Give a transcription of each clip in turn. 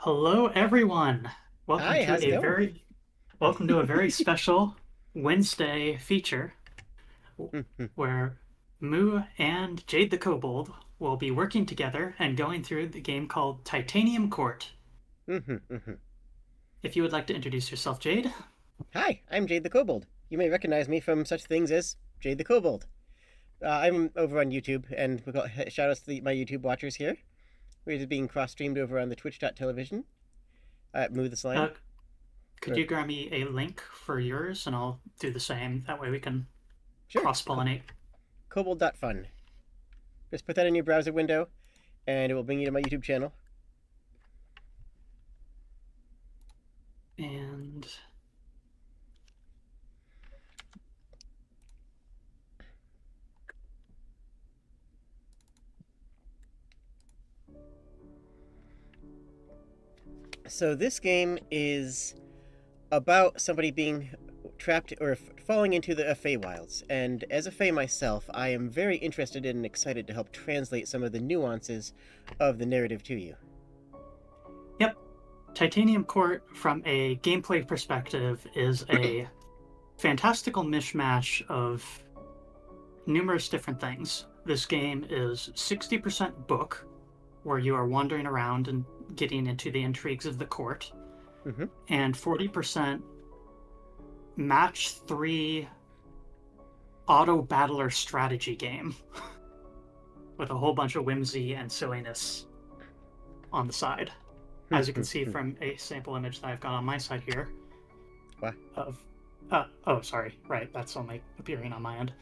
Hello, everyone. Welcome Hi, to how's it a going? very welcome to a very special Wednesday feature where Moo and Jade the Kobold will be working together and going through the game called Titanium Court. If you would like to introduce yourself, Jade. Hi, I'm Jade the Kobold. You may recognize me from such things as Jade the Kobold. I'm over on YouTube, and we got shout outs to my YouTube watchers here. We're just being cross streamed over on the twitch.television at Moo the Slime. Uh, could Or, you grab me a link for yours and I'll do the same. That way we can sure, cross-pollinate. kobold.fun. Just put that in your browser window, and it will bring you to my YouTube channel. And So, this game is about somebody being trapped or falling into the Feywilds. And as a Fey myself, I am very interested and excited to help translate some of the nuances of the narrative to you. yep, Titanium Court from a gameplay perspective is a fantastical mishmash of numerous different things. This game is 60% book, where you are wandering around and getting into the intrigues of the court, Mm-hmm. and 40% match 3 auto battler strategy game with a whole bunch of whimsy and silliness on the side. As you can see from a sample image that I've got on my side here What? of oh, sorry, right, that's only appearing on my end.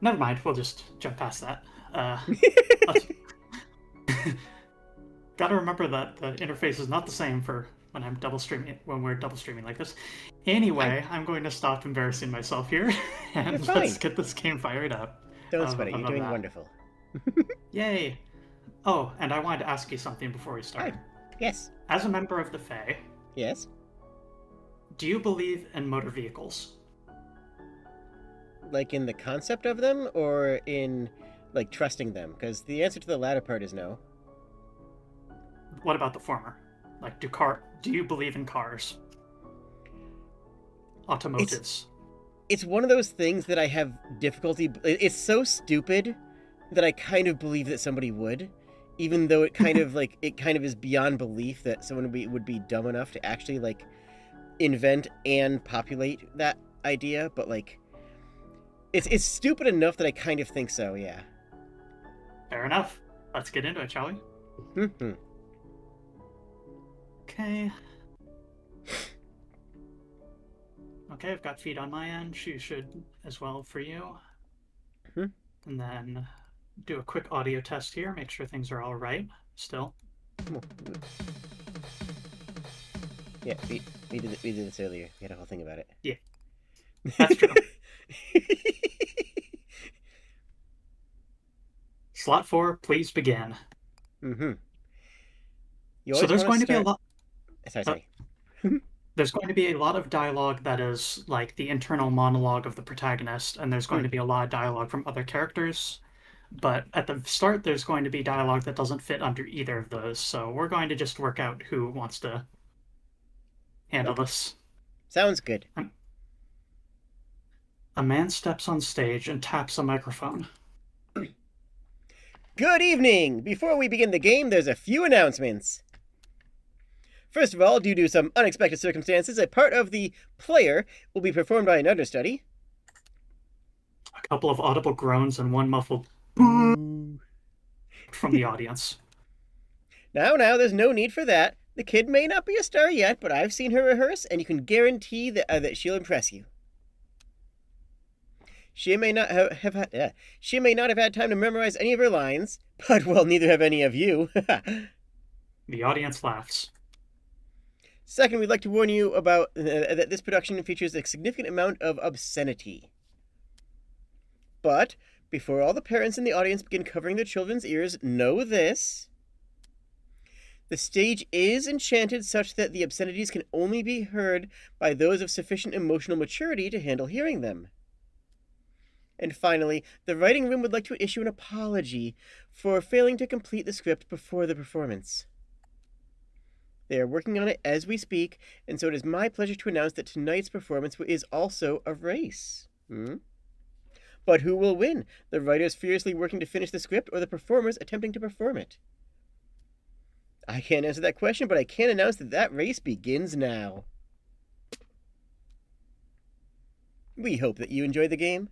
Never mind, we'll just jump past that. Let's Gotta remember that the interface is not the same for when I'm double streaming when we're double streaming like this. I, Anyway, I'm going to stop embarrassing myself here you're and let's fine. get this game fired up. Don't sweat it. You're Of doing that. wonderful. Yay! Oh, and I wanted to ask you something before we Hi. start. Yes. As a member of the Fae, Yes. do you believe in motor vehicles? Like in the concept of them, or in like trusting them? Because the answer to the latter part is no. What about the former? Like, do you believe in cars? It's Automotives? it's one of those things that I have difficulty. It's so stupid that I kind of believe that somebody would, even though it kind of is beyond belief that someone would be dumb enough to actually like invent and populate that idea. But like, it's stupid enough that I kind of think so. Yeah. Fair enough. Let's get into it, shall we? Okay. Okay, I've got feet on my end. She should as well for you. And then do a quick audio test here, make sure things are all right still. Yeah, we did this earlier. We had a whole thing about it. Yeah, that's true. Slot 4, please begin. Mm-hmm. You So always there's want to going to be a start. lot. Sorry, Uh, sorry. there's going to be a lot of dialogue that is like the internal monologue of the protagonist, and there's going to be a lot of dialogue from other characters. But at the start, there's going to be dialogue that doesn't fit under either of those. So we're going to just work out who wants to handle Okay. this. Sounds good. A man steps on stage and taps a microphone. Good evening! Before we begin the game, there's a few announcements. First of all, due to some unexpected circumstances, a part of the player will be performed by an understudy. A couple of audible groans and one muffled from the audience. Now, there's no need for that. The kid may not be a star yet, but I've seen her rehearse, and you can guarantee that she'll impress you. She may not she may not have had time to memorize any of her lines, but well, neither have any of you. The audience laughs. Second, we'd like to warn you about that this production features a significant amount of obscenity. But before all the parents in the audience begin covering their children's ears, know this. The stage is enchanted such that the obscenities can only be heard by those of sufficient emotional maturity to handle hearing them. And finally, the writing room would like to issue an apology for failing to complete the script before the performance. They are working on it as we speak, and so it is my pleasure to announce that tonight's performance is also a race. But who will win? The writers furiously working to finish the script, or the performers attempting to perform it? I can't answer that question, but I can announce that race begins now. We hope that you enjoy the game.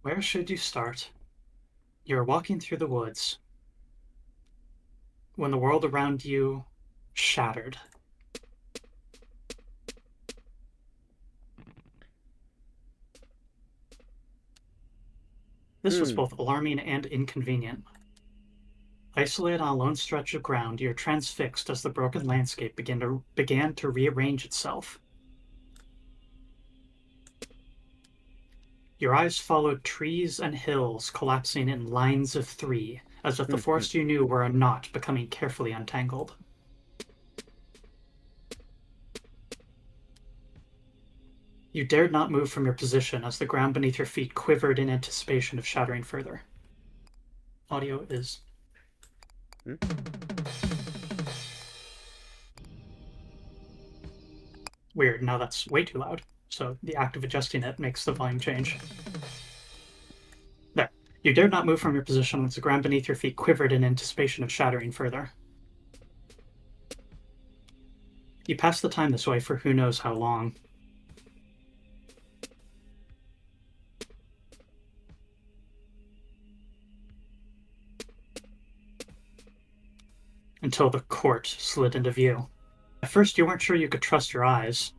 Where should you start? You're walking through the woods when the world around you shattered. This was both alarming and inconvenient. Isolated on a lone stretch of ground, you're transfixed as the broken landscape began to rearrange itself. Your eyes followed trees and hills collapsing in lines of 3, as if the forest you knew were a knot becoming carefully untangled. You dared not move from your position as the ground beneath your feet quivered in anticipation of shattering further. Audio is... Weird, now that's way too loud. So the act of adjusting it makes the volume change. There. You dared not move from your position as the ground beneath your feet quivered in anticipation of shattering further. You passed the time this way for who knows how long. Until the court slid into view. At first you weren't sure you could trust your eyes.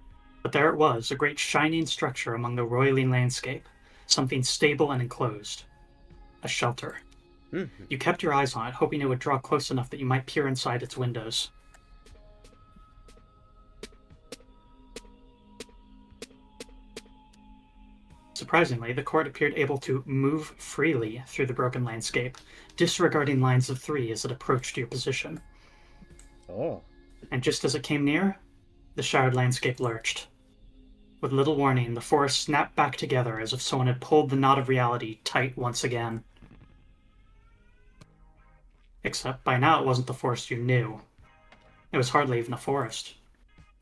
But there it was, a great shining structure among the roiling landscape, something stable and enclosed. A shelter. You kept your eyes on it, hoping it would draw close enough that you might peer inside its windows. Surprisingly, the court appeared able to move freely through the broken landscape, disregarding lines of 3 as it approached your position. Oh. And just as it came near, the shattered landscape lurched. With little warning, the forest snapped back together as if someone had pulled the knot of reality tight once again. Except by now it wasn't the forest you knew. It was hardly even a forest.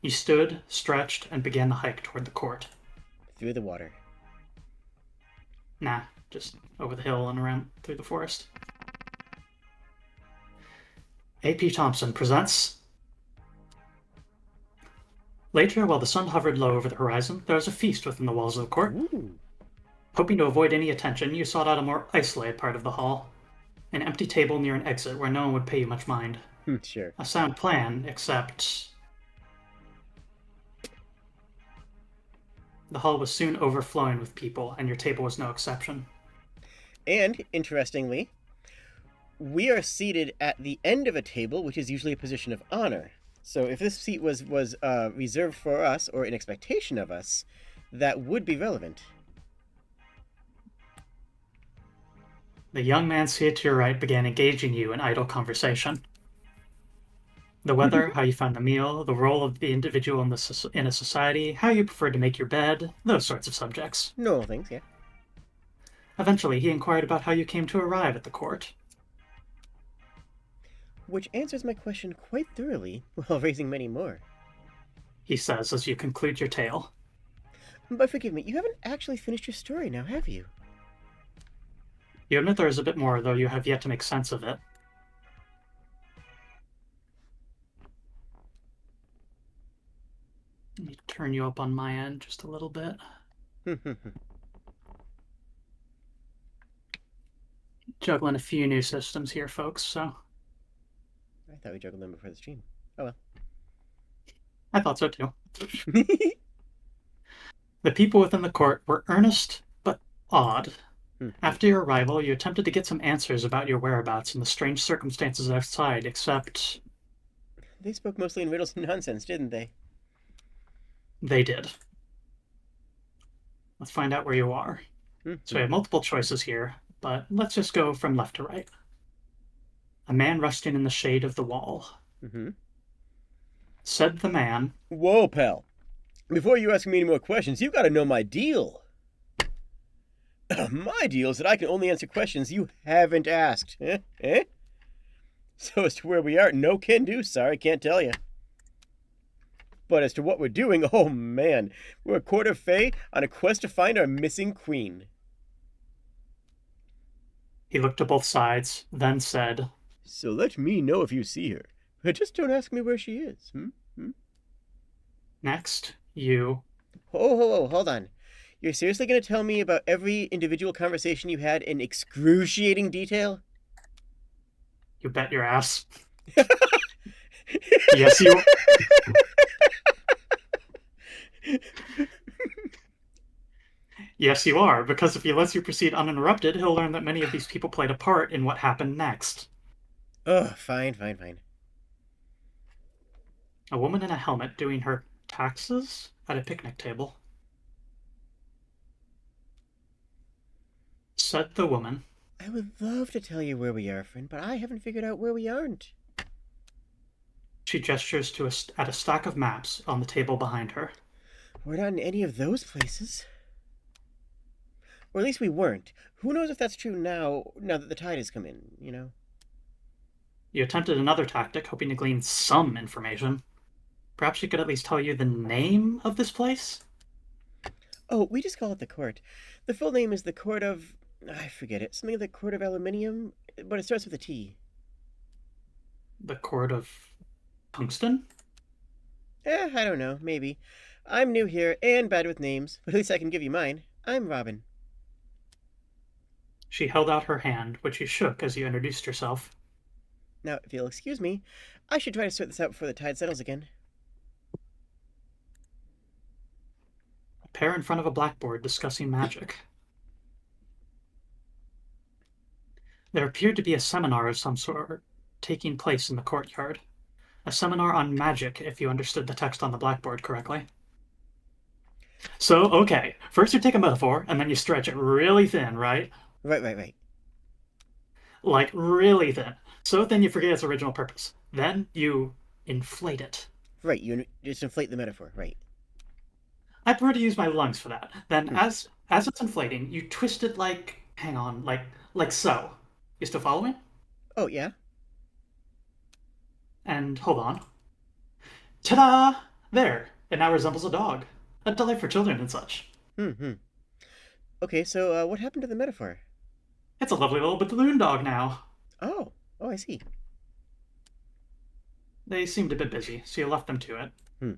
You stood, stretched, and began the hike toward the court. Through the water. Nah, just over the hill and around through the forest. A.P. Thompson presents... Later, while the sun hovered low over the horizon, there was a feast within the walls of the court. Ooh. Hoping to avoid any attention, you sought out a more isolated part of the hall. An empty table near an exit where no one would pay you much mind. Sure. A sound plan, except... The hall was soon overflowing with people, and your table was no exception. And, interestingly, we are seated at the end of a table, which is usually a position of honor. So if this seat was reserved for us, or in expectation of us, that would be relevant. The young man seated to your right began engaging you in idle conversation. The weather, how you found the meal, the role of the individual in a society, how you preferred to make your bed, those sorts of subjects. Normal things, yeah. Eventually, he inquired about how you came to arrive at the court. Which answers my question quite thoroughly, while raising many more. He says as you conclude your tale. But forgive me, you haven't actually finished your story now, have you? You admit there is a bit more, though you have yet to make sense of it. Let me turn you up on my end just a little bit. Juggling a few new systems here, folks, so... I thought we juggled them before the stream. Oh well. I thought so too. The people within the court were earnest but odd. After your arrival, you attempted to get some answers about your whereabouts and the strange circumstances outside, except... They spoke mostly in riddles and nonsense, didn't they? They did. Let's find out where you are. So we have multiple choices here, but let's just go from left to right. A man resting in the shade of the wall. Said the man... Whoa, pal. Before you ask me any more questions, you gotta know my deal. My deal is that I can only answer questions you haven't asked. So as to where we are, no can do. Sorry, can't tell you. But as to what we're doing, oh man, we're a court of Fae on a quest to find our missing queen. He looked to both sides, then said, So let me know if you see her. But just don't ask me where she is. Hmm? next, you. Oh, hold on. You're seriously going to tell me about every individual conversation you had in excruciating detail? You bet your ass. Yes, you. Yes, you are, because if he lets you proceed uninterrupted, he'll learn that many of these people played a part in what happened next. Ugh, fine. A woman in a helmet doing her taxes at a picnic table. Said the woman. I would love to tell you where we are, friend, but I haven't figured out where we aren't. She gestures at a stack of maps on the table behind her. We're not in any of those places. Or at least we weren't. Who knows if that's true now that the tide has come in, you know? You attempted another tactic, hoping to glean some information. Perhaps she could at least tell you the name of this place? Oh, we just call it the court. The full name is the Court of... I forget it. Something like the Court of Aluminium, but it starts with a T. The Court of Tungsten? I don't know. Maybe. I'm new here and bad with names, but at least I can give you mine. I'm Robin. She held out her hand, which you shook as you introduced yourself. Now, if you'll excuse me, I should try to sort this out before the tide settles again. A pair in front of a blackboard discussing magic. There appeared to be a seminar of some sort taking place in the courtyard. A seminar on magic, if you understood the text on the blackboard correctly. So, okay, first you take a metaphor, and then you stretch it really thin, right? Right. Like, really thin. So then you forget its original purpose. Then you inflate it. Right, you just inflate the metaphor, right. I prefer to use my lungs for that. Then as it's inflating, you twist it like, hang on, like so. You still following? Oh, yeah? And hold on. Ta-da! There. It now resembles a dog. A delight for children and such. Okay, so what happened to the metaphor? It's a lovely little balloon dog now. Oh, I see. They seemed a bit busy, so you left them to Hmm.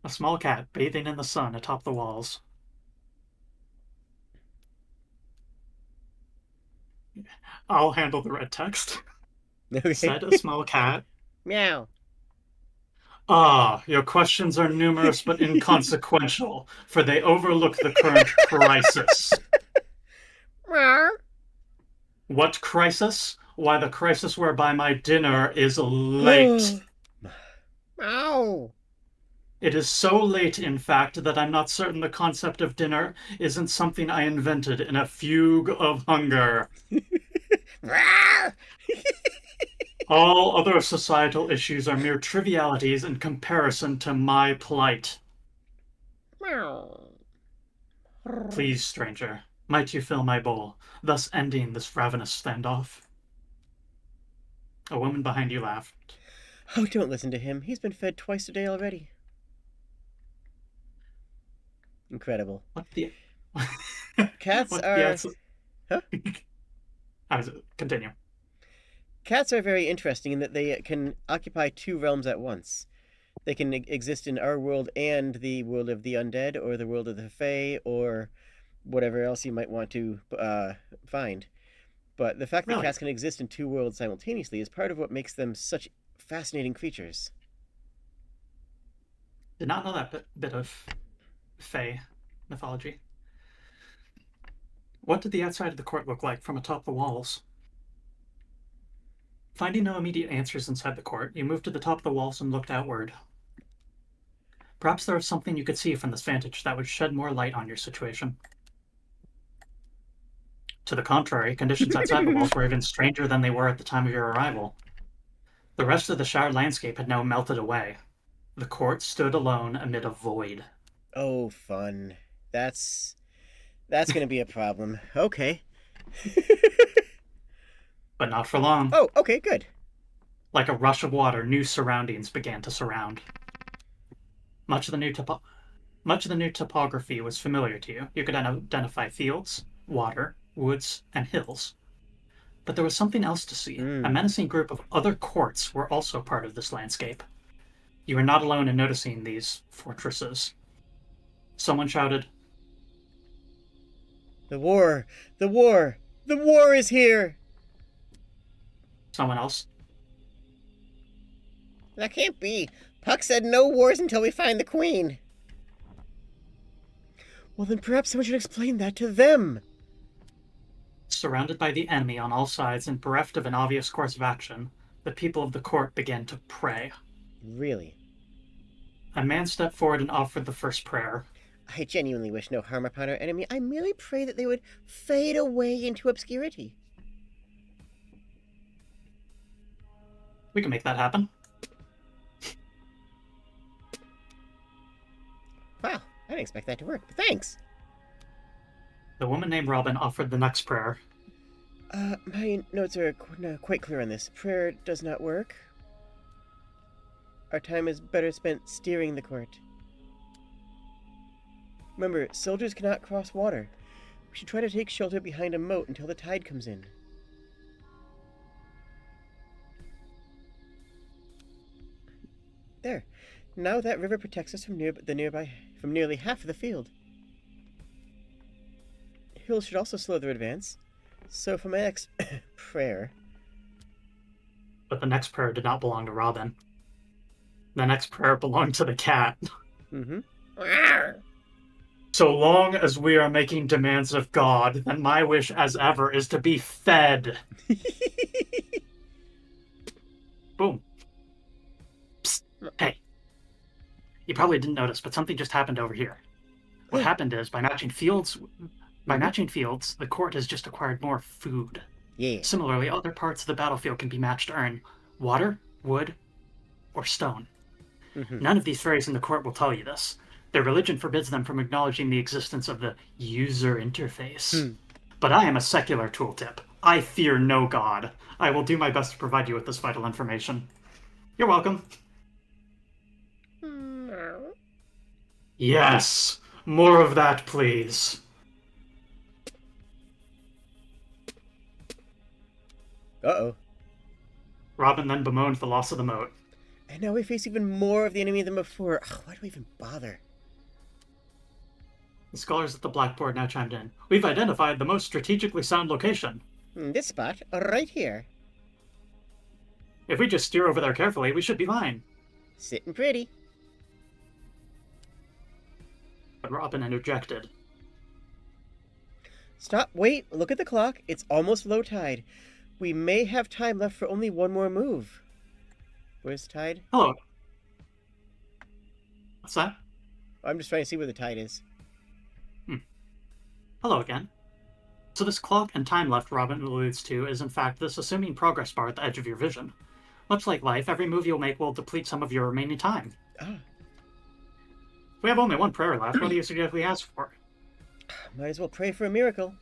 A small cat bathing in the sun atop the walls. I'll handle the red text. Okay. Said a small cat. Meow. Ah, your questions are numerous but inconsequential, for they overlook the current crisis. Meow. What crisis? Why, the crisis whereby my dinner is late. Meow. It is so late, in fact, that I'm not certain the concept of dinner isn't something I invented in a fugue of hunger. All other societal issues are mere trivialities in comparison to my plight. Please, stranger, might you fill my bowl, thus ending this ravenous standoff? A woman behind you laughed. Oh, don't listen to him. He's been fed twice a day already. Incredible. What the... Cats what are... the... Huh? Continue. Cats are very interesting in that they can occupy two realms at once. They can exist in our world and the world of the undead, or the world of the Fae, or whatever else you might want to find. But the fact that cats can exist in two worlds simultaneously is part of what makes them such fascinating creatures. Did not know that bit of Fae mythology. What did the outside of the court look like from atop the walls? Finding no immediate answers inside the court, you moved to the top of the walls and looked outward. Perhaps there was something you could see from this vantage that would shed more light on your situation. To the contrary, conditions outside the walls were even stranger than they were at the time of your arrival. The rest of the showered landscape had now melted away. The court stood alone amid a void. Oh, fun. That's going to be a problem. Okay. but not for long. Oh, okay, good. Like a rush of water, new surroundings began to surround. Much of the new topography was familiar to you. You could identify fields, water, woods, and hills. But there was something else to see. A menacing group of other courts were also part of this landscape. You were not alone in noticing these fortresses. Someone shouted, The war! The war! The war is here! Someone else, That can't be. Puck said no wars until we find the queen. Well, then perhaps someone should explain that to them. Surrounded by the enemy on all sides and bereft of an obvious course of action, the people of the court began to pray. Really? A man stepped forward and offered the first prayer. I genuinely wish no harm upon our enemy. I merely pray that they would fade away into obscurity. We can make that happen. Wow, I didn't expect that to work, but thanks. The woman named Robin offered the next prayer. My notes are quite clear on this. Prayer does not work. Our time is better spent steering the court. Remember, soldiers cannot cross water. We should try to take shelter behind a moat until the tide comes in. There. Now that river protects us from nearly half of the field. Hills should also slow their advance. So for my next prayer... But the next prayer did not belong to Robin. The next prayer belonged to the cat. Mm-hmm. So long as we are making demands of God, then my wish as ever is to be fed. Boom. Psst. Hey. You probably didn't notice, but something just happened over here. What happened is, by matching fields, the court has just acquired more food. Yeah. Similarly, other parts of the battlefield can be matched to earn water, wood, or stone. Mm-hmm. None of these fairies in the court will tell you this. Their religion forbids them from acknowledging the existence of the user interface. But I am a secular tooltip. I fear no god. I will do my best to provide you with this vital information. You're welcome. Yes! More of that, please. Uh-oh. Robin then bemoaned the loss of the moat. And now we face even more of the enemy than before. Ugh, why do we even bother? The scholars at the blackboard now chimed in. We've identified the most strategically sound location. This spot, right here. If we just steer over there carefully, we should be fine. Sitting pretty. But Robin interjected. Stop, wait, look at the clock. It's almost low tide. We may have time left for only one more move. Where's the tide? Hello. What's that? I'm just trying to see where the tide is. Hello again. So this clock and time left Robin alludes to is in fact this assuming progress bar at the edge of your vision. Much like life, every move you'll make will deplete some of your remaining time. Ah. We have only one prayer left. What do you suggest we ask for? Might as well pray for a miracle.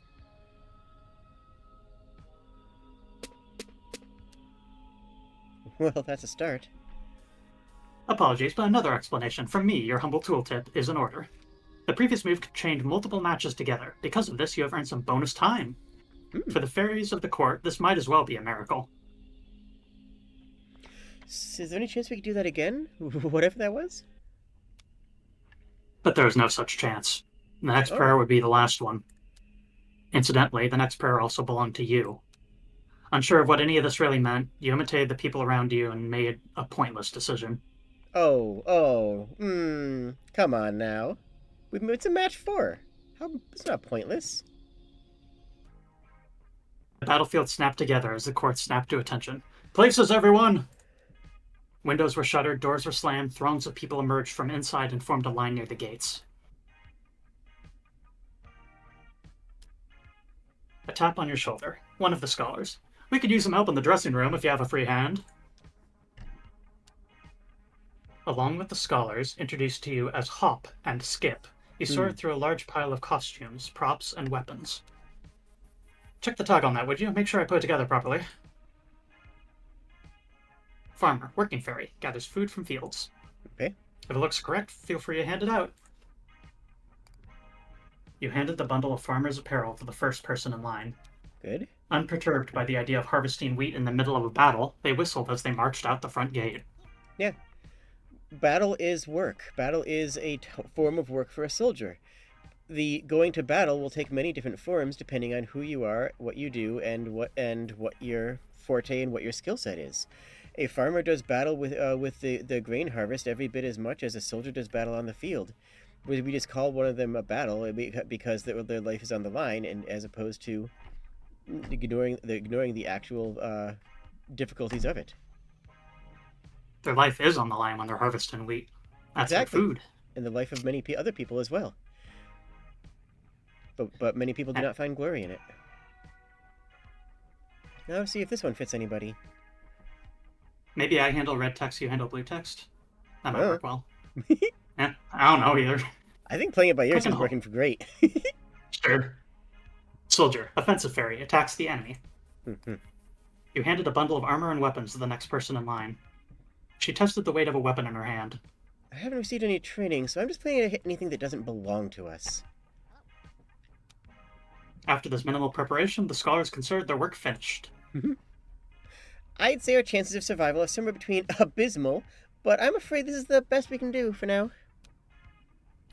Well, that's a start. Apologies, but another explanation from me, your humble tooltip, is in order. The previous move could chain multiple matches together. Because of this, you have earned some bonus time. For the fairies of the court, this might as well be a miracle. Is there any chance we could do that again? Whatever that was? But there is no such chance. The next prayer would be the last one. Incidentally, the next prayer also belonged to you. Unsure of what any of this really meant, you imitated the people around you and made a pointless decision. Come on now. It's a match 4. It's not pointless. The battlefield snapped together as the court snapped to attention. Places, everyone! Windows were shuttered, doors were slammed, throngs of people emerged from inside and formed a line near the gates. A tap on your shoulder. One of the scholars. We could use some help in the dressing room if you have a free hand. Along with the scholars, introduced to you as Hop and Skip, you sort through a large pile of costumes, props, and weapons. Check the tag on that, would you? Make sure I put it together properly. Farmer, working fairy, gathers food from fields. Okay. If it looks correct, feel free to hand it out. You handed the bundle of farmer's apparel to the first person in line. Good. Unperturbed by the idea of harvesting wheat in the middle of a battle, they whistled as they marched out the front gate. Yeah. Battle is work. Battle is a form of work for a soldier. The going to battle will take many different forms depending on who you are, what you do, and what your forte and what your skill set is. A farmer does battle with the grain harvest every bit as much as a soldier does battle on the field. We just call one of them a battle because their life is on the line, and as opposed to ignoring the actual difficulties of it. Their life is on the line when they're harvesting wheat. That's Exactly. their food. And the life of many other people as well. But many people do not find glory in it. Now let's see if this one fits anybody. Maybe I handle red text, you handle blue text. That might Oh. work well. Yeah, I don't know either. I think playing it by ear Click and is working for great. Sure. Soldier, offensive fairy, attacks the enemy. You handed a bundle of armor and weapons to the next person in line. She tested the weight of a weapon in her hand. I haven't received any training, so I'm just planning to hit anything that doesn't belong to us. After this minimal preparation, the scholars considered their work finished. I'd say our chances of survival are somewhere between abysmal, but I'm afraid this is the best we can do for now.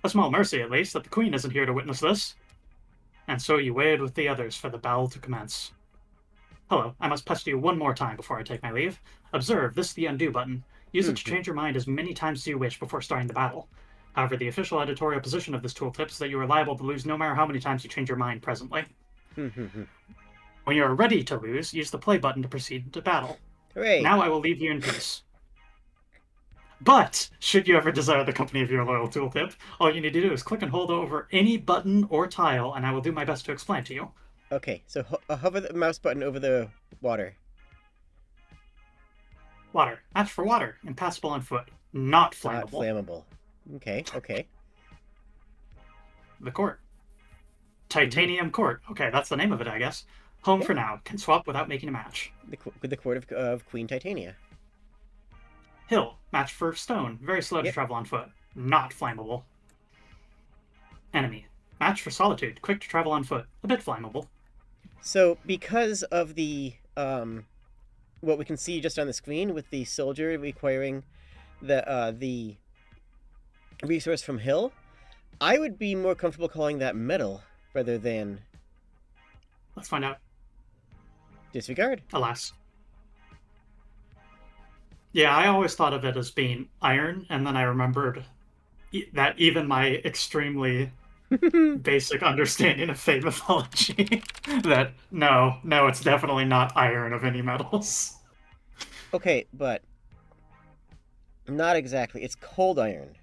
A small mercy, at least, that the queen isn't here to witness this. And so you waited with the others for the battle to commence. Hello, I must pester you one more time before I take my leave. Observe, this is the undo button. Use it to change your mind as many times as you wish before starting the battle. However, the official editorial position of this tooltip is that you are liable to lose no matter how many times you change your mind presently. When you are ready to lose, use the play button to proceed into battle. Hooray! Now I will leave you in peace. But, should you ever desire the company of your loyal tooltip, all you need to do is click and hold over any button or tile, and I will do my best to explain to you. Okay, so hover the mouse button over the water. Water. Match for water. Impassable on foot. Not flammable. Not flammable. Okay. The court. Titanium Court. Okay, that's the name of it, I guess. Home for now. Can swap without making a match. The court of Queen Titania. Hill. Match for stone. Very slow to travel on foot. Not flammable. Enemy. Match for solitude. Quick to travel on foot. A bit flammable. So, because of the what we can see just on the screen with the soldier requiring the resource from Hill, I would be more comfortable calling that metal rather than Let's find out. disregard. Alas. Yeah, I always thought of it as being iron, and then I remembered that even my extremely basic understanding of Fey mythology, that no, it's definitely not iron of any metals. Okay, but not exactly. It's cold iron.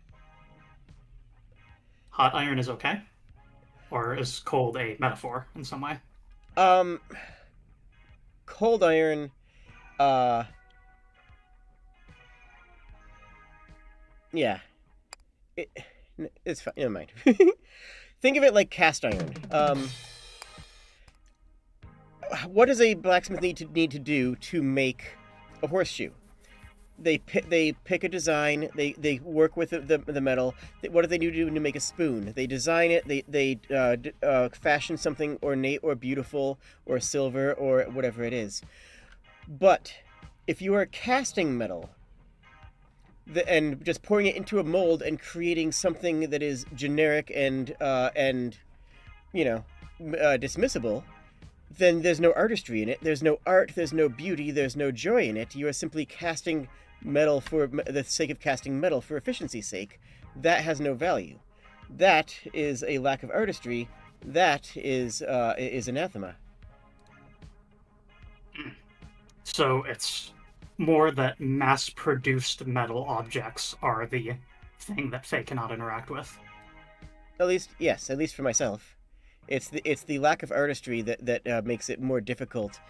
Hot iron is okay? Or is cold a metaphor in some way? Cold iron, yeah. It's fine. Never mind. Think of it like cast iron. What does a blacksmith need to do to make a horseshoe? They pick a design. They work with the metal. What do they do to make a spoon? They design it. They fashion something ornate or beautiful or silver or whatever it is. But if you are casting metal and just pouring it into a mold and creating something that is generic and dismissible, then there's no artistry in it. There's no art. There's no beauty. There's no joy in it. You are simply casting metal for the sake of casting metal for efficiency's sake. That has no value. That is a lack of artistry. That is anathema. So it's more that mass-produced metal objects are the thing that Fae cannot interact with. At least for myself. It's the lack of artistry that makes it more difficult,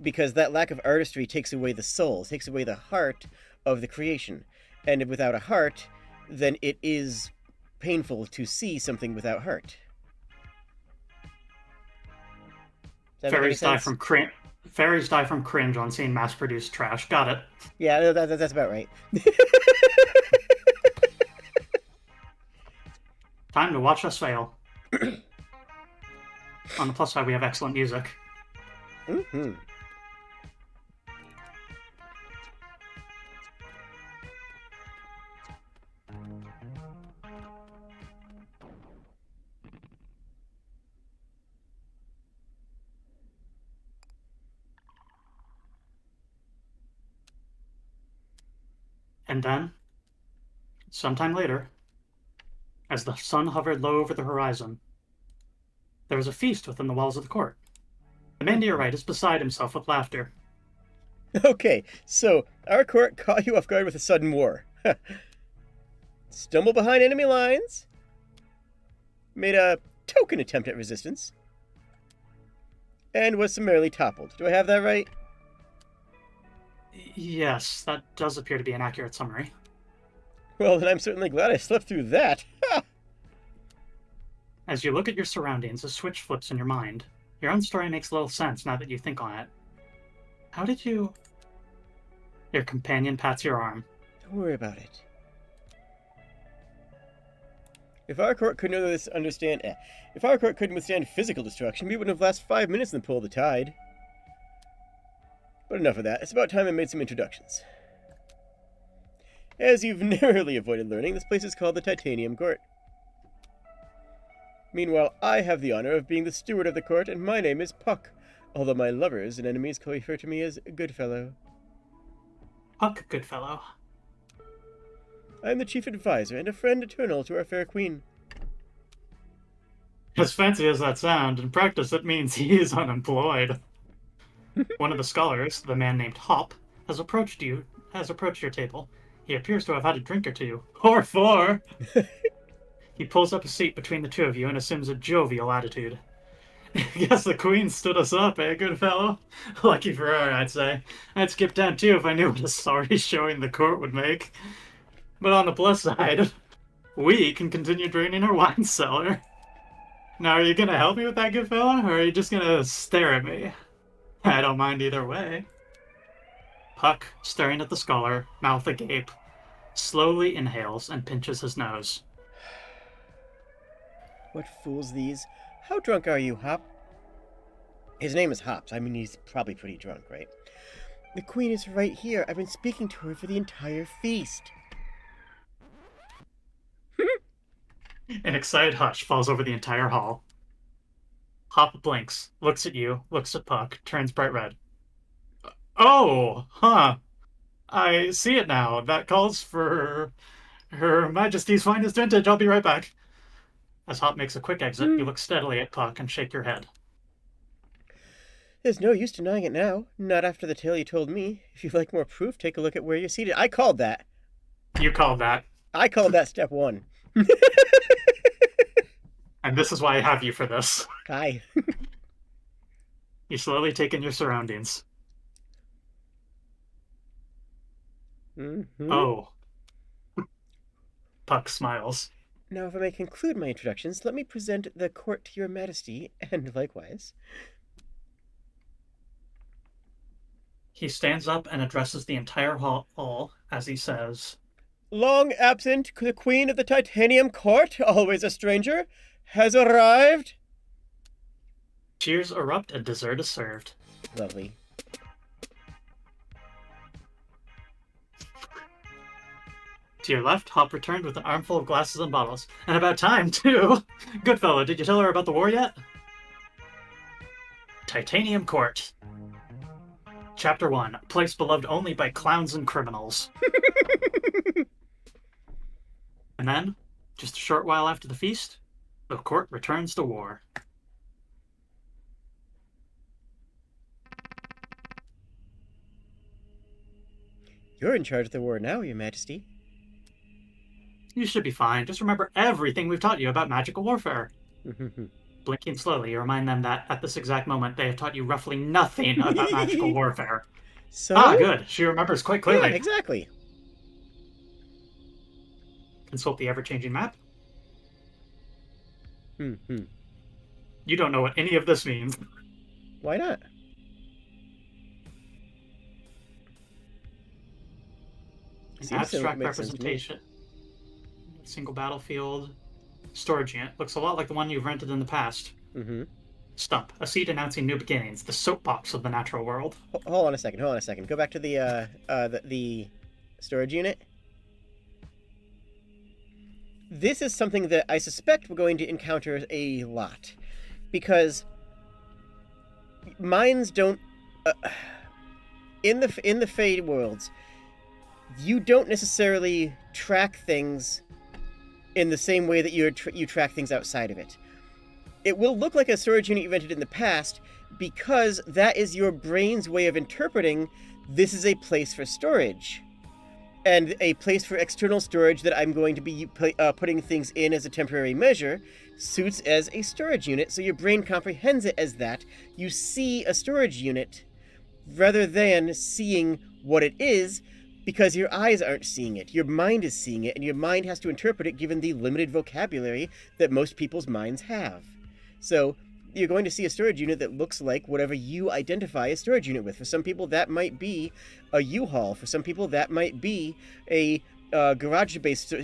because that lack of artistry takes away the soul, takes away the heart of the creation. And without a heart, then it is painful to see something without heart. Fairies die from Fairies die from cringe on seeing mass-produced trash. Got it. Yeah, that's about right. Time to watch us fail. On the plus side, we have excellent music. Mm-hmm. And then, sometime later, as the sun hovered low over the horizon, there was a feast within the walls of the court. The man to your right is beside himself with laughter. Okay, so our court caught you off guard with a sudden war. Stumbled behind enemy lines, made a token attempt at resistance, and was summarily toppled. Do I have that right? Yes, that does appear to be an accurate summary. Well, then I'm certainly glad I slept through that. As you look at your surroundings, a switch flips in your mind. Your own story makes little sense now that you think on it. How did you... Your companion pats your arm. Don't worry about it. If our court couldn't withstand physical destruction, we wouldn't have lasted 5 minutes in the pull of the tide. But enough of that. It's about time I made some introductions. As you've narrowly avoided learning, this place is called the Titanium Court. Meanwhile, I have the honor of being the steward of the court, and my name is Puck, although my lovers and enemies refer to me as Goodfellow. Puck, Goodfellow. I am the chief advisor and a friend eternal to our fair queen. As fancy as that sounds, in practice it means he is unemployed. One of the scholars, the man named Hop, has approached your table. He appears to have had a drink or two. Or four! He pulls up a seat between the two of you and assumes a jovial attitude. Guess the queen stood us up, eh, good fellow? Lucky for her, I'd say. I'd skip town too if I knew what a sorry showing the court would make. But on the plus side, we can continue draining our wine cellar. Now, are you gonna help me with that, good fellow, or are you just gonna stare at me? I don't mind either way. Puck, staring at the scholar, mouth agape, slowly inhales and pinches his nose. What fools these. How drunk are you, Hop? His name is Hops. I mean, he's probably pretty drunk, right? The queen is right here. I've been speaking to her for the entire feast. An excited hush falls over the entire hall. Hop blinks, looks at you, looks at Puck, turns bright red. Oh, huh. I see it now. That calls for Her Majesty's finest vintage. I'll be right back. As Hop makes a quick exit, you look steadily at Puck and shake your head. There's no use denying it now. Not after the tale you told me. If you'd like more proof, take a look at where you're seated. I called that. You called that. I called that step one. And this is why I have you for this. Hi. You slowly take in your surroundings. Mm-hmm. Oh. Puck smiles. Now, if I may conclude my introductions, let me present the court to your majesty, and likewise. He stands up and addresses the entire hall as he says, Long absent, the queen of the Titanium Court, always a stranger, has arrived. Cheers erupt and dessert is served. Lovely. To your left, Hop returned with an armful of glasses and bottles. And about time, too! Goodfellow, did you tell her about the war yet? Titanium Court. Chapter 1. A place beloved only by clowns and criminals. And then, just a short while after the feast, the court returns to war. You're in charge of the war now, your majesty. You should be fine. Just remember everything we've taught you about magical warfare. Blinking slowly, you remind them that at this exact moment they have taught you roughly nothing about magical warfare. So? Ah, good. She remembers quite clearly. Yeah, exactly. Consult the ever-changing map. Mm-hmm. You don't know what any of this means. Why not? An Seems to abstract make sense to me. representation. Single battlefield. Storage unit. Looks a lot like the one you've rented in the past. Mm-hmm. Stump. A seat announcing new beginnings. The soapbox of the natural world. Hold on a second. Hold on a second. Go back to the storage unit. This is something that I suspect we're going to encounter a lot, because minds don't. In the Fade worlds, you don't necessarily track things in the same way that you track things outside of it. It will look like a storage unit you rented in the past because that is your brain's way of interpreting this is a place for storage. And a place for external storage that I'm going to be putting things in as a temporary measure suits as a storage unit, so your brain comprehends it as that. You see a storage unit rather than seeing what it is, because your eyes aren't seeing it. Your mind is seeing it, and your mind has to interpret it given the limited vocabulary that most people's minds have. So you're going to see a storage unit that looks like whatever you identify a storage unit with. For some people, that might be a U-Haul. For some people, that might be a garage-based,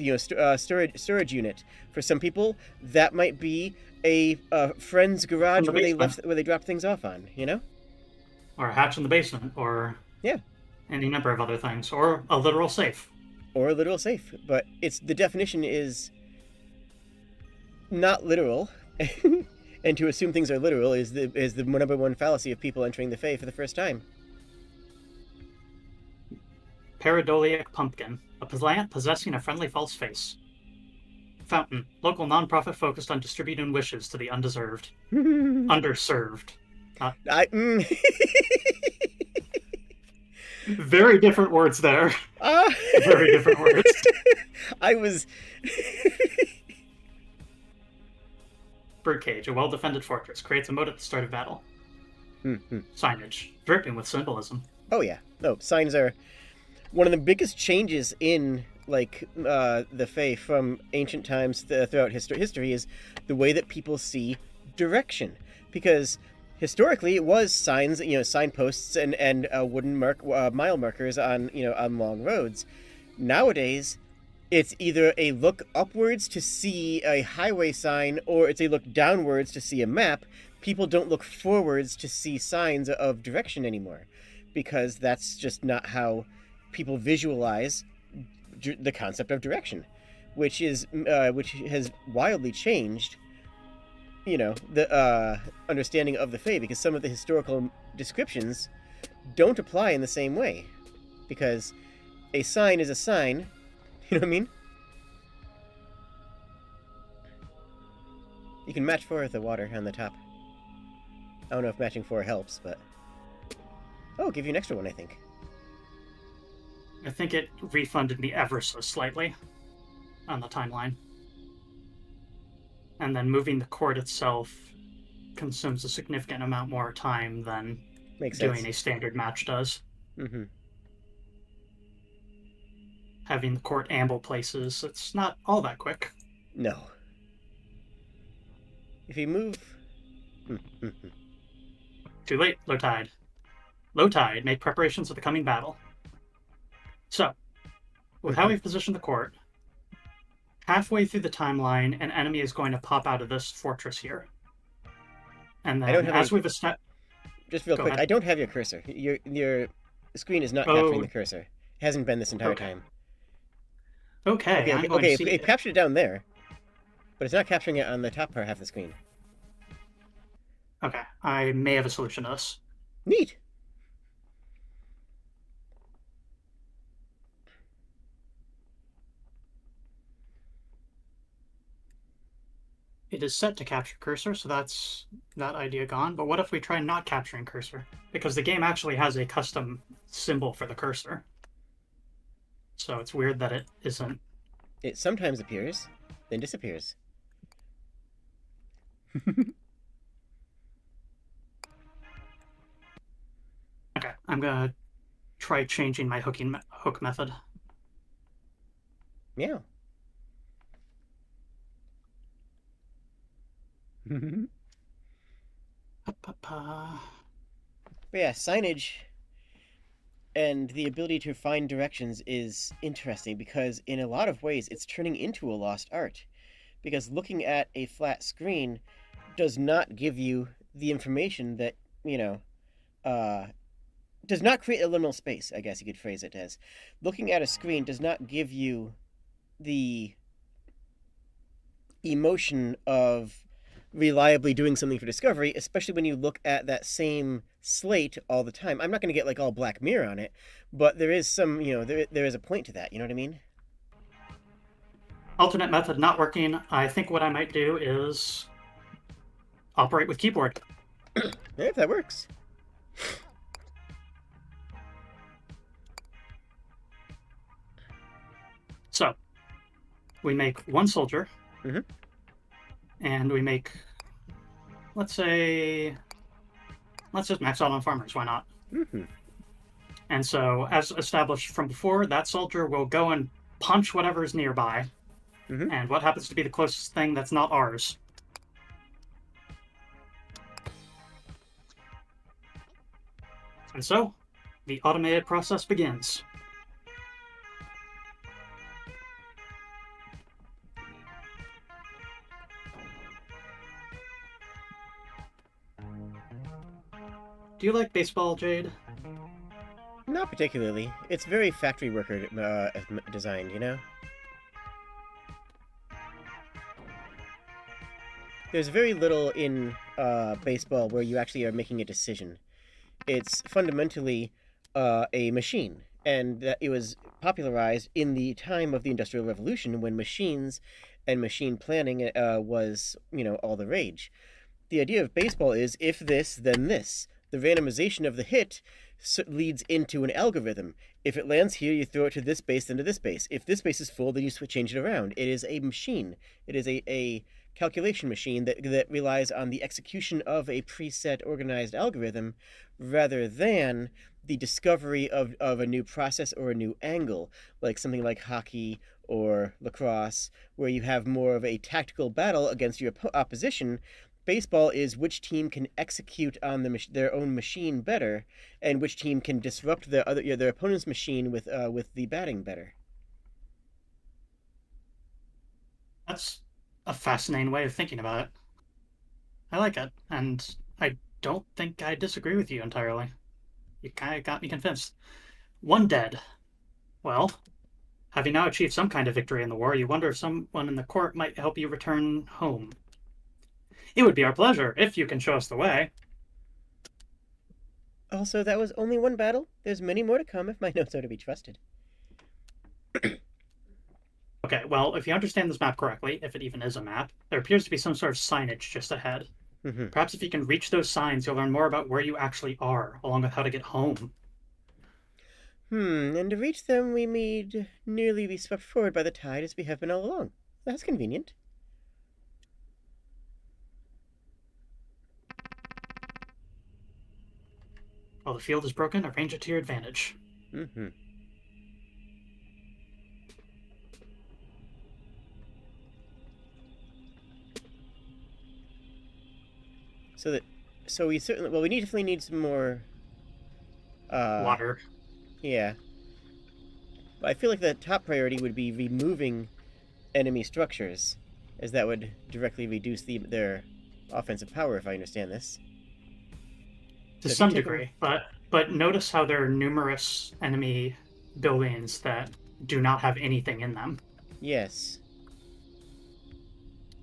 storage unit. For some people, that might be a friend's garage where they dropped things off on. You know, or a hatch in the basement, or yeah, any number of other things, or a literal safe. Or a literal safe. But the definition is not literal. And to assume things are literal is the number one fallacy of people entering the Fae for the first time. Pareidolia pumpkin, a plant possessing a friendly false face. Fountain, local nonprofit focused on distributing wishes to the undeserved. Underserved. Very different words there. Very different words. I was... Birdcage, a well-defended fortress, creates a moat at the start of battle. Signage, dripping with symbolism. Oh yeah, no, signs are one of the biggest changes in the Fae from ancient times throughout history is the way that people see direction, because historically it was signs, signposts and wooden mile markers on long roads. Nowadays, it's either a look upwards to see a highway sign, or it's a look downwards to see a map. People don't look forwards to see signs of direction anymore, because that's just not how people visualize the concept of direction, which has wildly changed, the understanding of the Fae, because some of the historical descriptions don't apply in the same way, because a sign is a sign. You know what I mean? You can match 4 with the water on the top. I don't know if matching 4 helps, but... Oh, give you an extra one, I think. I think it refunded me ever so slightly on the timeline. And then moving the cord itself consumes a significant amount more time than doing a standard match does. Mm-hmm. Having the court amble places, it's not all that quick. No. If you move... Too late, low tide. Low tide, make preparations for the coming battle. So, with how we've positioned the court, halfway through the timeline, an enemy is going to pop out of this fortress here. And then, we've established... Just real quick, I don't have your cursor. Your screen is not capturing the cursor. It hasn't been this entire time. Okay. It captured it down there, but it's not capturing it on the top part half of the screen. Okay, I may have a solution to this. Neat. It is set to capture cursor, so that's that idea gone. But what if we try not capturing cursor? Because the game actually has a custom symbol for the cursor. So it's weird that it isn't. It sometimes appears, then disappears. Okay, I'm gonna try changing my hook method. Meow. But yeah, signage And the ability to find directions is interesting because in a lot of ways it's turning into a lost art. Because looking at a flat screen does not give you the information that, you know, uh, does not create a liminal space, I guess you could phrase it as. Looking at a screen does not give you the emotion of reliably doing something for discovery, especially when you look at that same slate all the time. I'm not going to get like all Black Mirror on it, but there is some, there is a point to that. You know what I mean? Alternate method not working. I think what I might do is operate with keyboard. Yeah, if that works. So, we make one soldier, mm-hmm. and we make, let's just max out on farmers. Why not? Mm-hmm. And so, as established from before, that soldier will go and punch whatever is nearby, mm-hmm. and what happens to be the closest thing that's not ours. And so, the automated process begins. Do you like baseball, Jade? Not particularly. It's very factory worker designed, you know? There's very little in baseball where you actually are making a decision. It's fundamentally a machine, and that it was popularized in the time of the Industrial Revolution when machines and machine planning was, all the rage. The idea of baseball is if this, then this. The randomization of the hit leads into an algorithm. If it lands here, you throw it to this base, then to this base. If this base is full, then you change it around. It is a machine. It is a calculation machine that relies on the execution of a preset organized algorithm rather than the discovery of a new process or a new angle, like something like hockey or lacrosse, where you have more of a tactical battle against your opposition. Baseball is which team can execute on their own machine better, and which team can disrupt their opponent's machine with the batting better. That's a fascinating way of thinking about it. I like it, and I don't think I disagree with you entirely. You kind of got me convinced. One dead. Well, having now achieved some kind of victory in the war, you wonder if someone in the court might help you return home. It would be our pleasure if you can show us the way. Also, that was only one battle. There's many more to come if my notes are to be trusted. Okay, well, if you understand this map correctly, if it even is a map, there appears to be some sort of signage just ahead. Mm-hmm. Perhaps if you can reach those signs, you'll learn more about where you actually are, along with how to get home. And to reach them, we need nearly be swept forward by the tide as we have been all along. That's convenient. While the field is broken, arrange it to your advantage. Mm-hmm. So we definitely need some more Water. Yeah. But I feel like the top priority would be removing enemy structures, as that would directly reduce their offensive power, if I understand this. To some degree, but notice how there are numerous enemy buildings that do not have anything in them. Yes.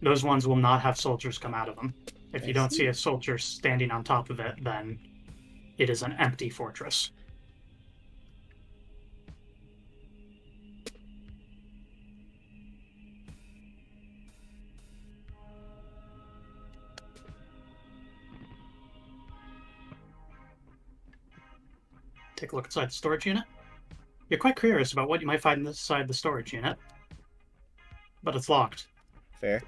Those ones will not have soldiers come out of them. If you don't see a soldier standing on top of it, then it is an empty fortress. Take a look inside the storage unit. You're quite curious about what you might find inside the storage unit, but it's locked. Fair.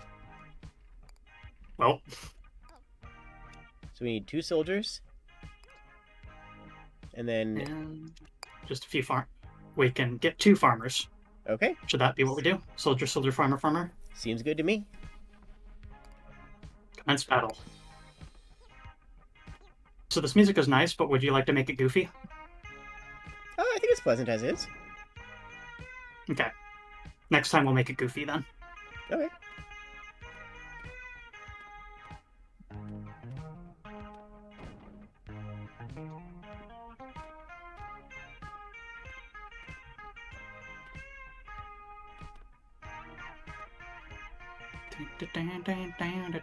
Well, so we need 2 soldiers, and then just a few we can get 2 farmers. Okay. Should that be what we do? Soldier, soldier, farmer, farmer? Seems good to me. Commence battle. So this music is nice, but would you like to make it goofy? Oh, I think it's pleasant as is. Okay. Next time we'll make it goofy then. Okay.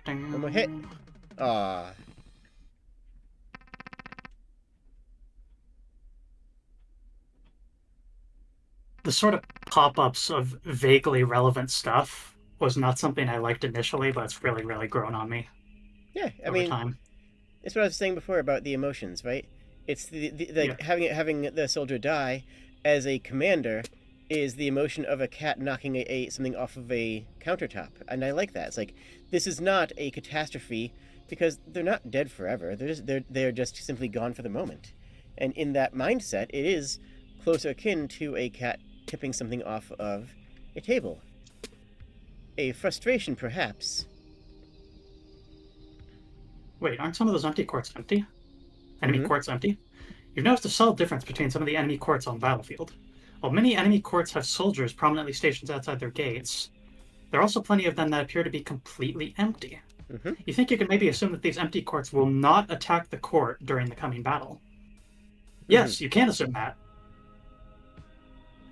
One more hit. Aw. The sort of pop-ups of vaguely relevant stuff was not something I liked initially, but it's really, really grown on me Yeah, I over mean, time. it's what I was saying before about the emotions, right? It's the Yeah. like having the soldier die as a commander is the emotion of a cat knocking something off of a countertop, and I like that. It's like this is not a catastrophe because they're not dead forever. They're just simply gone for the moment, and in that mindset, it is closer akin to a cat tipping something off of a table. A frustration, perhaps. Wait, aren't some of those empty courts empty? Enemy Mm-hmm. courts empty? You've noticed a subtle difference between some of the enemy courts on the battlefield. While many enemy courts have soldiers prominently stationed outside their gates, there are also plenty of them that appear to be completely empty. Mm-hmm. You think you can maybe assume that these empty courts will not attack the court during the coming battle? Mm-hmm. Yes, you can assume that.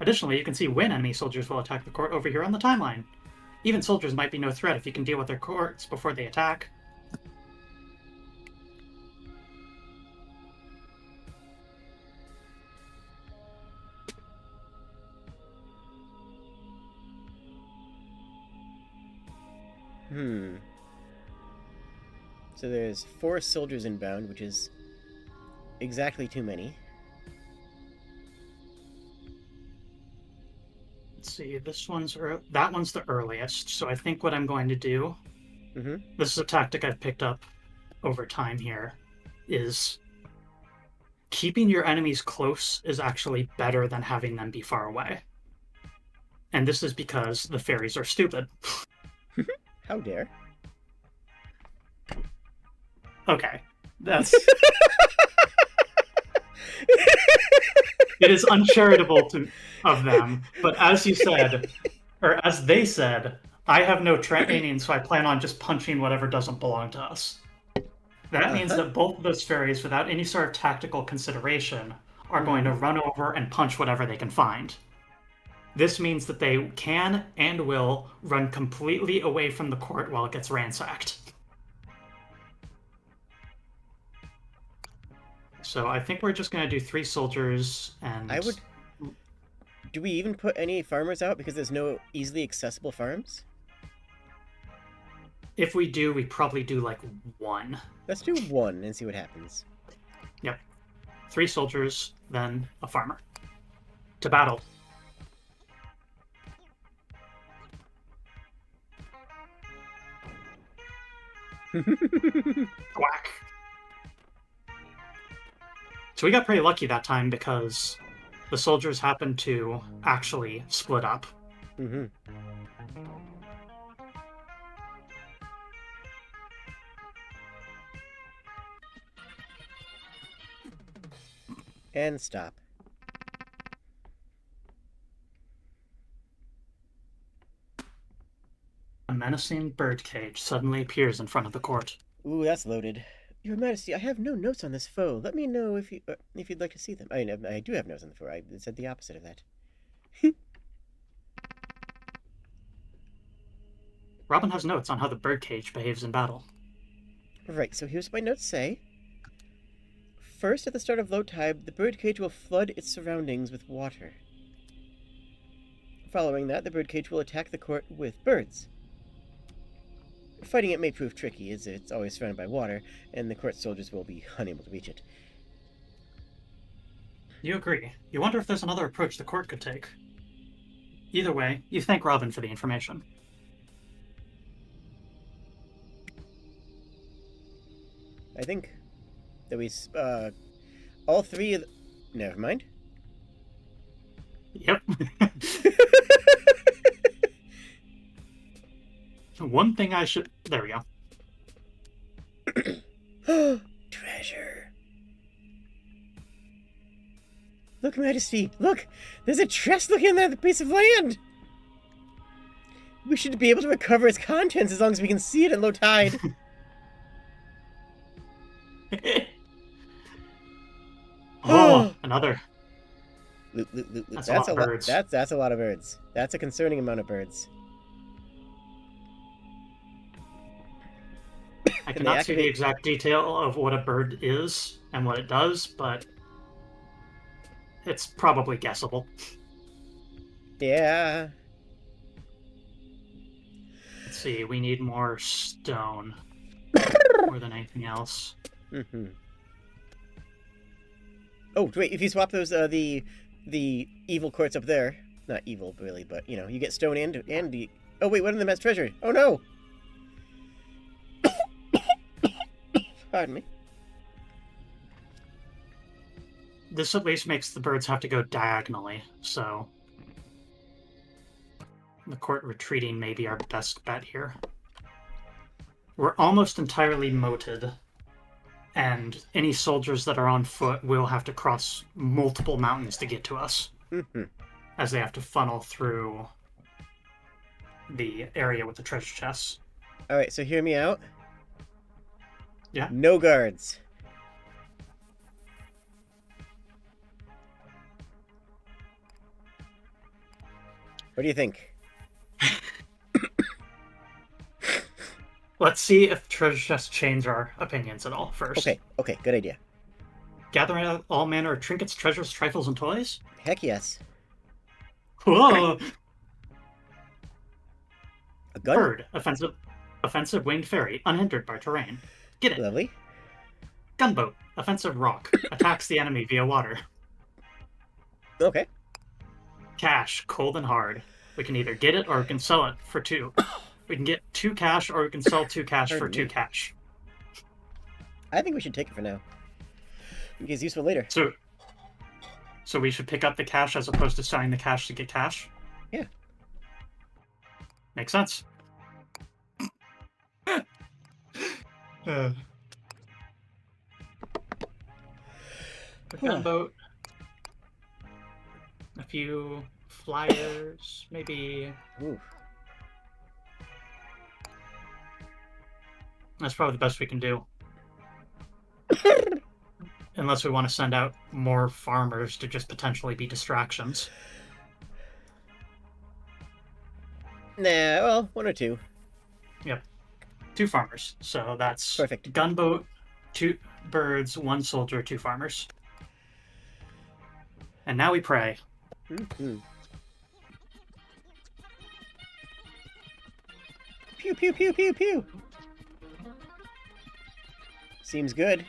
Additionally, you can see when enemy soldiers will attack the court over here on the timeline. Even soldiers might be no threat if you can deal with their courts before they attack. Hmm. So there's 4 soldiers inbound, which is exactly too many. Let's see, that one's the earliest, so I think what I'm going to do, Mm-hmm. this is a tactic I've picked up over time here, is keeping your enemies close is actually better than having them be far away. And this is because the fairies are stupid. How dare. Okay, that's... It is uncharitable of them, but as you said, or as they said, I have no training, so I plan on just punching whatever doesn't belong to us. That means Uh-huh. that both of those fairies, without any sort of tactical consideration, are going to run over and punch whatever they can find. This means that they can and will run completely away from the court while it gets ransacked. So I think we're just going to do 3 soldiers and... I would... Do we even put any farmers out because there's no easily accessible farms? If we do, we probably do like 1. Let's do 1 and see what happens. Yep. 3 soldiers, then a farmer. To battle. Quack. So we got pretty lucky that time because the soldiers happened to actually split up. Mm-hmm. And stop. A menacing birdcage suddenly appears in front of the court. Ooh, that's loaded. Your Majesty, I have no notes on this foe. Let me know if you'd like to see them. I mean, I do have notes on the foe. I said the opposite of that. Robin has notes on how the birdcage behaves in battle. Right, so here's what my notes say. First, at the start of low tide, the birdcage will flood its surroundings with water. Following that, the birdcage will attack the court with birds. Fighting it may prove tricky, as it's always surrounded by water, and the court soldiers will be unable to reach it. You agree. You wonder if there's another approach the court could take. Either way, you thank Robin for the information. I think that we, all 3 of the... Never mind. Yep. One thing I should... There we go. Treasure. Look, Majesty! Look! There's a chest looking at that piece of land! We should be able to recover its contents as long as we can see it at low tide. Oh, another. Loot, loot, loot, loot. That's a lot of birds. That's a lot of birds. That's a concerning amount of birds. I cannot see the exact detail of what a bird is and what it does, but it's probably guessable. Yeah. Let's see, we need more stone. More than anything else. Mm-hmm. Oh, wait, if you swap those, the evil quartz up there, not evil, really, but, you know, you get stone and the... Oh, wait, what in the mass treasure? Oh, no! Pardon me. This at least makes the birds have to go diagonally, so... The court retreating may be our best bet here. We're almost entirely moated, and any soldiers that are on foot will have to cross multiple mountains to get to us, as they have to funnel through the area with the treasure chests. Alright, so hear me out. Yeah? No guards. What do you think? Let's see if treasure chests change our opinions at all first. Okay, good idea. Gather all manner of trinkets, treasures, trifles, and toys? Heck yes. Whoa! A gun? Bird. Offensive winged fairy, unhindered by terrain. Get it. Lovely. Gunboat. Offensive rock. Attacks the enemy via water. Okay. Cash. Cold and hard. We can either get it or we can sell it for 2. We can get 2 cash or we can sell 2 cash for 2 cash. I think we should take it for now. It's useful later. So we should pick up the cash as opposed to selling the cash to get cash? Yeah. Makes sense. The gunboat. A few flyers, maybe. Ooh. That's probably the best we can do. Unless we want to send out more farmers to just potentially be distractions. Nah, well, 1 or 2. Yep. 2 farmers. So that's perfect. Gunboat, 2 birds, 1 soldier, 2 farmers. And now we pray. Pew, pew, pew, pew, pew. Seems good.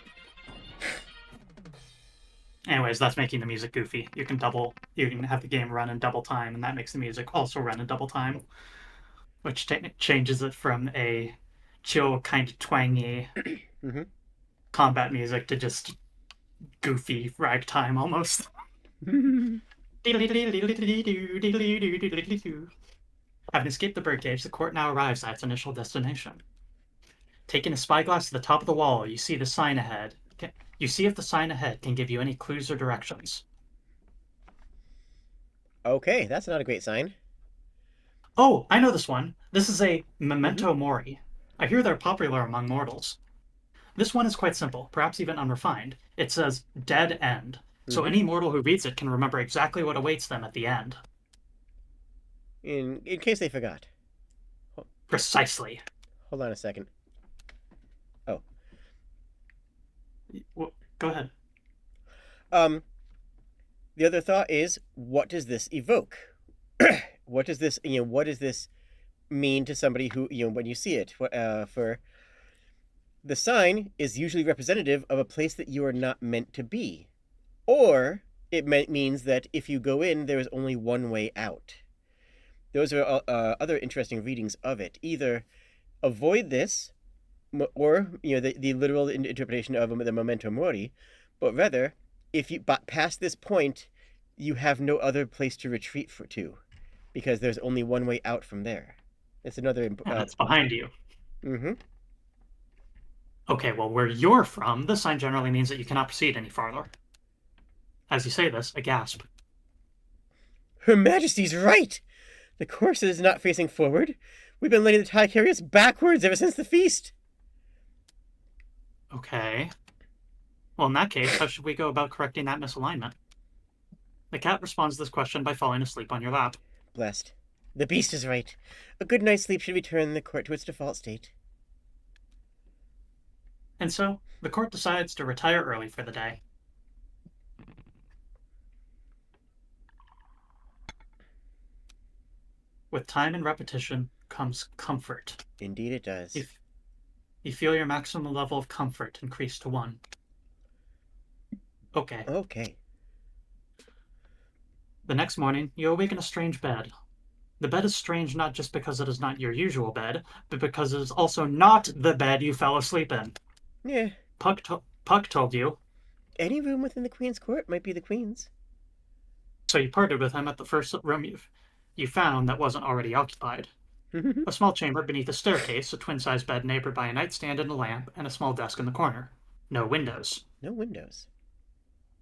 Anyways, that's making the music goofy. You can have the game run in double time, and that makes the music also run in double time, which changes it from a chill, kind of twangy combat music to just goofy ragtime almost. Having escaped the birdcage, the court now arrives at its initial destination. Taking a spyglass to the top of the wall, you see the sign ahead. You see if the sign ahead can give you any clues or directions. Okay, that's not a great sign. Oh, I know this one. This is a memento mori. I hear they're popular among mortals. This one is quite simple, perhaps even unrefined. It says dead end. So any mortal who reads it can remember exactly what awaits them at the end. In case they forgot. Precisely. Hold on a second. Oh. Well, go ahead. The other thought is, what does this evoke? What does this mean to somebody who, when you see it? For the sign is usually representative of a place that you are not meant to be. Or it means that if you go in, there is only one way out. Those are other interesting readings of it. Either avoid this, or the literal interpretation of the memento mori, but rather, if you past this point, you have no other place to retreat to, because there's only one way out from there. It's another. And it's behind you. Mm-hmm. Okay, well, where you're from, the sign generally means that you cannot proceed any farther. As you say this, a gasp. Her Majesty's right! The course is not facing forward. We've been letting the tide carry us backwards ever since the feast. Okay. Well, in that case, how should we go about correcting that misalignment? The cat responds to this question by falling asleep on your lap. Blessed. The beast is right. A good night's sleep should return the court to its default state. And so, the court decides to retire early for the day. With time and repetition comes comfort. Indeed it does. You feel your maximum level of comfort increase to 1. Okay. Okay. The next morning, you awake in a strange bed. The bed is strange not just because it is not your usual bed, but because it is also not the bed you fell asleep in. Yeah. Puck told you. Any room within the Queen's court might be the Queen's. So you parted with him at the first room you found that wasn't already occupied. A small chamber beneath a staircase, a twin-sized bed neighbored by a nightstand and a lamp, and a small desk in the corner. No windows. No windows.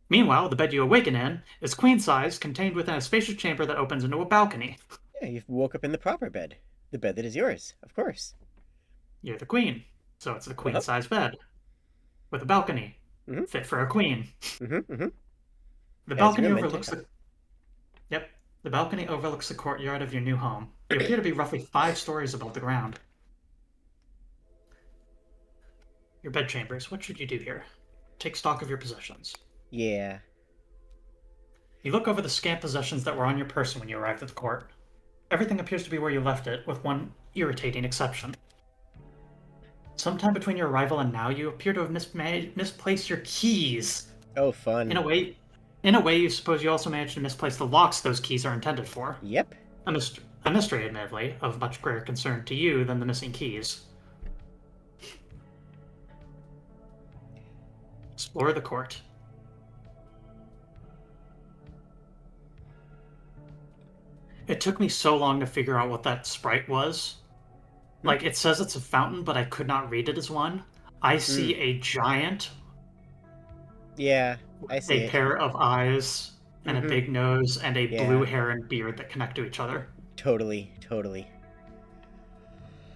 Meanwhile, the bed you awaken in is queen-sized, contained within a spacious chamber that opens into a balcony. Yeah, you've woke up in the proper bed. The bed that is yours, of course. You're the queen, so it's a queen-sized bed. With a balcony. Fit for a queen. The balcony overlooks the... Yep. The balcony overlooks the courtyard of your new home. You appear to be roughly 5 stories above the ground. Your bedchambers. What should you do here? Take stock of your possessions. Yeah. You look over the scant possessions that were on your person when you arrived at the court. Everything appears to be where you left it, with one irritating exception. Sometime between your arrival and now, you appear to have misplaced your keys. Oh, fun. In a way, you suppose you also managed to misplace the locks those keys are intended for. Yep. A mystery, admittedly, of much greater concern to you than the missing keys. Explore the court. It took me so long to figure out what that sprite was. Like, it says it's a fountain, but I could not read it as one. I see a giant. Yeah, I see a pair of eyes and a big nose and a blue hair and beard that connect to each other. Totally.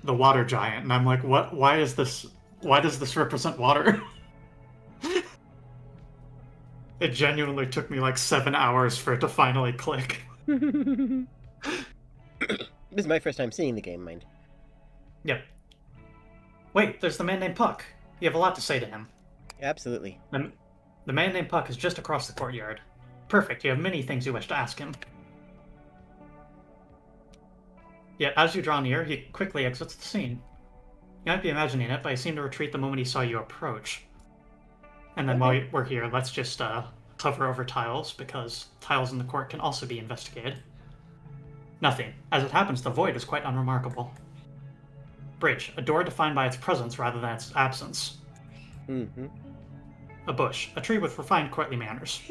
The water giant, and I'm like, what? Why does this represent water? It genuinely took me like 7 hours for it to finally click. This is my first time seeing the game, mind. Yep. Wait, there's the man named Puck. You have a lot to say to him. Absolutely. The man named Puck is just across the courtyard. Perfect, you have many things you wish to ask him. Yet, as you draw near, he quickly exits the scene. You might be imagining it, but he seemed to retreat the moment he saw you approach. And then while we're here, let's just hover over tiles, because tiles in the court can also be investigated. Nothing. As it happens, the void is quite unremarkable. Bridge, a door defined by its presence rather than its absence. A bush, a tree with refined courtly manners.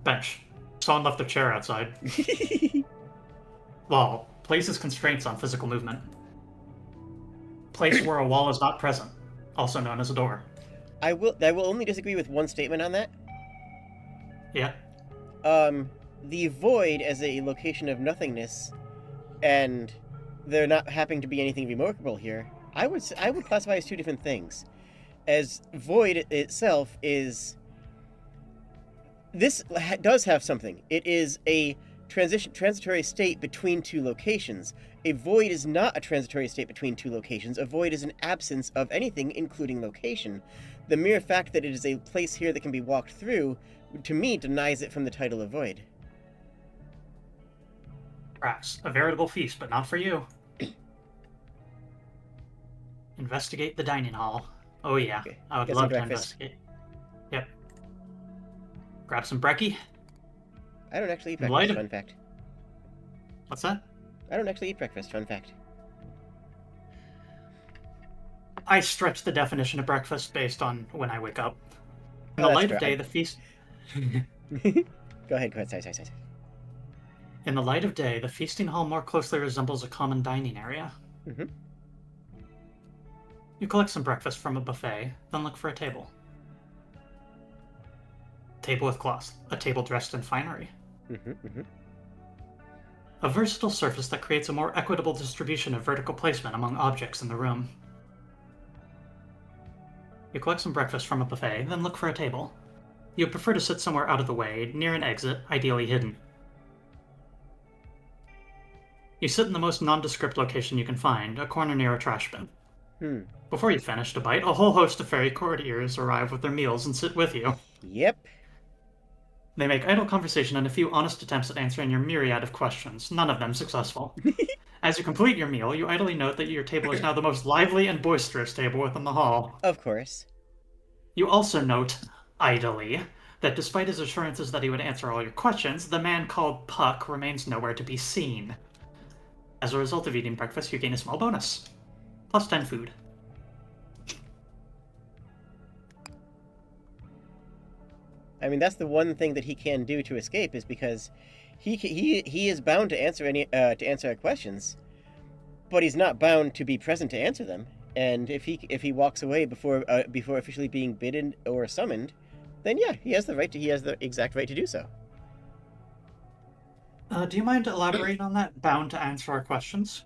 Bench, someone left their chair outside. Wall, places constraints on physical movement. Place where a wall is not present, also known as a door. I will only disagree with one statement on that. Yeah. The void as a location of nothingness, and there not happening to be anything remarkable here, I would classify as two different things. As void itself is... This does have something. It is a transitory state between two locations. A void is not a transitory state between two locations. A void is an absence of anything, including location. The mere fact that it is a place here that can be walked through, to me, denies it from the title of void. Perhaps. A veritable feast, but not for you. Investigate the dining hall. Oh yeah, Okay. I would Get love some to breakfast. investigate. Yep. Grab some brekkie. I don't actually eat In breakfast, light of- fun fact. What's that? I don't actually eat breakfast, fun fact. I stretch the definition of breakfast based on when I wake up. In Oh, the that's light of fair. day, the feast... Go ahead, sorry. In the light of day, the feasting hall more closely resembles a common dining area. You collect some breakfast from a buffet, then look for a table. Table with cloth. A table dressed in finery. Mm-hmm. A versatile surface that creates a more equitable distribution of vertical placement among objects in the room. You collect some breakfast from a buffet, then look for a table. You prefer to sit somewhere out of the way, near an exit, ideally hidden. You sit in the most nondescript location you can find, a corner near a trash bin. Before you finish to bite, a whole host of fairy courtiers arrive with their meals and sit with you. Yep. They make idle conversation and a few honest attempts at answering your myriad of questions, none of them successful. As you complete your meal, you idly note that your table is now the most lively and boisterous table within the hall. Of course. You also note, idly, that despite his assurances that he would answer all your questions, the man called Puck remains nowhere to be seen. As a result of eating breakfast, you gain a small bonus. Plus 10 food. I mean, that's the one thing that he can do to escape, is because he is bound to answer our questions, but he's not bound to be present to answer them. And if he walks away before officially being bidden or summoned, then yeah, he has the exact right to do so. Do you mind elaborating on that? Bound to answer our questions?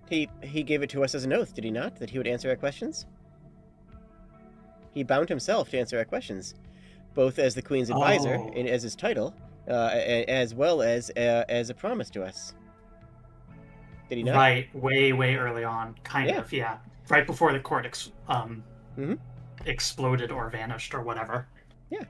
He gave it to us as an oath, did he not? That he would answer our questions? He bound himself to answer our questions, both as the Queen's advisor and as his title, as well as a promise to us. Did he not? Right, way early on, kind of, yeah. Right before the court exploded or vanished or whatever. Yeah.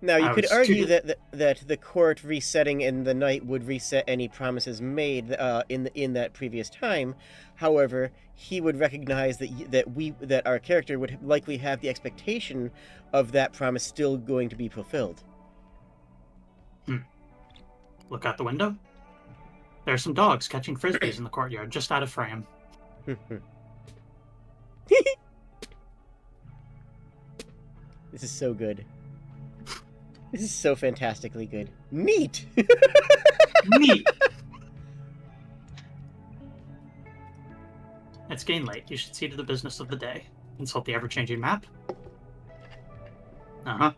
Now, you could argue that the court resetting in the night would reset any promises made in that previous time. However, he would recognize that our character would likely have the expectation of that promise still going to be fulfilled. Look out the window. There are some dogs catching frisbees in the courtyard, just out of frame. This is so good. This is so fantastically good. Neat! Neat! It's getting late. You should see to the business of the day. Consult the ever-changing map. Uh-huh.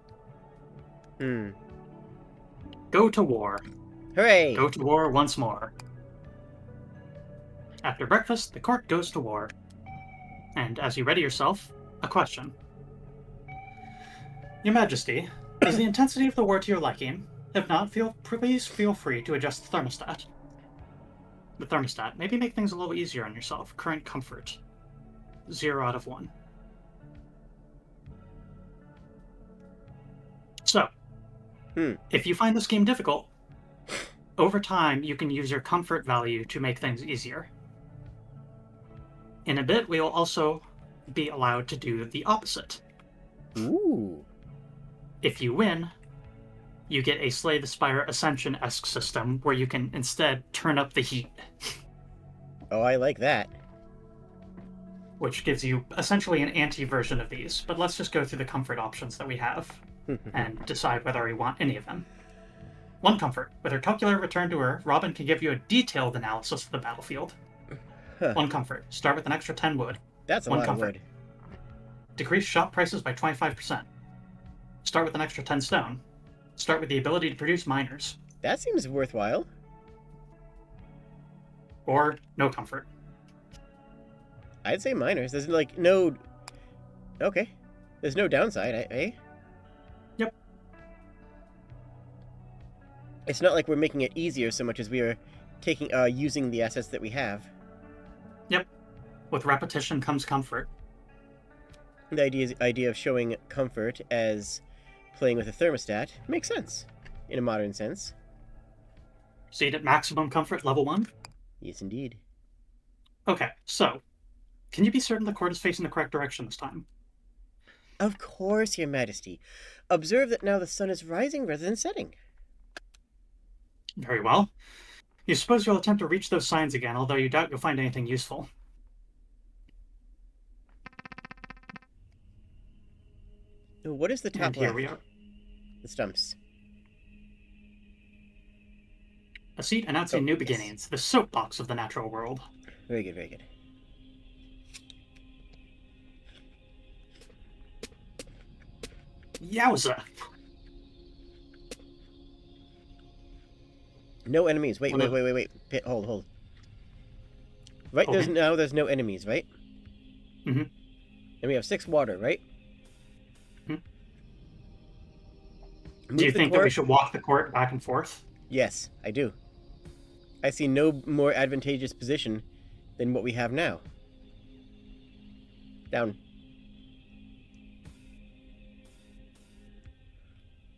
Go to war. Hooray! Go to war once more. After breakfast, the court goes to war. And as you ready yourself, a question. Your Majesty, is the intensity of the war to your liking? If not, please feel free to adjust the thermostat. The thermostat. Maybe make things a little easier on yourself. Current comfort. 0 out of 1. So, if you find this game difficult, over time you can use your comfort value to make things easier. In a bit, we will also be allowed to do the opposite. Ooh. If you win, you get a Slay the Spire Ascension-esque system where you can instead turn up the heat. Oh, I like that. Which gives you essentially an anti-version of these. But let's just go through the comfort options that we have and decide whether we want any of them. 1 comfort. With her calculator returned to her, Robin can give you a detailed analysis of the battlefield. 1 comfort. Start with an extra 10 wood. That's a lot of wood. Decrease shop prices by 25%. Start with an extra 10 stone. Start with the ability to produce miners. That seems worthwhile. Or no comfort. I'd say miners. There's like no... Okay. There's no downside, eh? Yep. It's not like we're making it easier so much as we are using the assets that we have. Yep. With repetition comes comfort. The idea of showing comfort as playing with a thermostat makes sense, in a modern sense. Seed at maximum comfort, level 1? Yes, indeed. Okay, so, can you be certain the court is facing the correct direction this time? Of course, Your Majesty. Observe that now the sun is rising rather than setting. Very well. You suppose you'll attempt to reach those signs again, although you doubt you'll find anything useful. What is the top left? Here we are. The stumps. A seat announcing new beginnings. The soapbox of the natural world. Very good, very good. Yowza. No enemies. Wait. Hold. Right, Okay. there's no enemies, right? Mm-hmm. And we have 6 water, right? Mhm. Do you Move the think that we court. should walk the court back and forth? Yes, I do. I see no more advantageous position than what we have now. Down.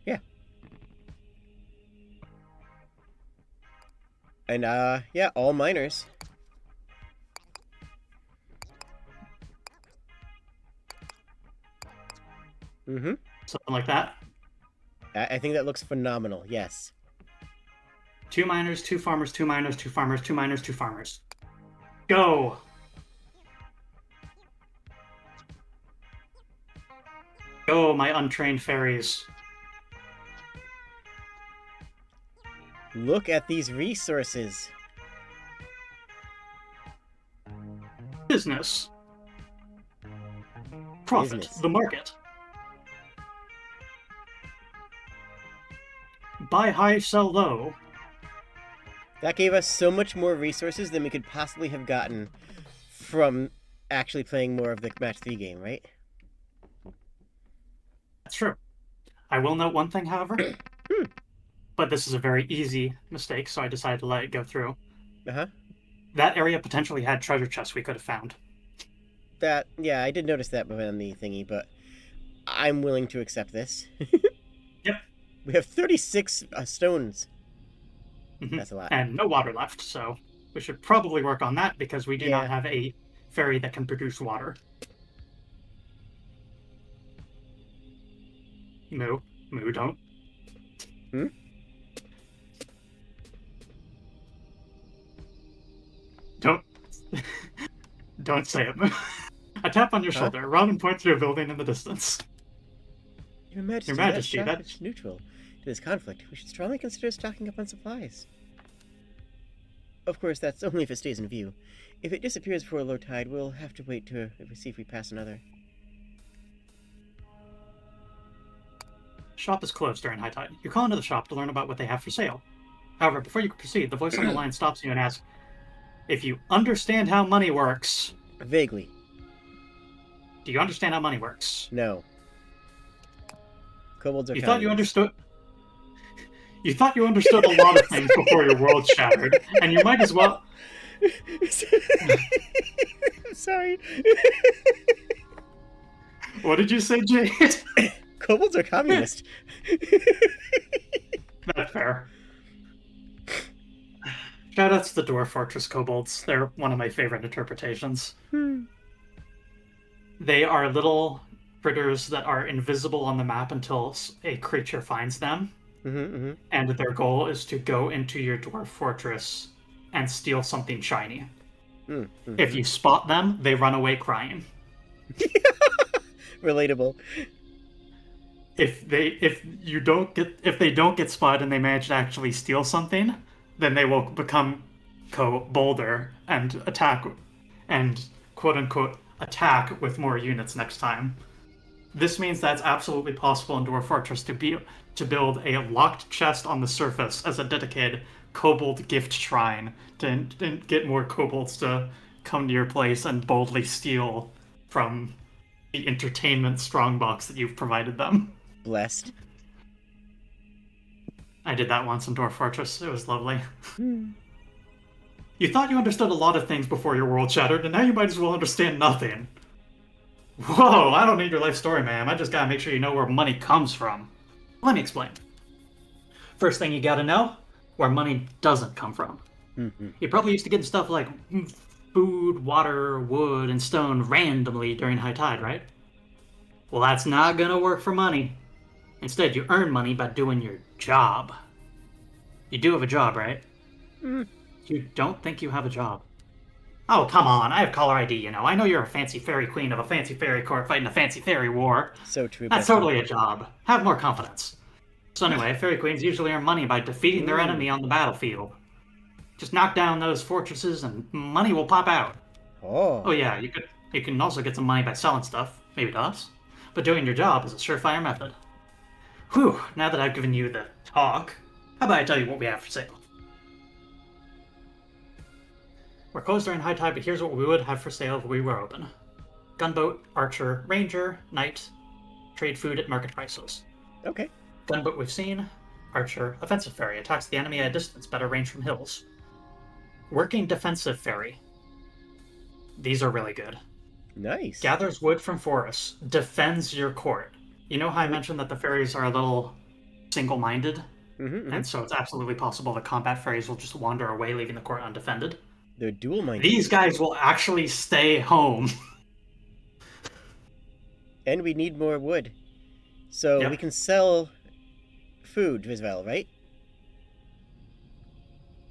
Yeah. And, yeah, all miners. Mm-hmm. Something like that. I think that looks phenomenal, yes. 2 miners, 2 farmers, 2 miners, 2 farmers, 2 miners, 2 farmers. Go! Go, my untrained fairies. Look at these resources. Business. Profit. Business. The market. Buy high, sell low. That gave us so much more resources than we could possibly have gotten from actually playing more of the Match 3 game, right? That's true. I will note one thing, however. But this is a very easy mistake, so I decided to let it go through. Uh-huh. That area potentially had treasure chests we could have found. Yeah, I did notice that on the thingy, but I'm willing to accept this. Yep. We have 36 stones. Mm-hmm. That's a lot. And no water left, so we should probably work on that because we do not have a fairy that can produce water. Moo, don't. Hmm? Don't say it, Moo. A tap on your shoulder. Robin points to a building in the distance. Your Majesty, that's neutral to this conflict. We should strongly consider stocking up on supplies. Of course, that's only if it stays in view. If it disappears before low tide, we'll have to wait to see if we pass another. Shop is closed during high tide. You call into the shop to learn about what they have for sale. However, before you can proceed, the voice on the line stops you and asks, if you understand how money works... Vaguely. Do you understand how money works? No. Kobolds are You thought you understood... You thought you understood a lot of things before your world shattered, and you might as well... Sorry. What did you say, Jade? Kobolds are communist. That's fair. Shoutouts to the Dwarf Fortress Kobolds. They're one of my favorite interpretations. They are little critters that are invisible on the map until a creature finds them. And their goal is to go into your Dwarf Fortress and steal something shiny. If you spot them, they run away crying. Relatable. If they don't get spotted and they manage to actually steal something, then they will become bolder and attack and quote unquote attack with more units next time. This means that's absolutely possible in Dwarf Fortress to build a locked chest on the surface as a dedicated kobold gift shrine to get more kobolds to come to your place and boldly steal from the entertainment strongbox that you've provided them. Blessed. I did that once in Dwarf Fortress. It was lovely. You thought you understood a lot of things before your world shattered, and now you might as well understand nothing. Whoa, I don't need your life story, ma'am. I just gotta make sure you know where money comes from. Let me explain. First thing you gotta know, where money doesn't come from. You're probably used to getting stuff like food, water, wood, and stone randomly during high tide, right? Well, that's not gonna work for money. Instead, you earn money by doing your job. You do have a job, right? You don't think you have a job. Oh, come on, I have caller ID, you know. I know you're a fancy fairy queen of a fancy fairy court fighting a fancy fairy war. So true. That's totally a job. Have more confidence. So anyway, fairy queens usually earn money by defeating their enemy on the battlefield. Just knock down those fortresses and money will pop out. Oh yeah, you can also get some money by selling stuff, maybe to us. But doing your job is a surefire method. Whew, now that I've given you the talk, how about I tell you what we have for sale? We're closed during high tide, but here's what we would have for sale if we were open. Gunboat, archer, ranger, knight, trade food at market prices. Okay. Gunboat we've seen. Archer, offensive ferry, attacks the enemy at a distance, better range from hills. Working defensive ferry. These are really good. Nice. Gathers wood from forests, defends your court. You know how I mentioned that the fairies are a little single-minded? And so it's absolutely possible that combat fairies will just wander away, leaving the court undefended. They're dual-minded. These guys will actually stay home. And we need more wood. So Yep. we can sell food as well, right?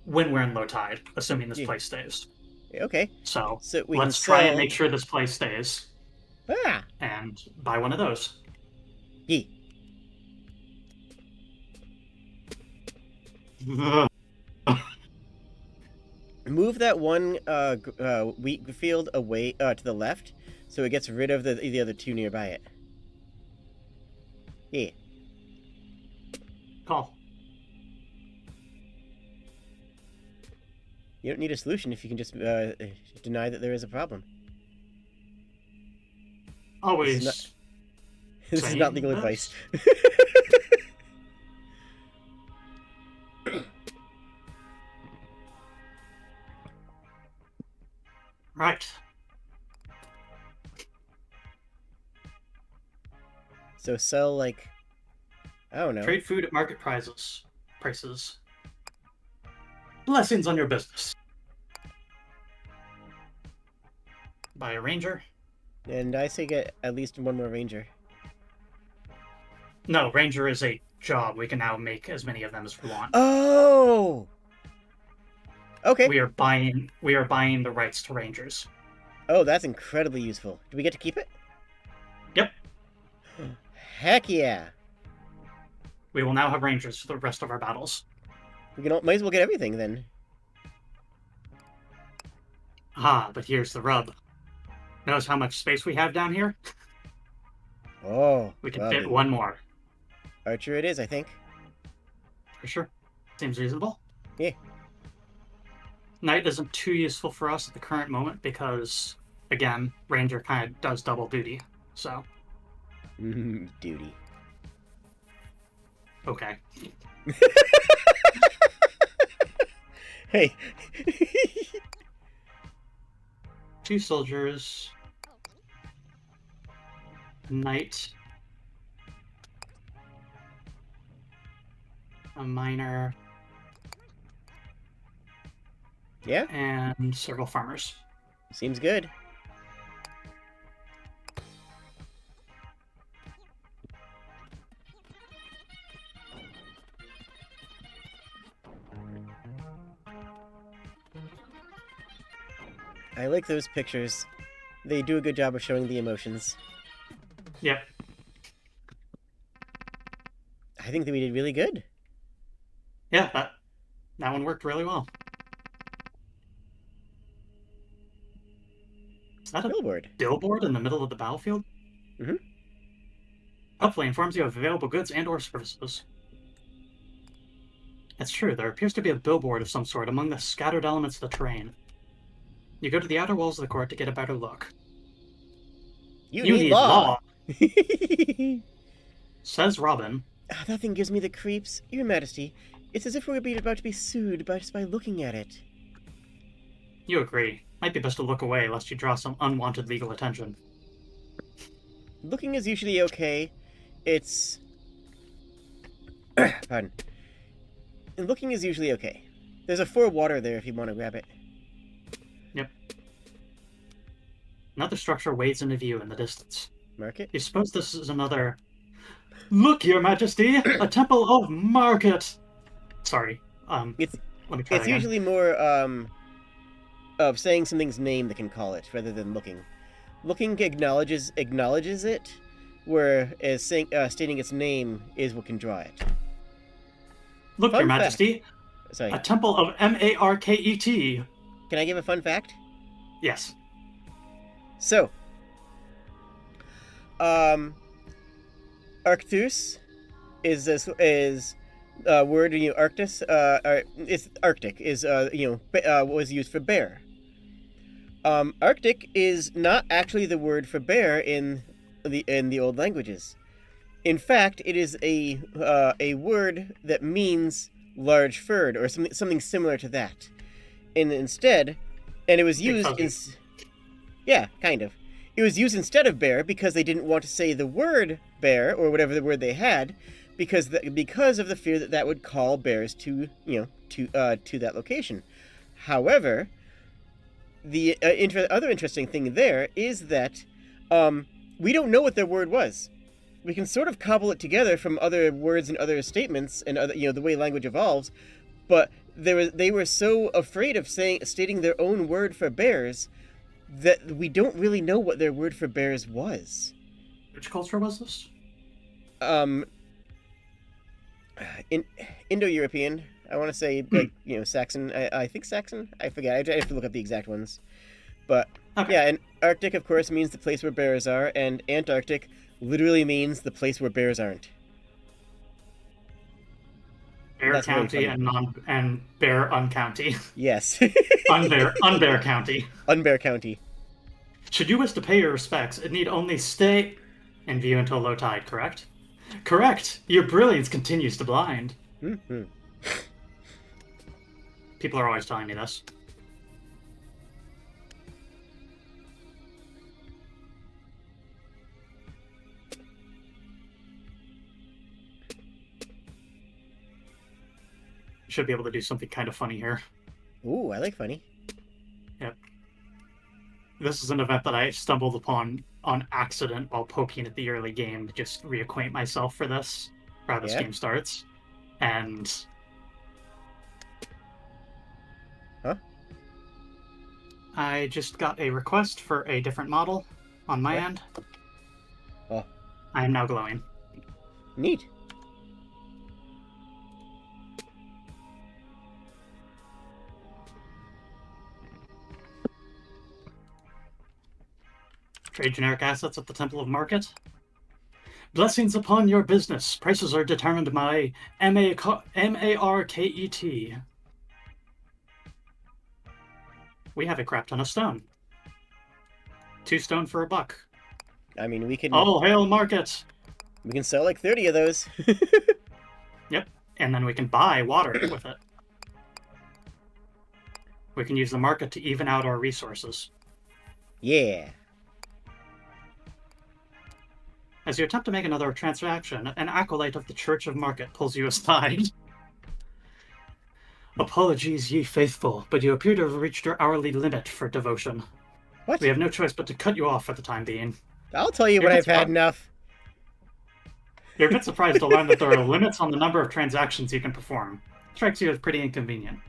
When we're in low tide, assuming this Yeah. place stays. Okay. So we let's can try and sell- make sure this place stays Ah! and buy one of those. Yeah. Move that one wheat field away to the left, so it gets rid of the other two nearby it. Yeah. Call. You don't need a solution if you can just deny that there is a problem. Always. This is not legal Saying advice. Right. So sell, like, I don't know. Trade food at market prices. Blessings on your business. Buy a ranger. And I say get at least one more ranger. No, ranger is a job. We can now make as many of them as we want. Oh! Okay. We are buying the rights to rangers. Oh, that's incredibly useful. Do we get to keep it? Yep. Heck yeah! We will now have rangers for the rest of our battles. We can might as well get everything then. Ah, but here's the rub. Notice how much space we have down here? Oh. We can well, fit one more. Archer it is, I think. For sure. Seems reasonable. Yeah. Knight isn't too useful for us at the current moment because, again, Ranger kind of does double duty. So, Duty. okay. Hey. 2 soldiers. Knight. A miner. Yeah, And several farmers. seems good. I like those pictures. They do a good job of showing the emotions. Yep. I think that we did really good. Yeah, that one worked really well. Is that a Billboard. billboard in the middle of the battlefield? Mhm. Hopefully informs you of available goods and or services. It's true, there appears to be a billboard of some sort among the scattered elements of the terrain. You go to the outer walls of the court to get a better look. You need law. Says Robin. Ah, that thing gives me the creeps. Your Majesty, it's as if we're about to be sued just by looking at it. You agree. Might be best to look away lest you draw some unwanted legal attention. Looking is usually okay. It's... Pardon. And looking is usually okay. There's a 4 water there if you want to grab it. Yep. Another structure wades into view in the distance. Market? You suppose this is another... Look, Your Majesty! A temple of market! Sorry. Let me try It's that again. usually more, of saying something's name that can call it, rather than looking. Looking acknowledges it, whereas stating its name is what can draw it. Look, Fun Your fact. Majesty! Sorry. A temple of market. Can I give a fun fact? Yes. So, Arcturus is word Arctis. It's Arctic is was used for bear. Arctic is not actually the word for bear in the old languages. In fact, it is a word that means large furred or something similar to that. And instead, and it was used in, yeah, kind of. It was used instead of bear because they didn't want to say the word bear or whatever the word they had, because of the fear that would call bears to that location. However, the other interesting thing there is that we don't know what their word was. We can sort of cobble it together from other words and other statements and other, the way language evolves, but they were so afraid of stating their own word for bears that we don't really know what their word for bears was. Which culture was this? In Indo-European. I want to say Saxon. I think Saxon. I forget. I have to look up the exact ones. But okay. Yeah, and Arctic, of course, means the place where bears are, and Antarctic literally means the place where bears aren't. Bear County and Bear Uncounty. Yes. Unbear County. Unbear County. Should you wish to pay your respects, it need only stay in view until low tide, correct? Correct! Your brilliance continues to blind. Mm-hmm. People are always telling me this. Should be able to do something kind of funny here. Ooh, I like funny. Yep. This is an event that I stumbled upon on accident while poking at the early game to just reacquaint myself for this, for how this game starts. And... Huh? I just got a request for a different model on my end. Oh. I am now glowing. Neat. Trade generic assets at the Temple of Market. Blessings upon your business. Prices are determined by Market. We have a crap ton of stone. 2 stone for $1. I mean, we can... Oh, hail market! We can sell like 30 of those. Yep, and then we can buy water with it. We can use the market to even out our resources. Yeah. As you attempt to make another transaction, an acolyte of the Church of Market pulls you aside. Apologies, ye faithful, but you appear to have reached your hourly limit for devotion. What? We have no choice but to cut you off for the time being. I'll tell you when I've had enough. You're a bit surprised to learn that there are limits on the number of transactions you can perform. Strikes you as pretty inconvenient.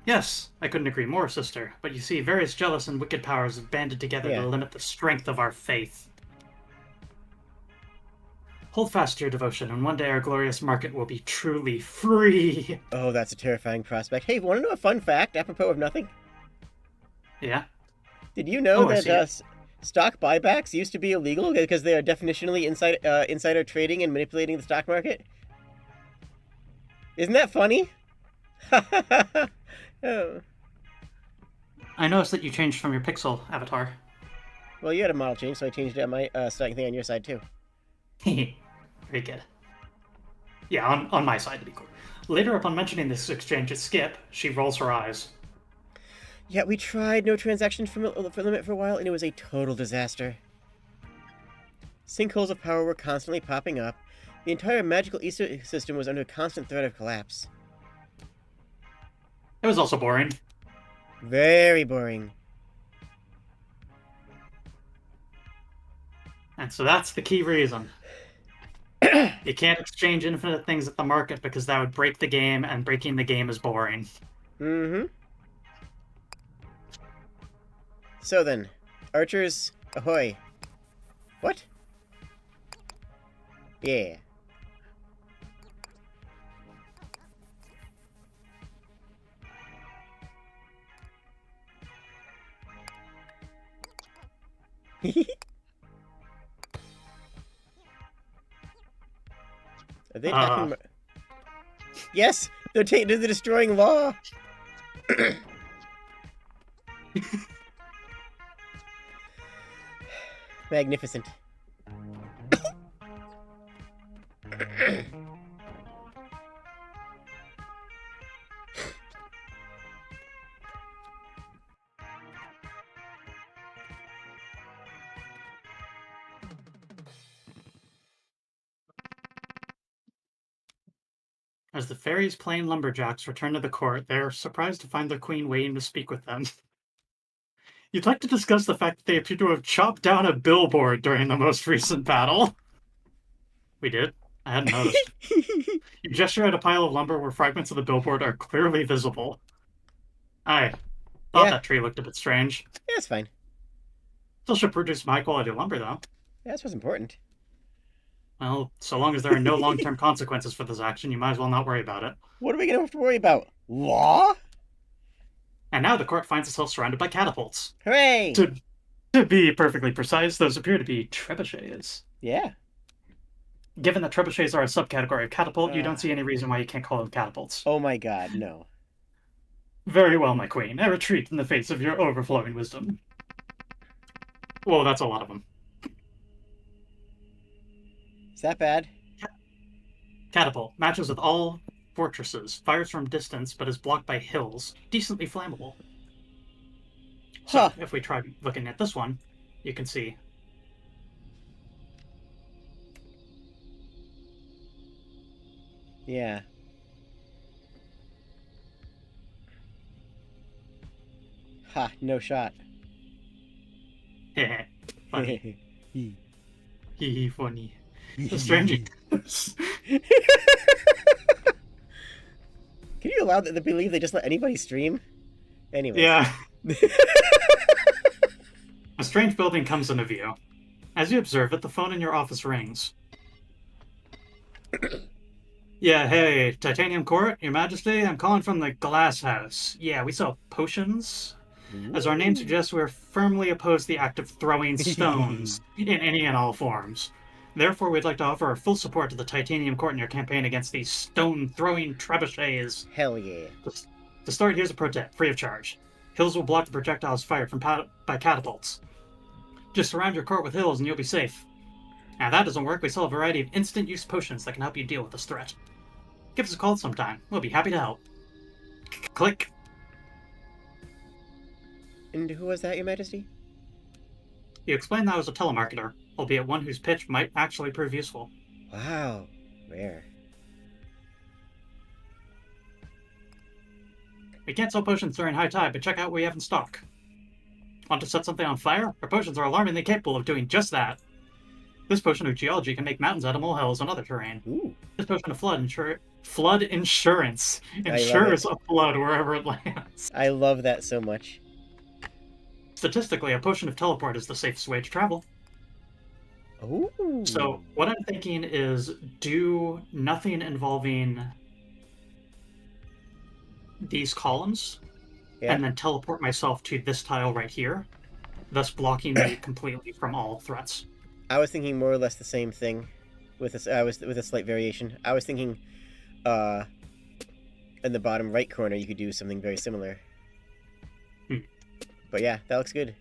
Yes, I couldn't agree more, sister, but you see, various jealous and wicked powers have banded together to limit the strength of our faith. Hold fast to your devotion, and one day our glorious market will be truly free. Oh, that's a terrifying prospect. Hey, want to know a fun fact, apropos of nothing? Yeah? Did you know that stock buybacks used to be illegal because they are definitionally insider trading and manipulating the stock market? Isn't that funny? Oh. I noticed that you changed from your pixel avatar. Well, you had a model change, so I changed my starting thing on your side, too. Very good. Yeah, on my side, to be clear. Later, upon mentioning this exchange at Skip, she rolls her eyes. Yeah, we tried no transactions for limit for a while, and it was a total disaster. Sinkholes of power were constantly popping up. The entire magical ecosystem was under a constant threat of collapse. It was also boring. Very boring. And so that's the key reason. You can't exchange infinite things at the market because that would break the game, and breaking the game is boring. Mm-hmm. So then, archers, ahoy. What? Yeah. Are they attacking? Yes, they're destroying law. Magnificent. As the fairies' plain lumberjacks return to the court, they are surprised to find their queen waiting to speak with them. You'd like to discuss the fact that they appear to have chopped down a billboard during the most recent battle. We did? I hadn't noticed. You gesture at a pile of lumber where fragments of the billboard are clearly visible. I thought that tree looked a bit strange. Yeah, it's fine. Still should produce high quality lumber, though. Yeah, that's what's important. Well, so long as there are no long-term consequences for this action, you might as well not worry about it. What are we going to have to worry about? Law? And now the court finds itself surrounded by catapults. Hooray! To be perfectly precise, those appear to be trebuchets. Yeah. Given that trebuchets are a subcategory of catapult, you don't see any reason why you can't call them catapults. Oh my god, no. Very well, my queen. I retreat in the face of your overflowing wisdom. Whoa, that's a lot of them. Is that bad? Catapult. Matches with all fortresses. Fires from distance, but is blocked by hills. Decently flammable. So, if we try looking at this one, you can see. Yeah. Ha, no shot. Heh, funny. Hee funny. The stranger. Can you allow that to believe they just let anybody stream? Anyway. Yeah. A strange building comes into view. As you observe it, the phone in your office rings. Yeah, hey, Titanium Court, Your Majesty, I'm calling from the Glass House. Yeah, we sell potions. As our name suggests, we're firmly opposed to the act of throwing stones in any and all forms. Therefore, we'd like to offer our full support to the Titanium Court in your campaign against these stone-throwing trebuchets. Hell yeah. To start, here's a pro tip, free of charge. Hills will block the projectiles fired by catapults. Just surround your court with hills and you'll be safe. Now, if that doesn't work, we sell a variety of instant-use potions that can help you deal with this threat. Give us a call sometime. We'll be happy to help. Click. And who was that, Your Majesty? You explained that I was a telemarketer, albeit one whose pitch might actually prove useful. Wow. Rare. We can't sell potions during high tide, but check out what we have in stock. Want to set something on fire? Our potions are alarmingly capable of doing just that. This potion of geology can make mountains out of molehills and other terrain. Ooh. This potion of flood insurance ensures a flood wherever it lands. I love that so much. Statistically, a potion of teleport is the safest way to travel. Ooh. So what I'm thinking is do nothing involving these columns, and then teleport myself to this tile right here, thus blocking me completely from all threats. I was thinking more or less the same thing, with a slight variation. I was thinking, in the bottom right corner, you could do something very similar. But yeah, that looks good.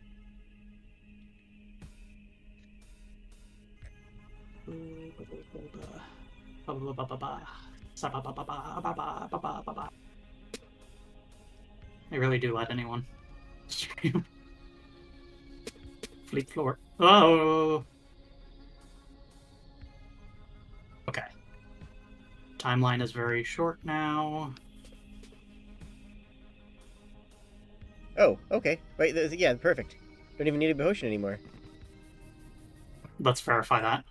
They really do let anyone stream. Fleet floor. Oh! Okay. Timeline is very short now. Oh, okay. Right, yeah, perfect. Don't even need a potion anymore. Let's verify that.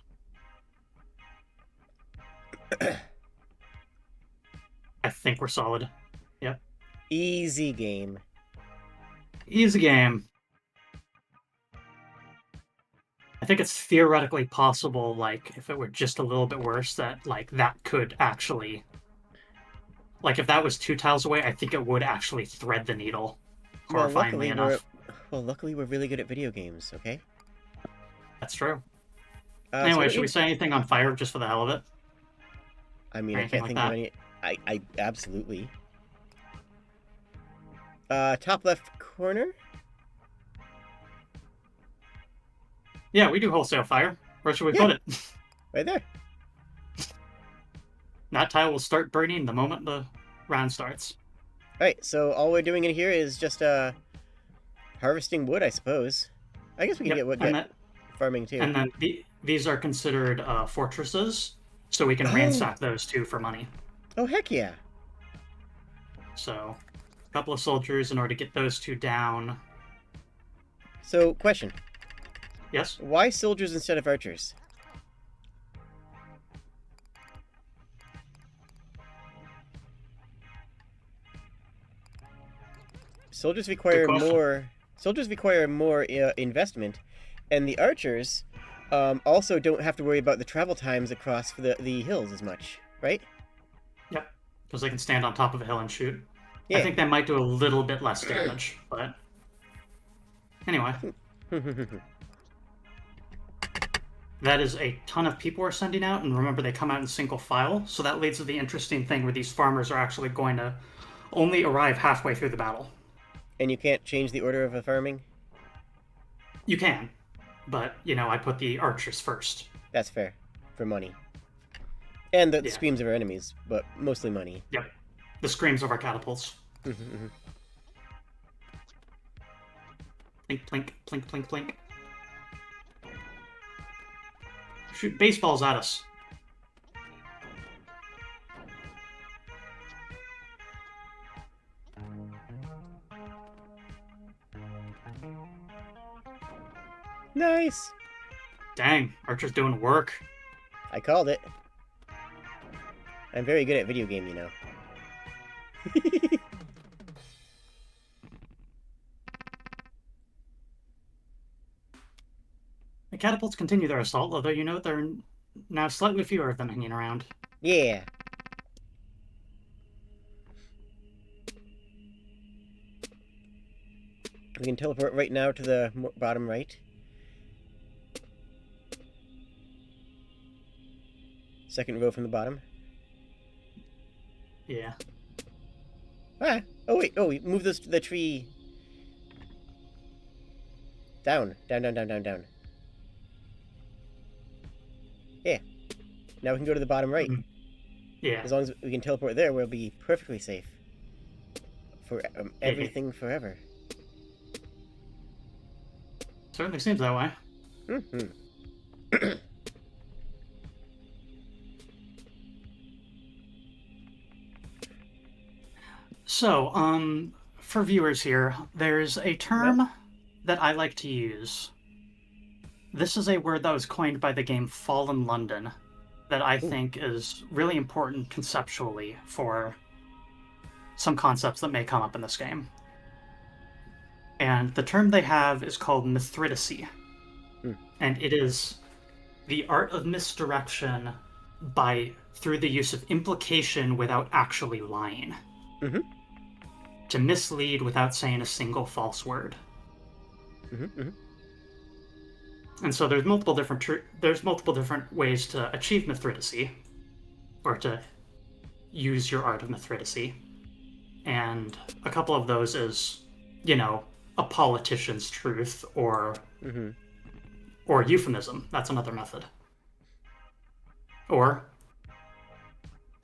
I think we're solid. Yep. Easy game. Easy game. I think it's theoretically possible, like, if it were just a little bit worse, that, like, that could actually... Like, if that was 2 tiles away, I think it would actually thread the needle. Horrifyingly enough. Luckily we're really good at video games, okay? That's true. Anyway, should we say anything on fire just for the hell of it? I mean, or I anything can't like think of that. any. I absolutely. Top left corner. Yeah, we do wholesale fire. Where should we Yeah, put it? right there. That tile will start burning the moment the round starts. All right, so all we're doing in here is just harvesting wood, I suppose. I guess we can Yep, get farming too. and then these are considered fortresses, so we can Oh, ransack those too for money. oh heck yeah! So, a couple of soldiers in order to get those two down. So, question: Yes. why soldiers instead of archers? Soldiers Good require question. more. Soldiers require more investment, and the archers also don't have to worry about the travel times across the hills as much, right? Yep. Because they can stand on top of a hill and shoot. I Yeah. think they might do a little bit less damage, but anyway, that is a ton of people we're sending out, and remember they come out in single file, so that leads to the interesting thing where these farmers are actually going to only arrive halfway through the battle. And you can't change the order of the farming? You can, but I put the archers first. That's fair. For money. And the Yeah. screams of our enemies, but mostly money. Yep. The screams of our catapults. Plink, plink, plink, plink, plink. Shoot baseballs at us. Nice! Dang, Archer's doing work. I called it. I'm very good at video game, you know. The catapults continue their assault, although there are now slightly fewer of them hanging around. Yeah. We can teleport right now to the bottom right. Second row from the bottom. Yeah. Ah! Oh wait, oh, we move the tree down. Down, down, down, down, down. Yeah. Now we can go to the bottom right. Yeah. As long as we can teleport there, we'll be perfectly safe. For everything forever. Certainly seems that way. Mm-hmm. So, for viewers here, there's a term that I like to use. This is a word that was coined by the game Fallen London that I think is really important conceptually for some concepts that may come up in this game. And the term they have is called mithridacy. And it is the art of misdirection through the use of implication without actually lying. Mm-hmm. To mislead without saying a single false word. Mm-hmm. Mm-hmm. And so there's multiple different ways to achieve mithridacy, or to use your art of mithridacy. And a couple of those is, a politician's truth, or euphemism. That's another method. Or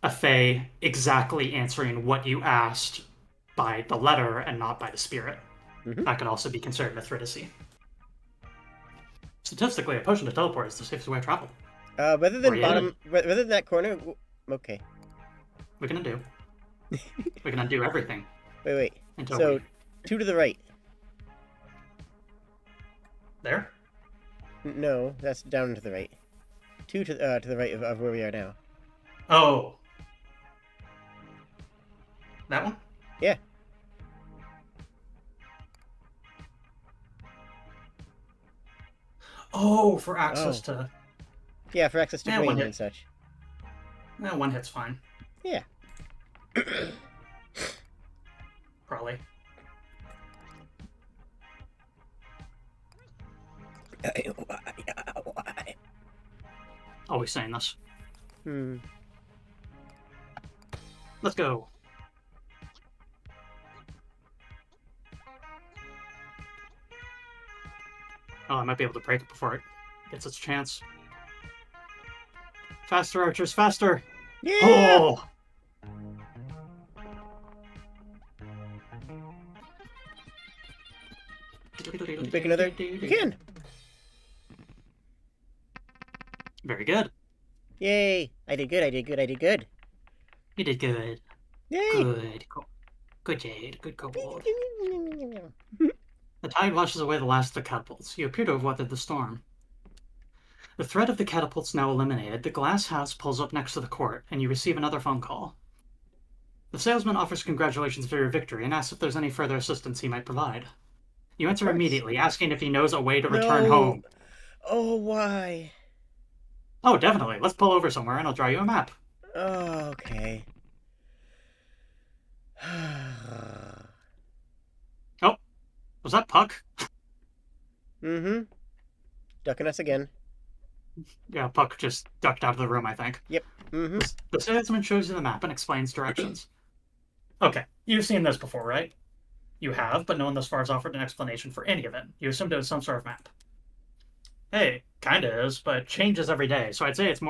a fae exactly answering what you asked by the letter and not by the spirit. That could also be considered mithridacy. Statistically, a potion to teleport is the safest way to travel. Rather than that corner, okay. We can undo. We can undo everything. Wait. So, 2 to the right. There? No, that's down to the right. 2 to the right of where we are now. Oh. That one? Yeah. Oh, for access to... Yeah, for access to grain and such. No, one hit's fine. Yeah. Probably. Why? Always saying this. Let's go. Oh, I might be able to break it before it gets its chance. Faster, archers, faster! Yeah! Oh! Make another. You can. Very good. Yay! I did good. I did good. I did good. You did good. Yay! Good. Good, Jade. Good Kobold. The tide washes away the last of the catapults. You appear to have weathered the storm. The threat of the catapults now eliminated, the glass house pulls up next to the court, and you receive another phone call. The salesman offers congratulations for your victory and asks if there's any further assistance he might provide. You answer immediately, asking if he knows a way to return home. Oh, why? Oh, definitely. Let's pull over somewhere and I'll draw you a map. Oh, okay. Oh, was that Puck? Mm-hmm. Ducking us again. Yeah, Puck just ducked out of the room, I think. Yep. Mm-hmm. The salesman shows you the map and explains directions. Okay, you've seen this before, right? You have, but no one thus far has offered an explanation for any of it. You assumed it was some sort of map. Hey, kinda is, but it changes every day, so I'd say it's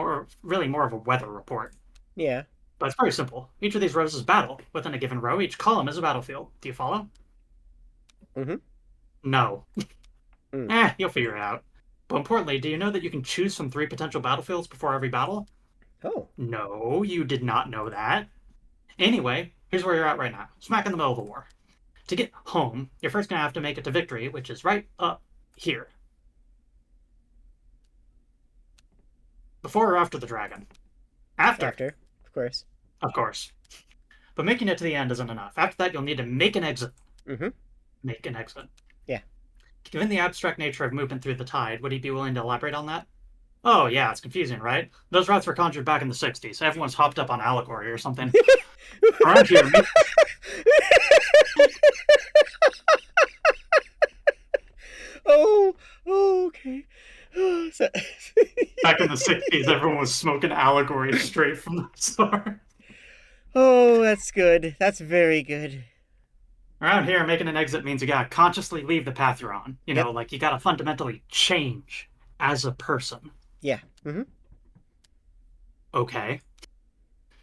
really more of a weather report. Yeah. But it's very simple. Each of these rows is battle. Within a given row, each column is a battlefield. Do you follow? Mm-hmm. No. Mm. You'll figure it out. But importantly, do you know that you can choose from 3 potential battlefields before every battle? Oh. No, you did not know that. Anyway, here's where you're at right now. Smack in the middle of the war. To get home, you're first going to have to make it to victory, which is right up here. Before or after the dragon? After. After, of course. Of course. But making it to the end isn't enough. After that, you'll need to make an exit. Mm-hmm. Make an exit. Yeah. Given the abstract nature of movement through the tide, would he be willing to elaborate on that? Oh, yeah, it's confusing, right? Those routes were conjured back in the 60s. Everyone's hopped up on allegory or something. Around here, Oh, okay. back in the 60s, everyone was smoking allegory straight from the start. Oh, that's good. That's very good. Around here, making an exit means you gotta consciously leave the path you're on. You know, Yep. like you gotta fundamentally change as a person. Yeah. Mm-hmm. Okay.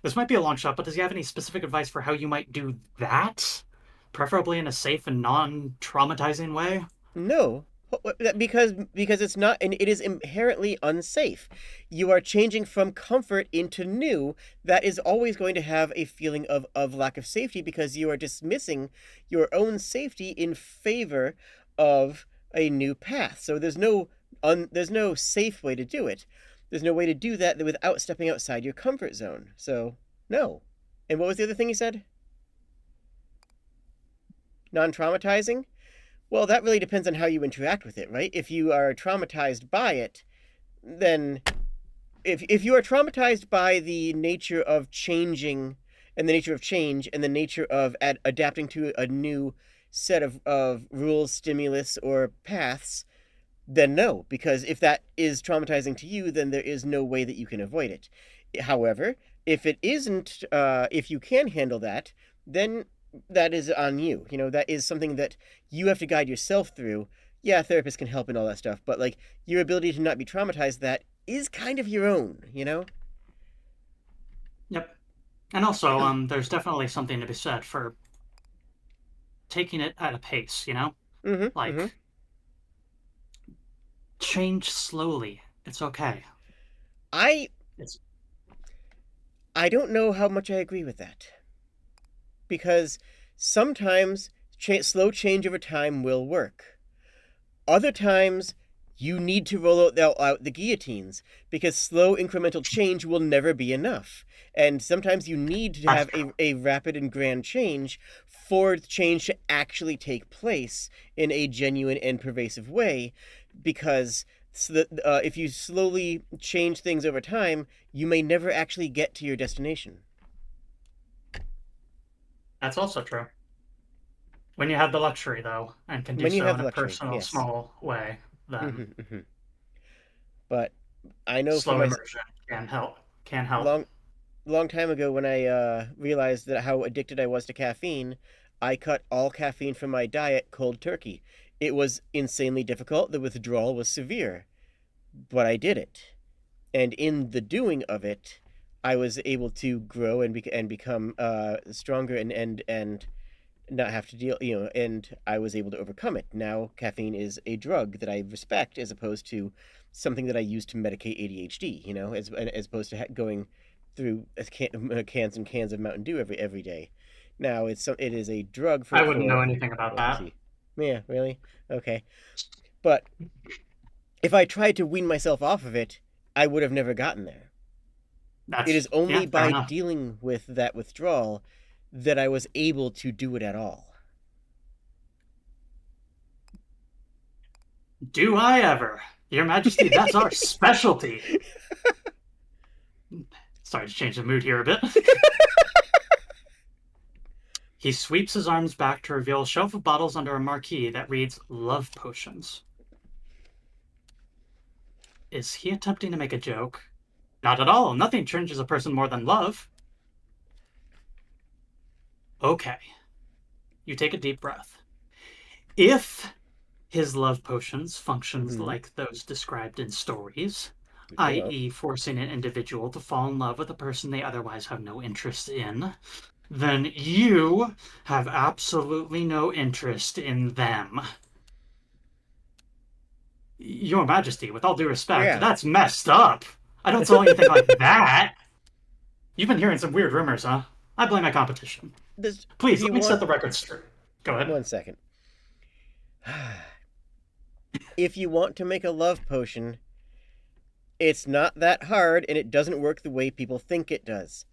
This might be a long shot, but does he have any specific advice for how you might do that? Preferably in a safe and non-traumatizing way? No, because it's not, and it is inherently unsafe. You are changing from comfort into new. That is always going to have a feeling of lack of safety because you are dismissing your own safety in favor of a new path. So there's no safe way to do it. There's no way to do that without stepping outside your comfort zone. So no. And what was the other thing you said? Non-traumatizing? Well, that really depends on how you interact with it, right? If you are traumatized by it, then if you are traumatized by the nature of changing and the nature of change and the nature of adapting to a new set of rules, stimulus, or paths, then no, because if that is traumatizing to you, then there is no way that you can avoid it. However, if it isn't, if you can handle that, then that is on you. You know, that is something that you have to guide yourself through. Yeah, therapists can help and all that stuff, but like your ability to not be traumatized, that is kind of your own, you know? Yep. And also, there's definitely something to be said for taking it at a pace, you know? Mm-hmm. Like, Mm-hmm. change slowly. It's okay. I It's don't know how much I agree with that. Because sometimes slow change over time will work. Other times, you need to roll out the guillotines because slow incremental change will never be enough. And sometimes you need to have a rapid and grand change for change to actually take place in a genuine and pervasive way because if you slowly change things over time, you may never actually get to your destination. That's also true. When you have the luxury, though, and can do When you so have in the a luxury, personal, yes. small way, then Mm-hmm, mm-hmm. But I know slow for my immersion can help. Can help. a long time ago when I realized that how addicted I was to caffeine, I cut all caffeine from my diet cold turkey. It was insanely difficult. The withdrawal was severe, but I did it. And in the doing of it, I was able to grow and become stronger and not have to deal, and I was able to overcome it. Now, caffeine is a drug that I respect as opposed to something that I use to medicate ADHD, as opposed to going through cans and cans of Mountain Dew every day. Now, it is a drug I for, wouldn't know for, anything about let's that. see. Yeah, really? Okay. But if I tried to wean myself off of it, I would have never gotten there. It That's is only yeah, fair by enough. dealing with that withdrawal that I was able to do it at all. Do I ever? Your Majesty, that's our specialty. Sorry to change the mood here a bit. He sweeps his arms back to reveal a shelf of bottles under a marquee that reads Love Potions. Is he attempting to make a joke? Not at all. Nothing changes a person more than love. Okay. You take a deep breath. If his love potions functions Mm-hmm. like those described in stories, Which they don't. i.e., forcing an individual to fall in love with a person they otherwise have no interest in, then you have absolutely no interest in them. Your Majesty, with all due respect, Yeah. that's messed up. I don't saw anything like that. You've been hearing some weird rumors, huh? I blame my competition. If Please, you let me set want, the record straight. Go ahead. 1 second. If you want to make a love potion, it's not that hard and it doesn't work the way people think it does.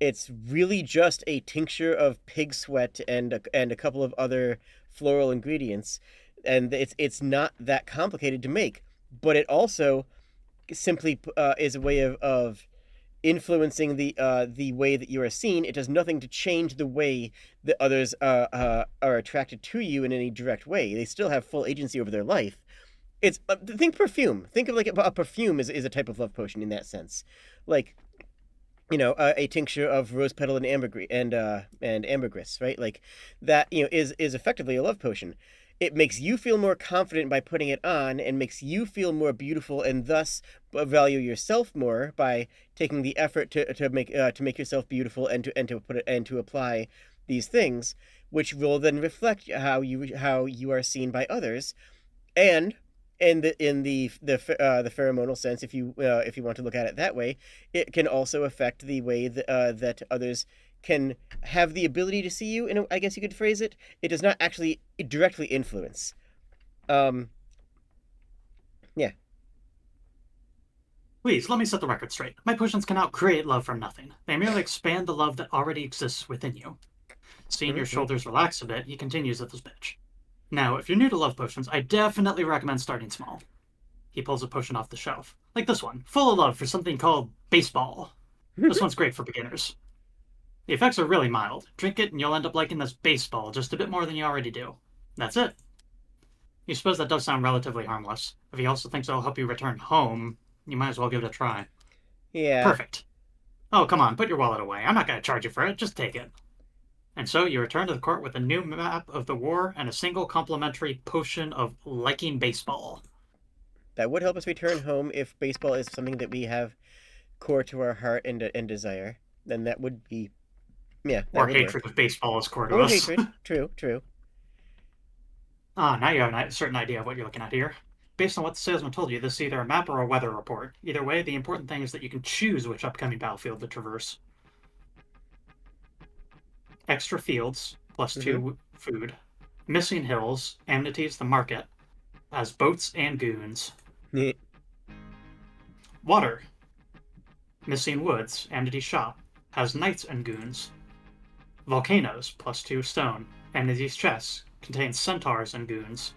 It's really just a tincture of pig sweat and a couple of other floral ingredients, and it's not that complicated to make. But it also simply is a way of influencing the way that you are seen. It does nothing to change the way that others are attracted to you in any direct way. They still have full agency over their life. It's think perfume. Think of like a perfume is a type of love potion in that sense, like a tincture of rose petal and ambergris, right? Like that, is effectively a love potion. It makes you feel more confident by putting it on, and makes you feel more beautiful, and thus value yourself more by taking the effort to make yourself beautiful and to put it and to apply these things, which will then reflect how you are seen by others, and in the pheromonal sense, if you want to look at it that way, it can also affect the way that others can have the ability to see you. And I guess you could phrase it. It does not actually directly influence. Um, yeah. Please, let me set the record straight. My potions cannot create love from nothing. They merely expand the love that already exists within you. Seeing your Mm-hmm. shoulders relax a bit, he continues at this pitch. Now, if you're new to love potions, I definitely recommend starting small. He pulls a potion off the shelf. Like this one, full of love for something called baseball. This one's great for beginners. The effects are really mild. Drink it and you'll end up liking this baseball just a bit more than you already do. That's it. You suppose that does sound relatively harmless. If he also thinks it'll help you return home, you might as well give it a try. Yeah. Perfect. Oh, come on, put your wallet away. I'm not going to charge you for it. Just take it. And so you return to the court with a new map of the war and a single complimentary potion of liking baseball. That would help us return home if baseball is something that we have core to our heart and desire. Then that would be, yeah, that Or would work. hatred of baseball is core to Or us. hatred. True. True. Now you have a certain idea of what you're looking at here. Based on what the salesman told you, this is either a map or a weather report. Either way, the important thing is that you can choose which upcoming battlefield to traverse. Extra fields, plus Mm-hmm. 2 food. Missing hills, amenities, the market, as boats and goons. Water, missing woods, amity shop, has knights and goons. Volcanoes, +2 stone, amenities chests, contains centaurs and goons.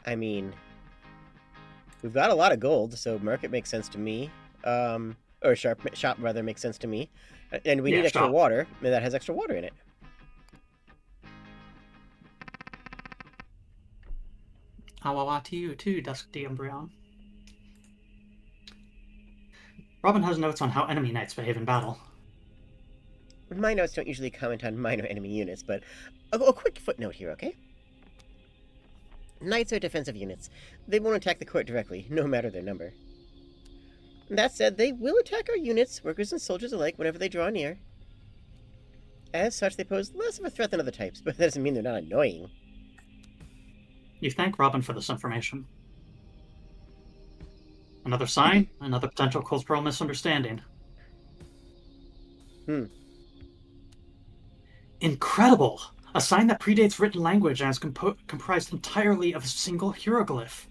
I mean, we've got a lot of gold, so market makes sense to me. Or shop rather makes sense to me. And we Yeah, need extra shop. water, and that has extra water in it. Awawa to you too, Dusky Umbreon. Robin has notes on how enemy knights behave in battle. My notes don't usually comment on minor enemy units, but a quick footnote here, okay? Knights are defensive units. They won't attack the court directly, no matter their number. That said, they will attack our units, workers and soldiers alike, whenever they draw near. As such, they pose less of a threat than other types, but that doesn't mean they're not annoying. You thank Robin for this information. Another sign, another potential cultural misunderstanding. Incredible! A sign that predates written language and is comprised entirely of a single hieroglyph.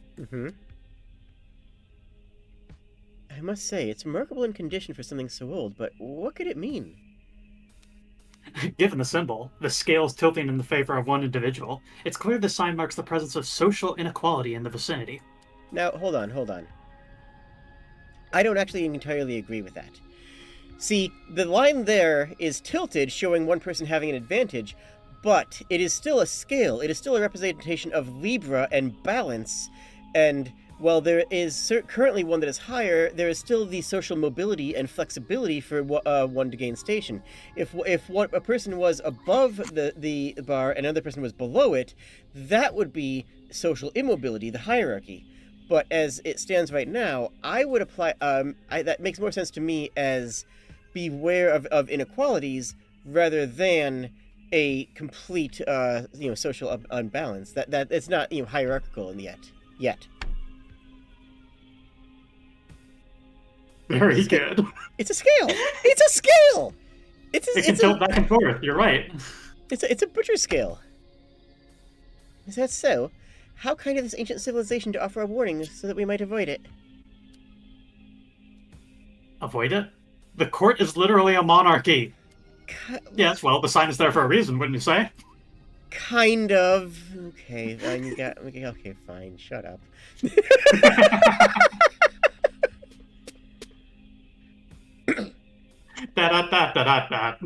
I must say, it's remarkable in condition for something so old, but what could it mean? Given the symbol, the scales tilting in the favor of one individual, it's clear this sign marks the presence of social inequality in the vicinity. Now, hold on. I don't actually entirely agree with that. See, the line there is tilted, showing one person having an advantage, but it is still a scale. It is still a representation of Libra and balance, and while there is currently one that is higher, there is still the social mobility and flexibility for one to gain station. If a person was above the bar and another person was below it, that would be social immobility, the hierarchy. But as it stands right now, I would apply. That makes more sense to me as beware of inequalities rather than a complete social unbalance. That it's not hierarchical yet. Very good. It's a scale. It's a scale. It can tilt back and forth. You're right. It's a butcher scale. Is that so? How kind of this ancient civilization to offer a warning so that we might avoid it. Avoid it? The court is literally a monarchy. Yes, well, the sign is there for a reason, wouldn't you say? Kind of. Okay, okay, fine. Shut up. Da-da-da-da-da-da.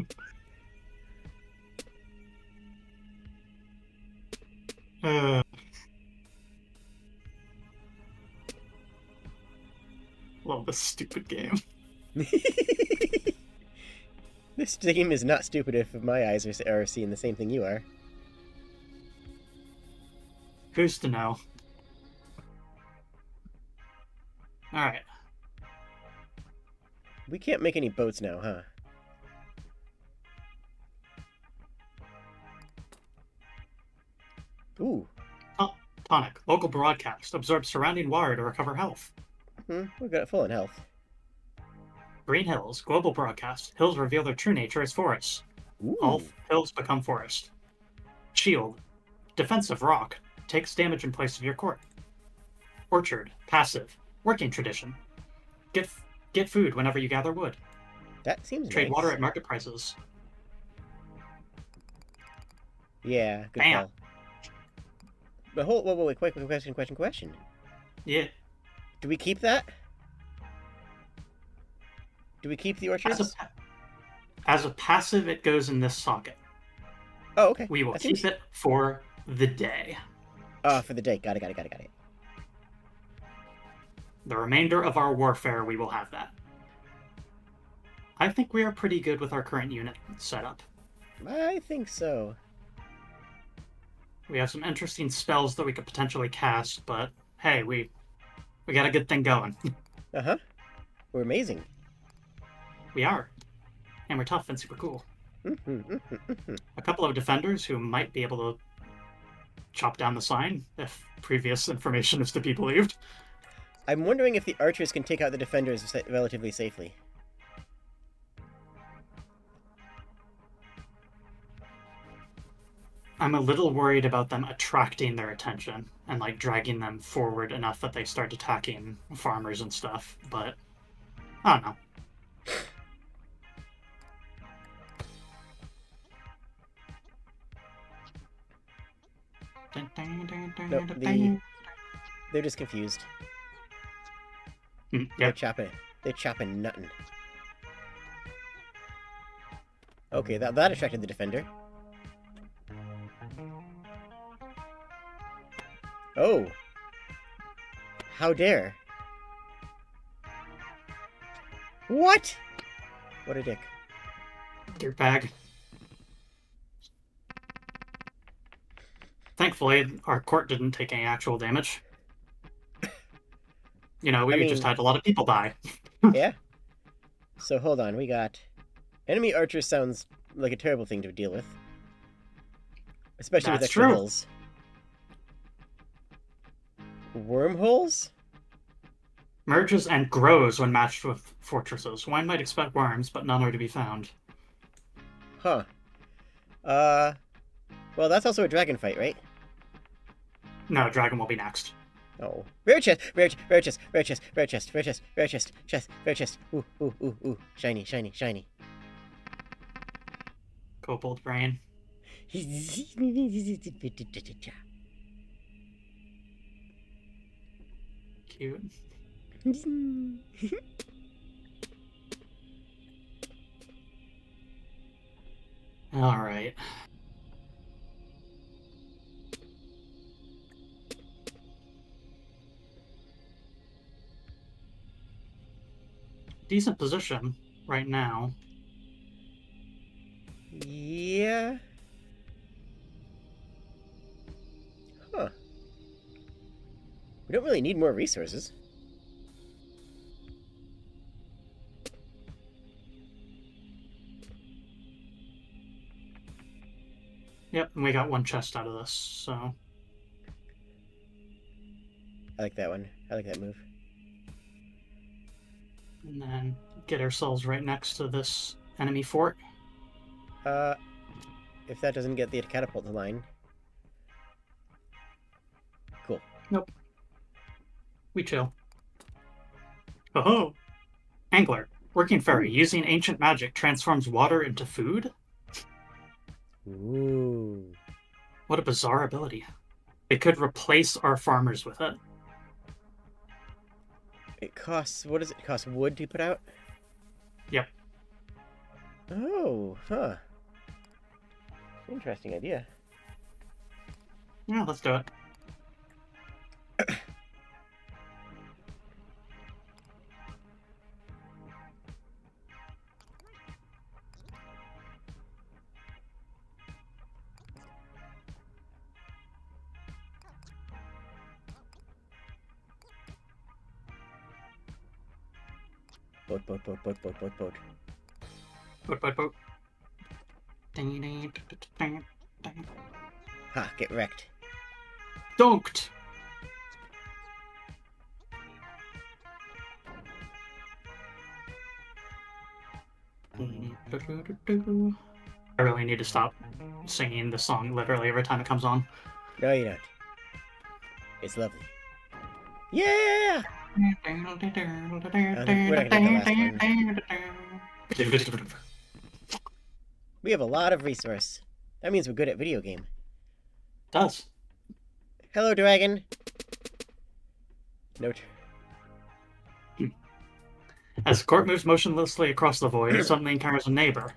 Love this stupid game. This game is not stupid if my eyes are seeing the same thing you are. Who's to know? Alright. We can't make any boats now, huh? Ooh. Tonic. Local broadcast. Absorb surrounding water to recover health. We got it full in health. Green Hills. Global broadcast. Hills reveal their true nature as forests. Ooh. All hills become forest. Shield. Defensive rock. Takes damage in place of your court. Orchard. Passive. Working tradition. Get food whenever you gather wood. That seems Trade nice. water at market prices. Yeah, good Bam. call. But wait, question. Yeah. Do we keep that? Do we keep the orchards? As a passive, it goes in this socket. Oh, okay. We will keep it for the day. For the day. Got it. The remainder of our warfare, we will have that. I think we are pretty good with our current unit setup. I think so. We have some interesting spells that we could potentially cast, but hey, we got a good thing going. Uh-huh. We're amazing. We are. And we're tough and super cool. A couple of defenders who might be able to chop down the sign, if previous information is to be believed. I'm wondering if the archers can take out the defenders relatively safely. I'm a little worried about them attracting their attention and like dragging them forward enough that they start attacking farmers and stuff, but I don't know. No, they're just confused. Yep. They're chopping nothing. Okay, that attracted the defender. Oh. How dare. What? What a dick. Dirtbag. Thankfully, our court didn't take any actual damage. You know, we just had a lot of people die. Yeah. So hold on, we got... Enemy archers sounds like a terrible thing to deal with. Especially with extra hills. Wormholes? Merges and grows when matched with fortresses. One might expect worms, but none are to be found. Huh. Well, that's also a dragon fight, right? No, dragon will be next. Oh. Rare chest! Rare chest! Rare chest! Rare chest! Rare chest! Rare chest! Rare chest! Chest! Rare chest! Ooh, ooh, ooh, ooh. Shiny, shiny, shiny. Kobold brain. Cute. Alright. Decent position right now. Yeah. Huh. We don't really need more resources. Yep, and we got one chest out of this, so... I like that one. I like that move. And then get ourselves right next to this enemy fort. If that doesn't get the catapult to line. Cool. Nope. We chill. Oh-ho! Angler. Working ferry. Using ancient magic transforms water into food? Ooh. What a bizarre ability. It could replace our farmers with it. It costs... What does it cost? Wood to put out? Yep. Oh, huh. Interesting idea. Yeah, let's do it. Boat, boat, boat, boat, boat, boat, boat. Boat, boat, boat. Ha, get wrecked. Donked! I really need to stop singing the song literally every time it comes on. No, you don't. It's lovely. Yeah! We're not gonna get the last one. We have a lot of resource. That means we're good at video game. Does. Hello, dragon. Note. As the court moves motionlessly across the void, it suddenly encounters a neighbor.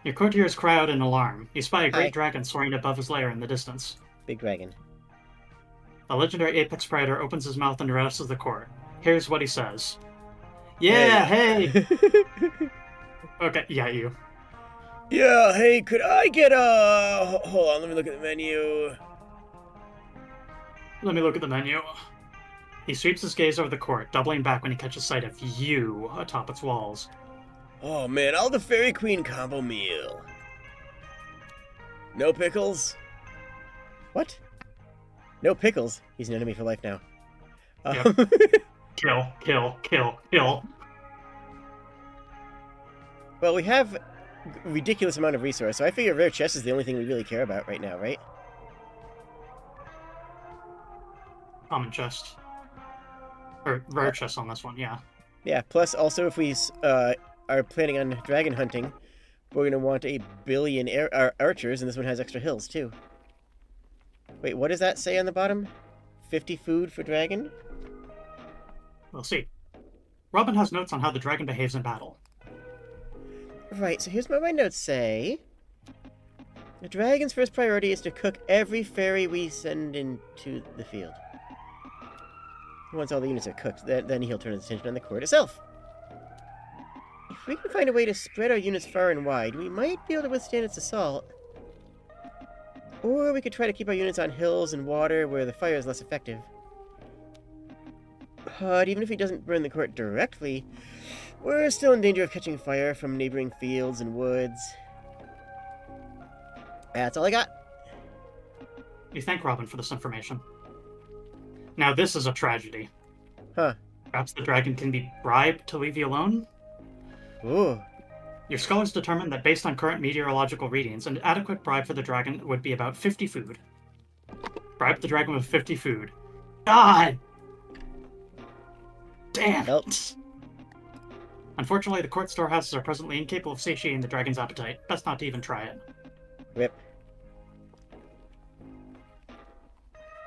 Your courtiers cry out in alarm. You spy a great Hi. dragon soaring above his lair in the distance. Big dragon. A legendary apex predator opens his mouth and arouses the court. Here's what he says. Yeah, hey! Okay, yeah, you. Yeah, hey, could I get a... Hold on, let me look at the menu. Let me look at the menu. He sweeps his gaze over the court, doubling back when he catches sight of you atop its walls. Oh man, all the Fairy Queen combo meal. No pickles? What? No pickles? He's an enemy for life now. Yep. Kill, kill, kill, kill. Well, we have a ridiculous amount of resource, so I figure rare chest is the only thing we really care about right now, right? Common chest. Or rare chest on this one, yeah. Yeah, plus also if we are planning on dragon hunting, we're going to want a billion archers, and this one has extra hills, too. Wait, what does that say on the bottom? 50 food for dragon? We'll see. Robin has notes on how the dragon behaves in battle. Right, so here's what my notes say. The dragon's first priority is to cook every fairy we send into the field. Once all the units are cooked, then he'll turn his attention on the court itself. If we can find a way to spread our units far and wide, we might be able to withstand its assault. Or we could try to keep our units on hills and water where the fire is less effective. But even if he doesn't burn the court directly, we're still in danger of catching fire from neighboring fields and woods. That's all I got. You thank Robin for this information. Now this is a tragedy. Huh. Perhaps the dragon can be bribed to leave you alone? Ooh. Your scholars determined that based on current meteorological readings, an adequate bribe for the dragon would be about 50 food. Bribe the dragon with 50 food. God! Damn Nope. it! Unfortunately, the court storehouses are presently incapable of satiating the dragon's appetite. Best not to even try it. Rip.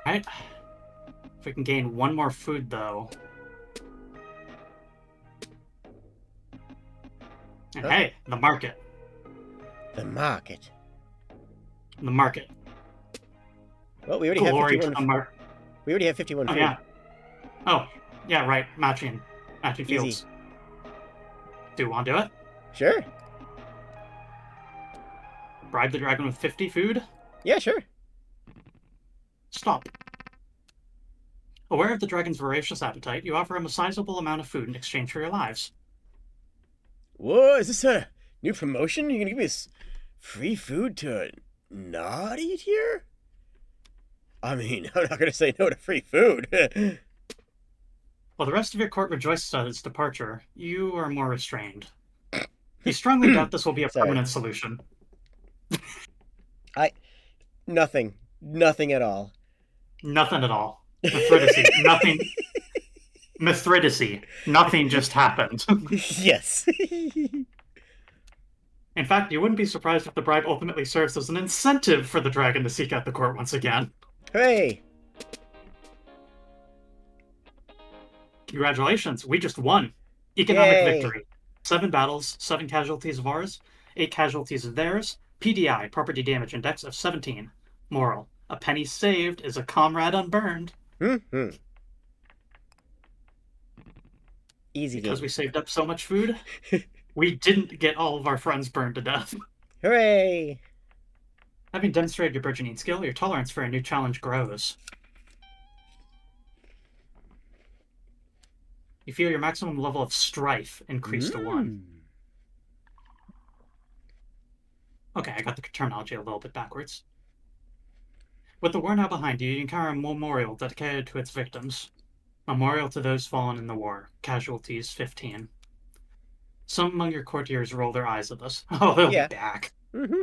Right? If we can gain one more food, though. And hey, the market. The market. The market. Well, we already have Glory to 51. the market. We already have 51 Oh, food. yeah. Oh, yeah, right. Matching fields. Do you want to do it? Sure. Bribe the dragon with 50 food? Yeah, sure. Stop. Aware of the dragon's voracious appetite, you offer him a sizable amount of food in exchange for your lives. Whoa, is this a new promotion? You're gonna give me this free food to not eat here? I mean, I'm not gonna say no to free food. While the rest of your court rejoices at its departure, you are more restrained. You strongly doubt this will be a Sorry. permanent solution. Nothing. Nothing at all. Nothing at all. Mithridacy. Nothing. Mithridacy. Nothing just happened. Yes. In fact, you wouldn't be surprised if the bribe ultimately serves as an incentive for the dragon to seek out the court once again. Hooray! Congratulations, we just won. Economic Yay. victory. 7 battles, 7 casualties of ours, 8 casualties of theirs, PDI, property damage index of 17. Moral, a penny saved is a comrade unburned. Mm-hmm. Easy Because game. we saved up so much food, we didn't get all of our friends burned to death. Hooray! Having demonstrated your burgeoning skill, your tolerance for a new challenge grows. You feel your maximum level of strife increase to 1. Okay, I got the terminology a little bit backwards. With the war now behind you, you encounter a memorial dedicated to its victims. Memorial to those fallen in the war. Casualties 15. Some among your courtiers roll their eyes at this. Oh, they'll Yeah. be back. Mm-hmm.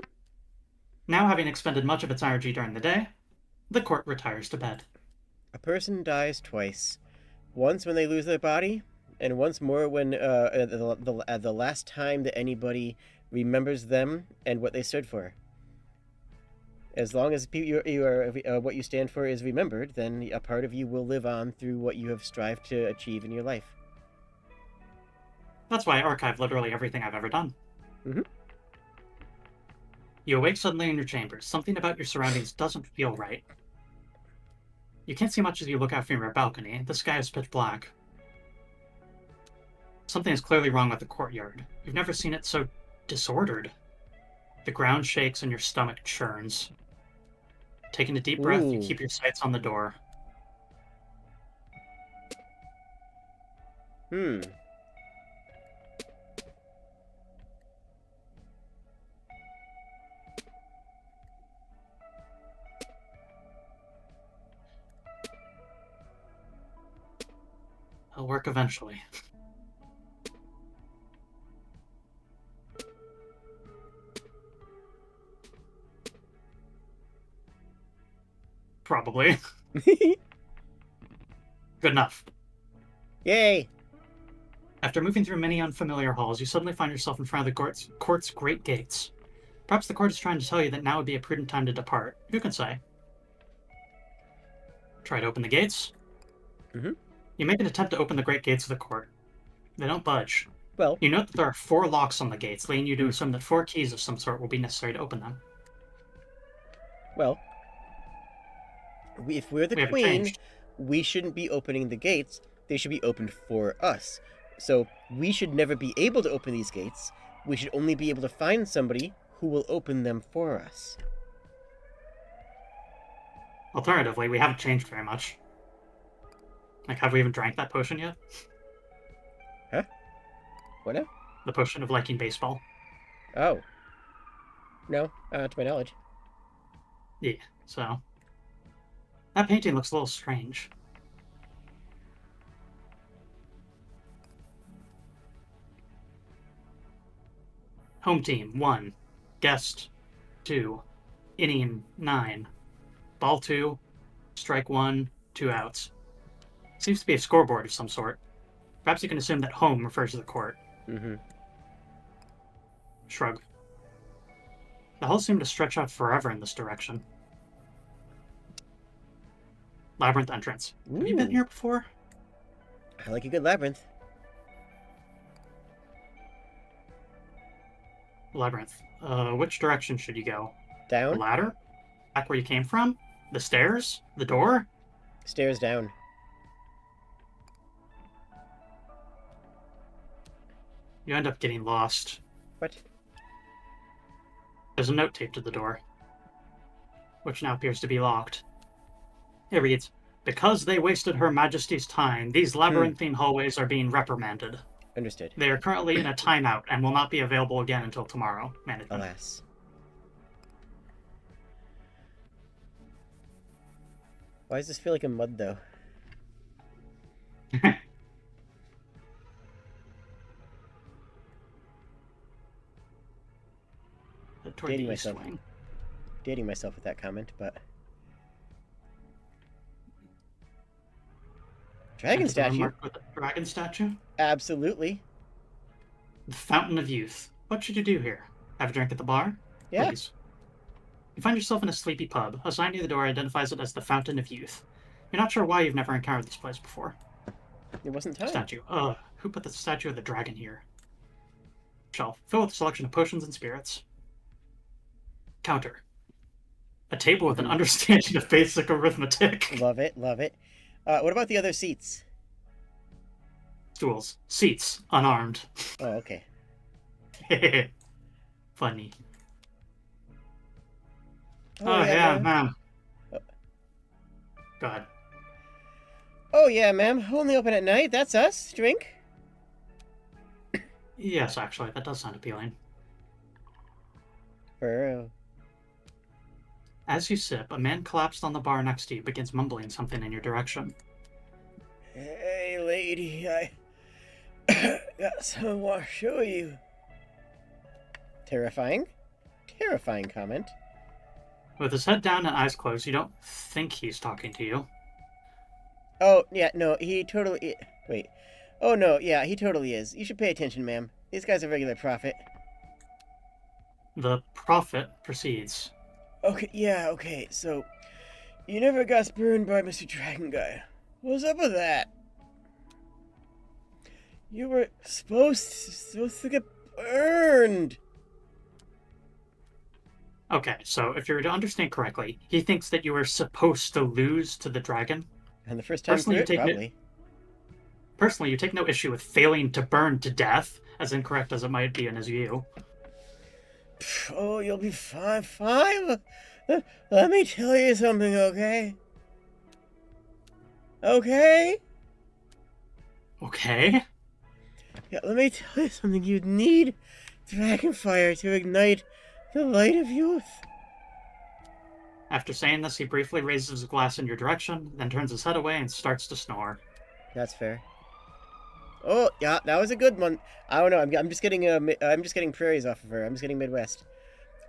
Now, having expended much of its energy during the day, the court retires to bed. A person dies twice. Once when they lose their body, and once more when the last time that anybody remembers them and what they stood for. As long as what you stand for is remembered, then a part of you will live on through what you have strived to achieve in your life. That's why I archive literally everything I've ever done. Mm-hmm. You awake suddenly in your chambers. Something about your surroundings doesn't feel right. You can't see much as you look out from your balcony. The sky is pitch black. Something is clearly wrong with the courtyard. You've never seen it so disordered. The ground shakes and your stomach churns. Taking a deep breath, you Ooh. keep your sights on the door. It'll work eventually. Probably. Good enough. Yay! After moving through many unfamiliar halls, you suddenly find yourself in front of the court's great gates. Perhaps the court is trying to tell you that now would be a prudent time to depart. Who can say? Try to open the gates. Mm-hmm. You make an attempt to open the great gates of the court. They don't budge. Well, You note that there are 4 locks on the gates, leading you to assume that 4 keys of some sort will be necessary to open them. if we're the We haven't queen, changed. we shouldn't be opening the gates. They should be opened for us. So we should never be able to open these gates. We should only be able to find somebody who will open them for us. Alternatively, we haven't changed very much. Like, have we even drank that potion yet? Huh? What now? The potion of liking baseball. Oh. No, to my knowledge. Yeah, so... That painting looks a little strange. Home team, 1. Guest, 2. Inning, 9. Ball 2. Strike 1. 2 outs. Seems to be a scoreboard of some sort. Perhaps you can assume that home refers to the court. Mm-hmm. Shrug. The halls seem to stretch out forever in this direction. Labyrinth entrance. Ooh. Have you been here before? I like a good labyrinth. Labyrinth. Which direction should you go? The Down? ladder? Back where you came from? The stairs? The door? Stairs down. You end up getting lost. What? There's a note taped to the door, which now appears to be locked. It reads, "Because they wasted Her Majesty's time, these labyrinthine hallways are being reprimanded. Understood. They are currently in a timeout and will not be available again until tomorrow. Management." Alas. Why does this feel like a mud, though? Toward Dating the east myself. wing. Dating myself with that comment, but... Dragon Enter the room statue? marked with a dragon statue? Absolutely. The Fountain of Youth. What should you do here? Have a drink at the bar? Yeah. Please. You find yourself in a sleepy pub. A sign near the door identifies it as the Fountain of Youth. You're not sure why you've never encountered this place before. It wasn't time. Statue. Who put the statue of the dragon here? Shelf. Fill with a selection of potions and spirits. Counter. A table with an understanding of basic arithmetic. Love it, love it. What about the other seats? Stools. Seats. Unarmed. Oh, okay. Funny. Oh, yeah, ma'am. ma'am. Oh. Go ahead. Oh, yeah, ma'am. Only open at night. That's us. Drink? Yes, actually, that does sound appealing. Burrow. As you sip, a man collapsed on the bar next to you begins mumbling something in your direction. Hey, lady, I got something I want to show you. Terrifying? Terrifying comment. With his head down and eyes closed, you don't think he's talking to you. Oh, yeah, no, he totally... Wait. Oh, no, yeah, he totally is. You should pay attention, ma'am. This guy's a regular prophet. The prophet proceeds. Okay, yeah, okay, so... You never got burned by Mr. Dragon Guy. What's up with that? You were supposed to get burned. Okay, so if you're to understand correctly, he thinks that you were supposed to lose to the dragon. And the first time Personally, through it, probably. Personally, you take no issue with failing to burn to death, as incorrect as it might be in his view. Oh, you'll be fine, fine. Let me tell you something, okay? Okay? Okay? Yeah, let me tell you something. You need dragonfire to ignite the light of youth. After saying this, he briefly raises his glass in your direction, then turns his head away and starts to snore. That's fair. Oh, yeah, that was a good one. I don't know. I'm just getting prairies off of her. I'm just getting Midwest.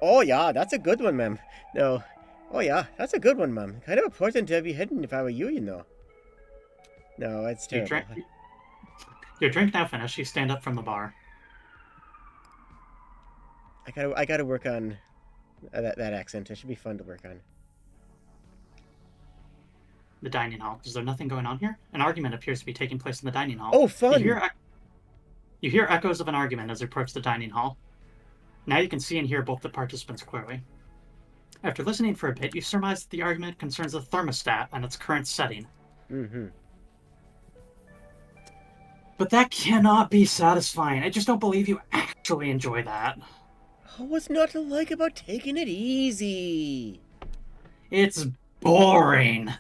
Oh, yeah, that's a good one, ma'am. No. Oh, yeah, that's a good one, ma'am. Kind of important to be hidden if I were you, you know. No, it's terrible. Your drink now finished. You stand up from the bar. I gotta work on that accent. It should be fun to work on. The dining hall. Is there nothing going on here? An argument appears to be taking place in the dining hall. Oh, fun! You hear echoes of an argument as you approach the dining hall. Now you can see and hear both the participants clearly. After listening for a bit, you surmise that the argument concerns the thermostat and its current setting. Mm-hmm. But that cannot be satisfying. I just don't believe you actually enjoy that. Oh, what's not to like about taking it easy? It's boring.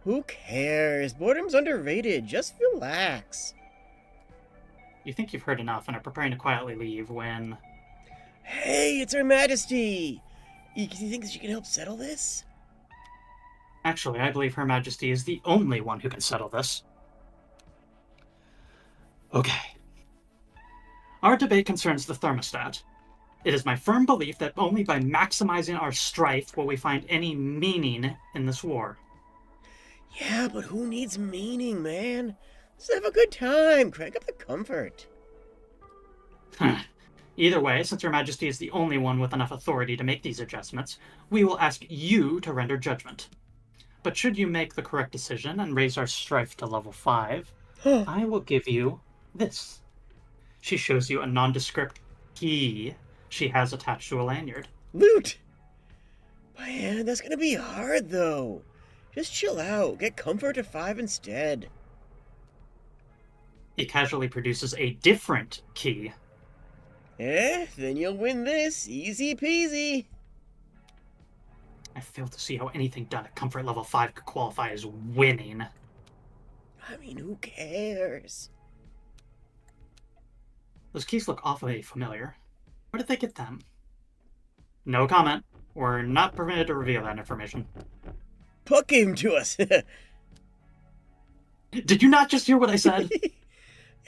Who cares? Boredom's underrated. Just relax. You think you've heard enough and are preparing to quietly leave when... Hey, it's Her Majesty! You think that you can help settle this? Actually, I believe Her Majesty is the only one who can settle this. Okay. Our debate concerns the thermostat. It is my firm belief that only by maximizing our strife will we find any meaning in this war. Yeah, but who needs meaning, man? Let's have a good time. Crank up the comfort. Either way, since Your Majesty is the only one with enough authority to make these adjustments, we will ask you to render judgment. But should you make the correct decision and raise our strife to level 5, I will give you this. She shows you a nondescript key she has attached to a lanyard. Loot! Man, that's gonna be hard, though. Just chill out. Get comfort to 5 instead. He casually produces a different key. Then you'll win this. Easy peasy. I fail to see how anything done at comfort level 5 could qualify as winning. I mean, who cares? Those keys look awfully familiar. Where did they get them? No comment. We're not permitted to reveal that information. Puck gave him to us. Did you not just hear what I said?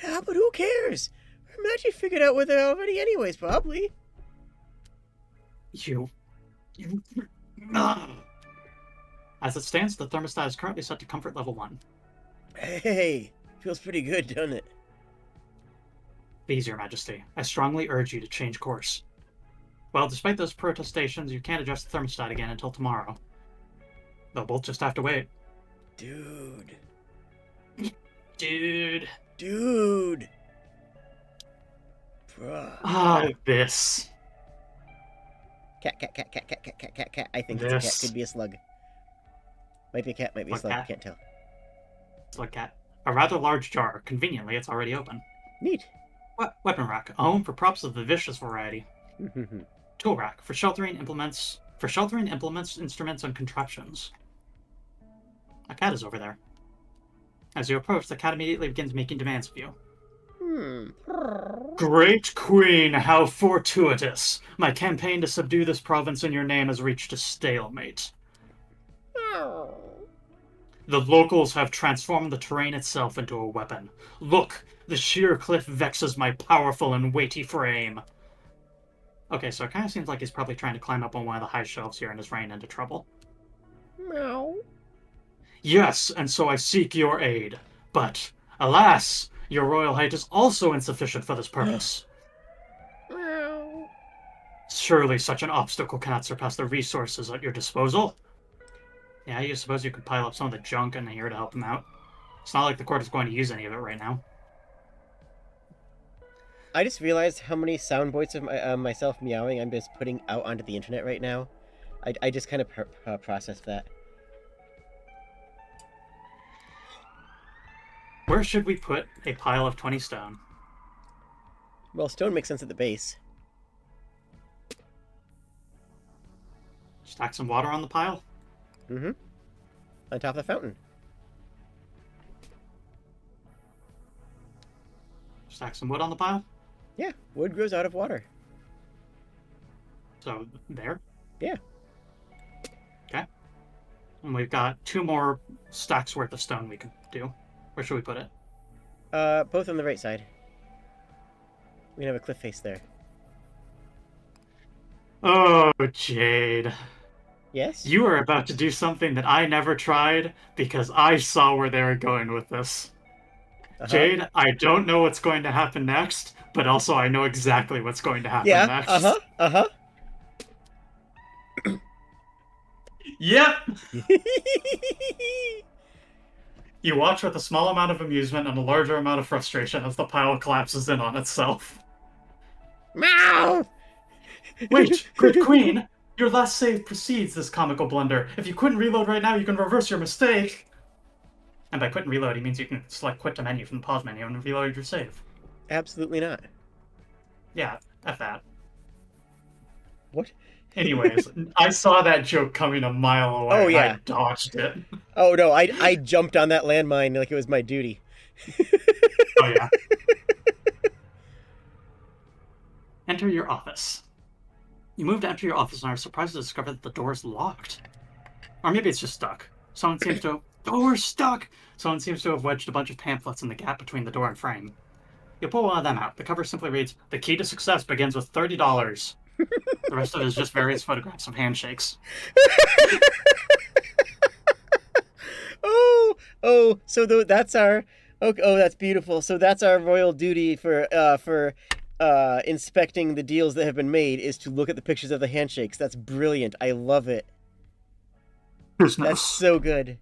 Yeah, but who cares? Her Majesty figured out where they're already anyways, probably. You... As it stands, the thermostat is currently set to comfort level 1. Hey, feels pretty good, doesn't it? Please, Your Majesty, I strongly urge you to change course. Well, despite those protestations, you can't adjust the thermostat again until tomorrow. They'll both just have to wait. Dude. Dude. Dude. Bruh. Ah, this. Cat. I think This. it's a cat. Could be a slug. Might be a cat, might be a What slug. cat? Can't tell. Look at a rather large jar. Conveniently, it's already open. Neat. Weapon rack, a home for props of the vicious variety. Tool rack for sheltering implements, instruments, and contraptions. A cat is over there. As you approach, the cat immediately begins making demands of you. Great Queen, how fortuitous! My campaign to subdue this province in your name has reached a stalemate. The locals have transformed the terrain itself into a weapon. Look, the sheer cliff vexes my powerful and weighty frame. Okay, so it kind of seems like he's probably trying to climb up on one of the high shelves here and is running into trouble. Meow. Yes, and so I seek your aid. But, alas, your royal height is also insufficient for this purpose. Meow. Surely such an obstacle cannot surpass the resources at your disposal. Yeah, you suppose you could pile up some of the junk in here to help him out. It's not like the court is going to use any of it right now. I just realized how many sound bites of myself meowing I'm just putting out onto the internet right now. I just kind of processed that. Where should we put a pile of 20 stone? Well, stone makes sense at the base. Stack some water on the pile? On top of the fountain. Stack some wood on the pile? Yeah, wood grows out of water. So, there? Yeah. Okay. And we've got 2 more stacks worth of stone we could do. Where should we put it? Both on the right side. We can have a cliff face there. Oh, Jade. Yes? You are about to do something that I never tried because I saw where they were going with this. Jade, I don't know what's going to happen next, but also I know exactly what's going to happen next. Yep! You watch with a small amount of amusement and a larger amount of frustration as the pile collapses in on itself. Meow! Wait, good queen! Your last save precedes this comical blunder. If you couldn't reload right now, you can reverse your mistake. And by quit and reload, he means you can select quit to menu from the pause menu and reload your save. Absolutely not. Yeah, F that. What? Anyways, I saw that joke coming a mile away. Oh, yeah. I dodged it. Oh, no, I jumped on that landmine like it was my duty. Oh, yeah. Enter your office. You move to enter your office and are surprised to discover that the door is locked. Or maybe it's just stuck. Someone seems to... Door's stuck! Someone seems to have wedged a bunch of pamphlets in the gap between the door and frame. You pull one of them out. The cover simply reads, "The key to success begins with $30. The rest of it is just various photographs of handshakes. So that's our... Okay, oh, that's beautiful. So that's our royal duty for inspecting the deals that have been made, is to look at the pictures of the handshakes. That's brilliant. I love it. Business. That's so good.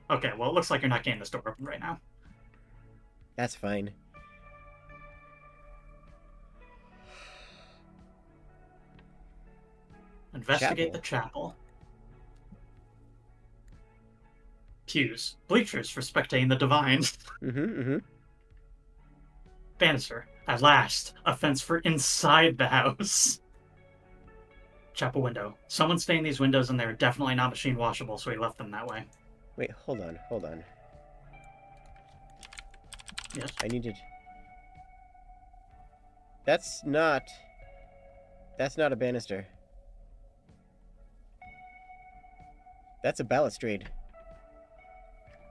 Okay, well, it looks like you're not getting this door open right now. That's fine. Investigate the chapel. Pews. Bleachers for spectating the divine. Banister. At last, a fence for inside the house. Chapel window. Someone stained these windows and they're definitely not machine washable, so he left them that way. Wait, hold on. Yes? I need to... That's not a banister. That's a balustrade.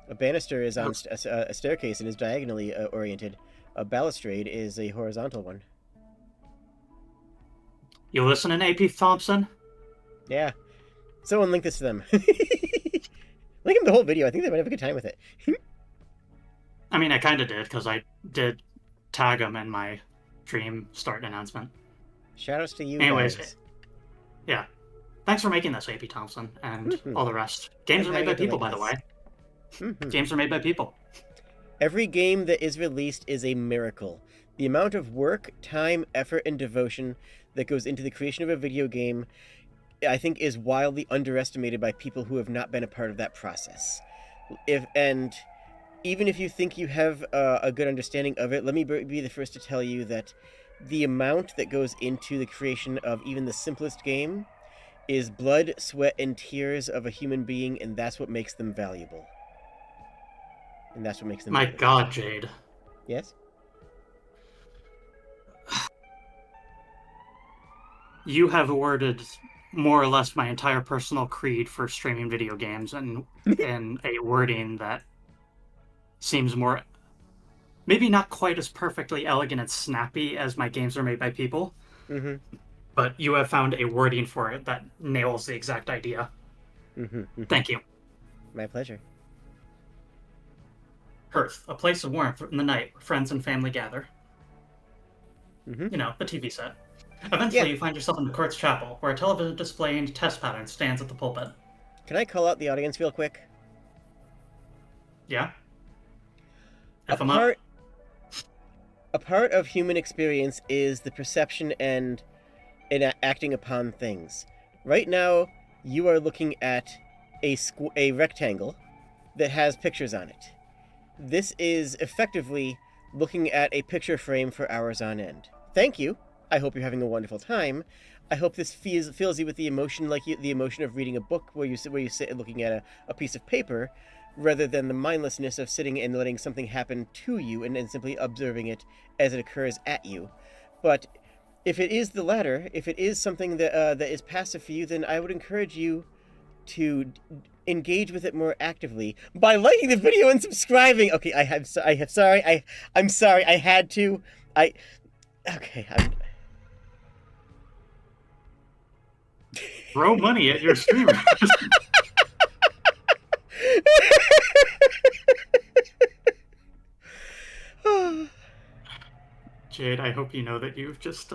A banister is on a staircase and is diagonally oriented. A balustrade is a horizontal one. You listening, AP Thompson? Yeah. Someone link this to them. Link them the whole video. I think they might have a good time with it. I mean, I kind of did, because I did tag them in my stream start announcement. Shoutouts to you Anyways, guys. Yeah. Thanks for making this, AP Thompson, and all the rest. Games are made by people, by the way. Games are made by people. Every game that is released is a miracle. The amount of work, time, effort, and devotion that goes into the creation of a video game, I think, is wildly underestimated by people who have not been a part of that process. Even if you think you have a good understanding of it, let me be the first to tell you that the amount that goes into the creation of even the simplest game is blood, sweat, and tears of a human being, and that's what makes them valuable. And that's what makes them valuable. God, Jade. Yes? You have awarded more or less my entire personal creed for streaming video games and a wording that seems more, maybe not quite as perfectly elegant and snappy as my games are made by people, but you have found a wording for it that nails the exact idea. Thank you. My pleasure. Hearth, a place of warmth in the night where friends and family gather. You know, the TV set. Eventually, you find yourself in the court's chapel, where a television displaying test pattern stands at the pulpit. Can I call out the audience real quick? Yeah? A part of human experience is the perception and acting upon things. Right now, you are looking at a rectangle that has pictures on it. This is effectively looking at a picture frame for hours on end. Thank you. I hope you're having a wonderful time. I hope this fills you with the emotion, the emotion of reading a book where you sit looking at a piece of paper, rather than the mindlessness of sitting and letting something happen to you and simply observing it as it occurs at you. But if it is the latter, if it is something that is passive for you, then I would encourage you to engage with it more actively by liking the video and subscribing. Okay, I'm sorry. I had to. Throw money at your streamer. Jade, I hope you know that you've just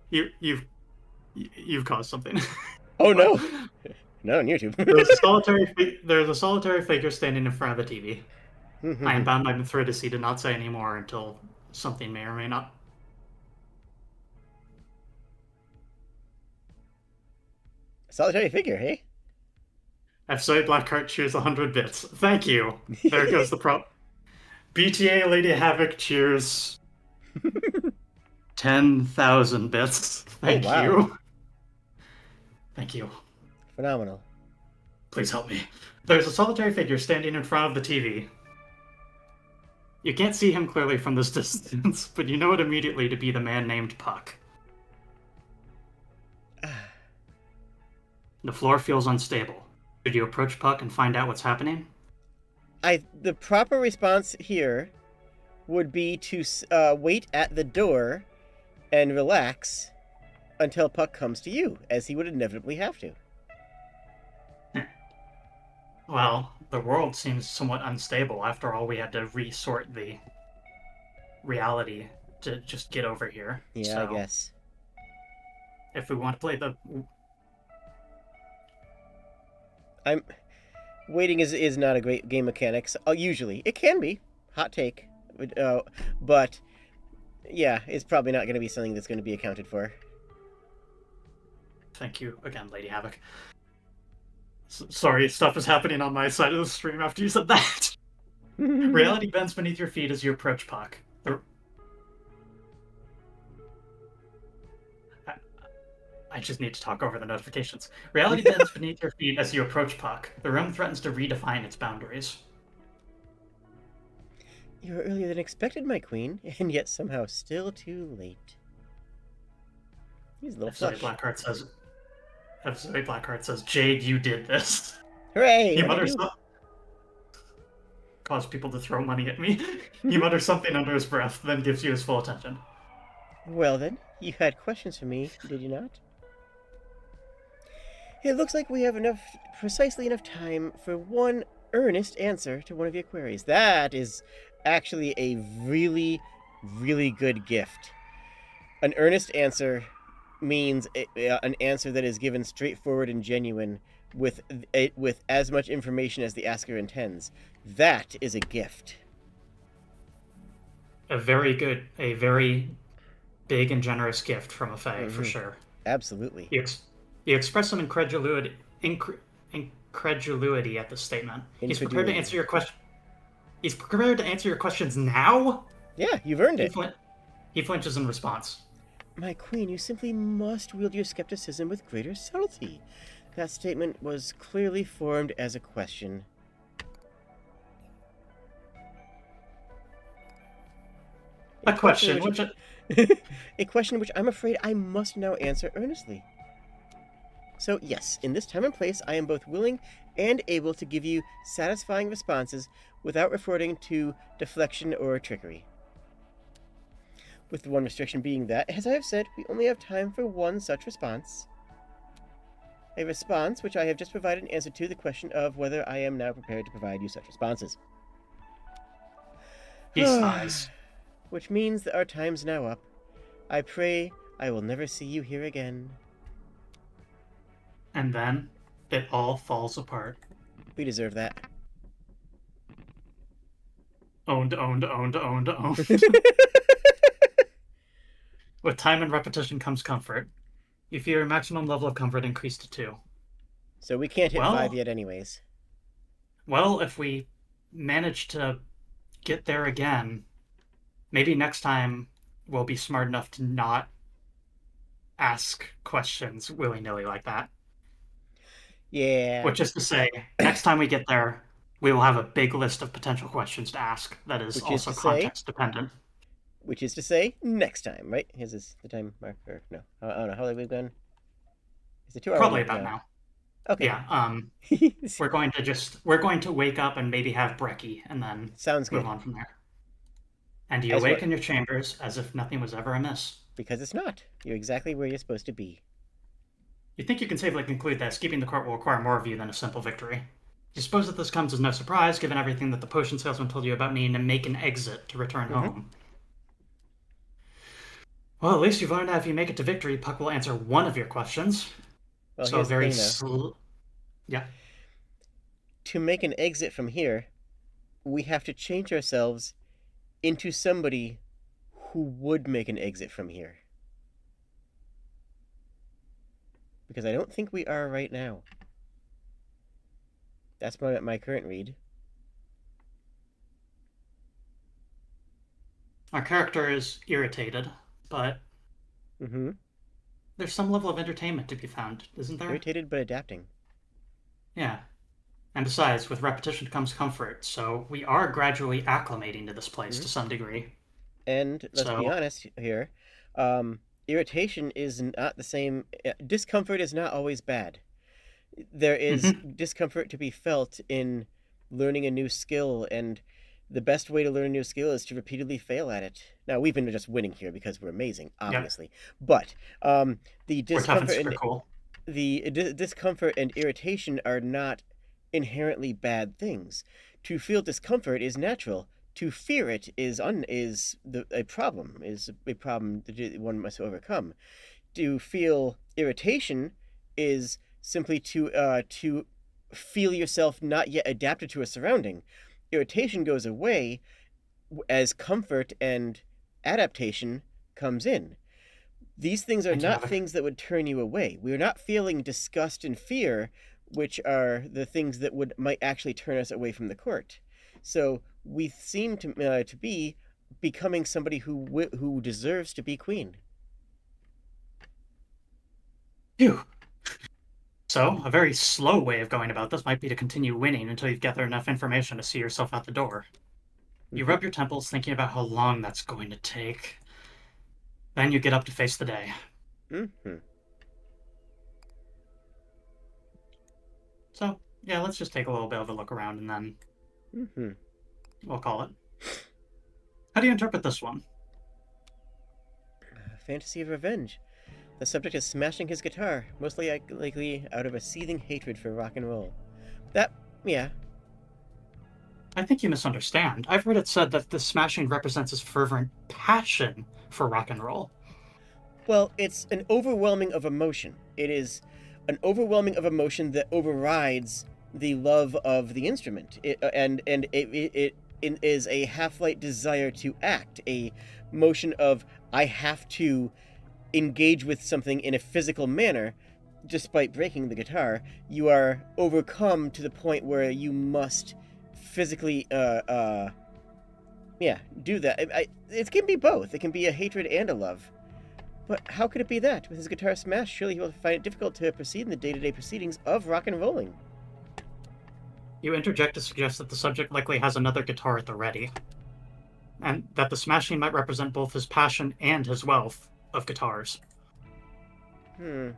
you've caused something. Oh no! Not on YouTube. there's a solitary figure standing in front of the TV. I am bound by Mithridacy to not say any more until something may or may not. Solitary figure, hey? FSA Blackheart cheers 100 bits. Thank you. There goes the prop. BTA Lady Havoc cheers 10,000 bits. Oh, Thank wow. you. Thank you. Phenomenal. Please help me. There's a solitary figure standing in front of the TV. You can't see him clearly from this distance, but you know it immediately to be the man named Puck. The floor feels unstable. Should you approach Puck and find out what's happening? The proper response here would be to wait at the door and relax until Puck comes to you, as he would inevitably have to. Well, the world seems somewhat unstable. After all, we had to resort the reality to just get over here. Yeah, So, I guess. if we want to play the... Waiting is not a great game mechanic. Usually. It can be. Hot take. But, yeah, it's probably not going to be something that's going to be accounted for. Thank you again, Lady Havoc. Sorry, stuff is happening on my side of the stream after you said that. Reality bends beneath your feet as you approach Puck. I just need to talk over the notifications. Reality bends beneath your feet as you approach Puck. The room threatens to redefine its boundaries. You are earlier than expected, my queen, and yet somehow still too late. He's a little flush. Blackheart says, Jade, you did this. Hooray! He mutters caused people to throw money at me. He mutters something under his breath, then gives you his full attention. Well then, you had questions for me, did you not? It looks like we have precisely enough time for one earnest answer to one of your queries. That is actually a really, really good gift. An earnest answer means an answer that is given straightforward and genuine with as much information as the asker intends. That is a gift. A very big and generous gift from a Fae, for sure. Absolutely. You express some incredulity at this statement. He's prepared to answer your question. He's prepared to answer your questions now? Yeah, you've earned it. He flinches in response. My queen, you simply must wield your skepticism with greater subtlety. That statement was clearly formed as a question. A question which I'm afraid I must now answer earnestly. So yes, in this time and place, I am both willing and able to give you satisfying responses without resorting to deflection or trickery. With the one restriction being that, as I have said, we only have time for one such response. A response which I have just provided an answer to the question of whether I am now prepared to provide you such responses. He sighs. Which means that our time's now up. I pray I will never see you here again. And then it all falls apart. We deserve that. Owned. With time and repetition comes comfort. You feel your maximum level of comfort increase to 2. So we can't hit 5 yet anyways. Well, if we manage to get there again, maybe next time we'll be smart enough to not ask questions willy-nilly like that. Yeah. Which is to say, next time we get there, we will have a big list of potential questions to ask that is also context dependent. Which is to say, next time, right? Is this the time marker? No. I don't know. How long have we been? Is it 2 hours? Probably about now. Okay. Yeah. We're going to wake up and maybe have brekkie and then move on from there. And you awake in your chambers as if nothing was ever amiss. Because it's not. You're exactly where you're supposed to be. You think you can safely conclude that escaping the court will require more of you than a simple victory. You suppose that this comes as no surprise, given everything that the potion salesman told you about needing to make an exit to return home. Well, at least you've learned that if you make it to victory, Puck will answer one of your questions. Well, so very yeah. To make an exit from here, we have to change ourselves into somebody who would make an exit from here. because I don't think we are right now. That's my current read. Our character is irritated, but Mm-hmm. there's some level of entertainment to be found, isn't there? Irritated but adapting. Yeah. And besides, with repetition comes comfort, so we are gradually acclimating to this place Mm-hmm. to some degree. And let's be So, honest here, irritation is not the same. Discomfort is not always bad. There is mhm. discomfort to be felt in learning a new skill, and the best way to learn a new skill is to repeatedly fail at it. Now, we've been just winning here because we're amazing, Yep, obviously, but the we're tough and discomfort super and cool. discomfort and irritation are not inherently bad things. To feel discomfort is natural. To fear it is a problem. Is a problem that one must overcome. To feel irritation is simply to feel yourself not yet adapted to a surrounding. Irritation goes away as comfort and adaptation comes in. These things are Thank you, not Havoc. things that would turn you away. We're not feeling disgust and fear, which are the things that might actually turn us away from the court. So we seem to be becoming somebody who deserves to be queen. Phew. So, a very slow way of going about this might be to continue winning until you've gathered enough information to see yourself out the door. You Mm-hmm. rub your temples, thinking about how long that's going to take. Then you get up to face the day. Mm-hmm. So, yeah, let's just take a little bit of a look around and then Mm-hmm. we'll call it. How do you interpret this one? Fantasy of revenge. The subject is smashing his guitar, mostly likely out of a seething hatred for rock and roll. That, yeah. I think you misunderstand. I've heard it said that the smashing represents his fervent passion for rock and roll. Well, it's an overwhelming of emotion. It is an overwhelming of emotion that overrides the love of the instrument. It is a half-light desire to act, a motion of I have to engage with something in a physical manner. Despite breaking the guitar, you are overcome to the point where you must physically yeah, do that. It can be both. It can be a hatred and a love. But how could it be that? With his guitar smashed, surely he will find it difficult to proceed in the day-to-day proceedings of rock and rolling. You interject to suggest that the subject likely has another guitar at the ready, and that the smashing might represent both his passion and his wealth of guitars. Her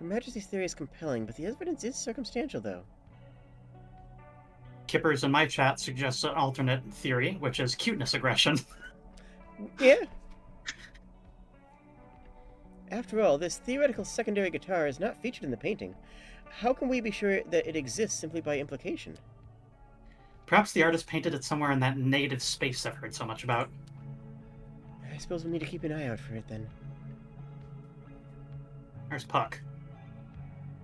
Majesty's theory is compelling, but the evidence is circumstantial, though. Kippers in my chat suggests an alternate theory, which is cuteness aggression. Yeah. After all, this theoretical secondary guitar is not featured in the painting. How can we be sure that it exists simply by implication? Perhaps the artist painted it somewhere in that native space I've heard so much about. I suppose we'll need to keep an eye out for it, then. There's Puck.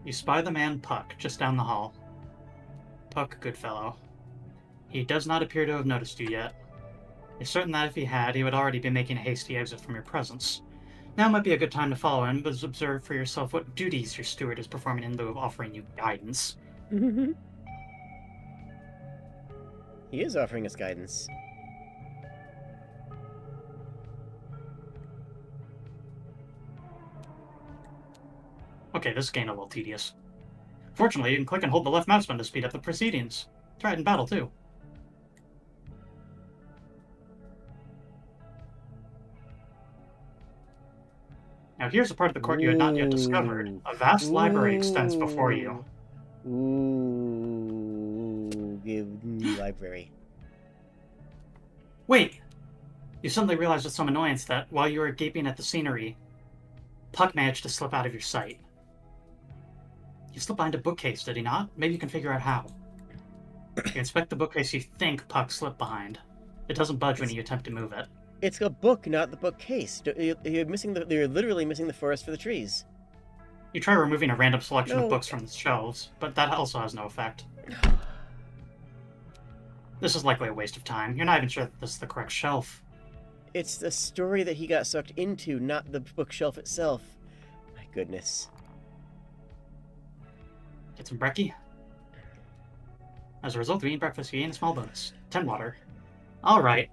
You spy the man Puck just down the hall. Puck, good fellow. He does not appear to have noticed you yet. You're certain that if he had, he would already be making a hasty exit from your presence. Now might be a good time to follow him, but observe for yourself what duties your steward is performing in lieu of offering you guidance. He is offering us guidance. Okay, this is getting a little tedious. Fortunately, you can click and hold the left mouse button to speed up the proceedings. Try it in battle, too. Now here's a part of the court you had not yet discovered. A vast library extends before you. Give me library. Wait! You suddenly realize with some annoyance that, while you were gaping at the scenery, Puck managed to slip out of your sight. He slipped behind a bookcase, did he not? Maybe you can figure out how. You inspect the bookcase you think Puck slipped behind. It doesn't budge when you attempt to move it. It's a book, not the bookcase. You're missing you're literally missing the forest for the trees. You try removing a random selection No. of books from the shelves, but that also has no effect. This is likely a waste of time. You're not even sure that this is the correct shelf. It's the story that he got sucked into, not the bookshelf itself. My goodness. Get some brekkie. As a result of eating breakfast, you gain a small bonus. 10 water. Alright.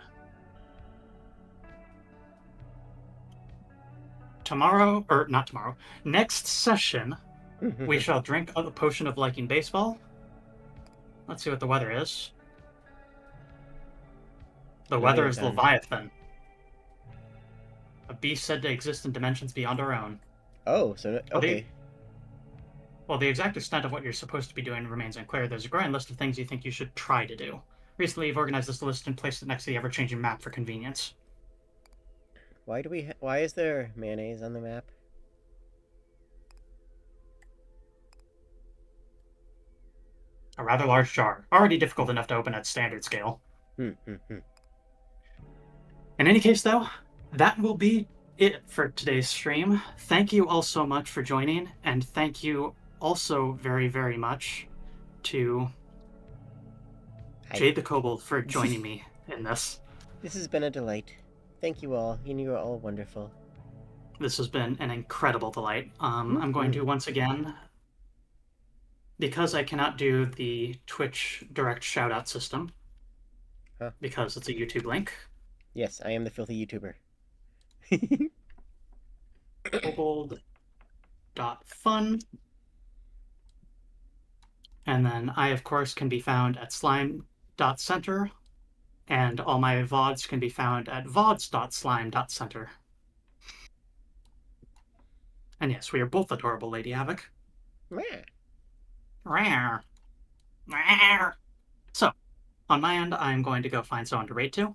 Tomorrow, or not tomorrow, next session, we shall drink a potion of liking baseball. Let's see what the weather is. The weather is Leviathan. A beast said to exist in dimensions beyond our own. Oh, so okay. Well, the exact extent of what you're supposed to be doing remains unclear. There's a growing list of things you think you should try to do. Recently, you've organized this list and placed it next to the ever-changing map for convenience. Why is there mayonnaise on the map? A rather large jar. Already difficult enough to open at standard scale. In any case, though, that will be it for today's stream. Thank you all so much for joining, and thank you also very, very much to Jade the Kobold for joining me in this. This has been a delight. Thank you all, and you are all wonderful. This has been an incredible delight. I'm going to once again, because I cannot do the Twitch direct shoutout system, because it's a YouTube link. Yes, I am the filthy YouTuber. Kobold.fun. And then I, of course, can be found at slime.center. And all my VODs can be found at vods.slime.center. And yes, we are both adorable, Lady Havoc. Rare. So, on my end, I'm going to go find someone to raid to.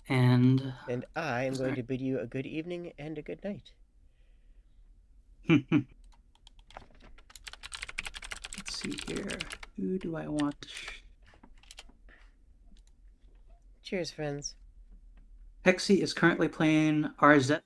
And I am going to bid you a good evening and a good night. Let's see here. Who do I want to... Cheers, friends. Hexy is currently playing RZ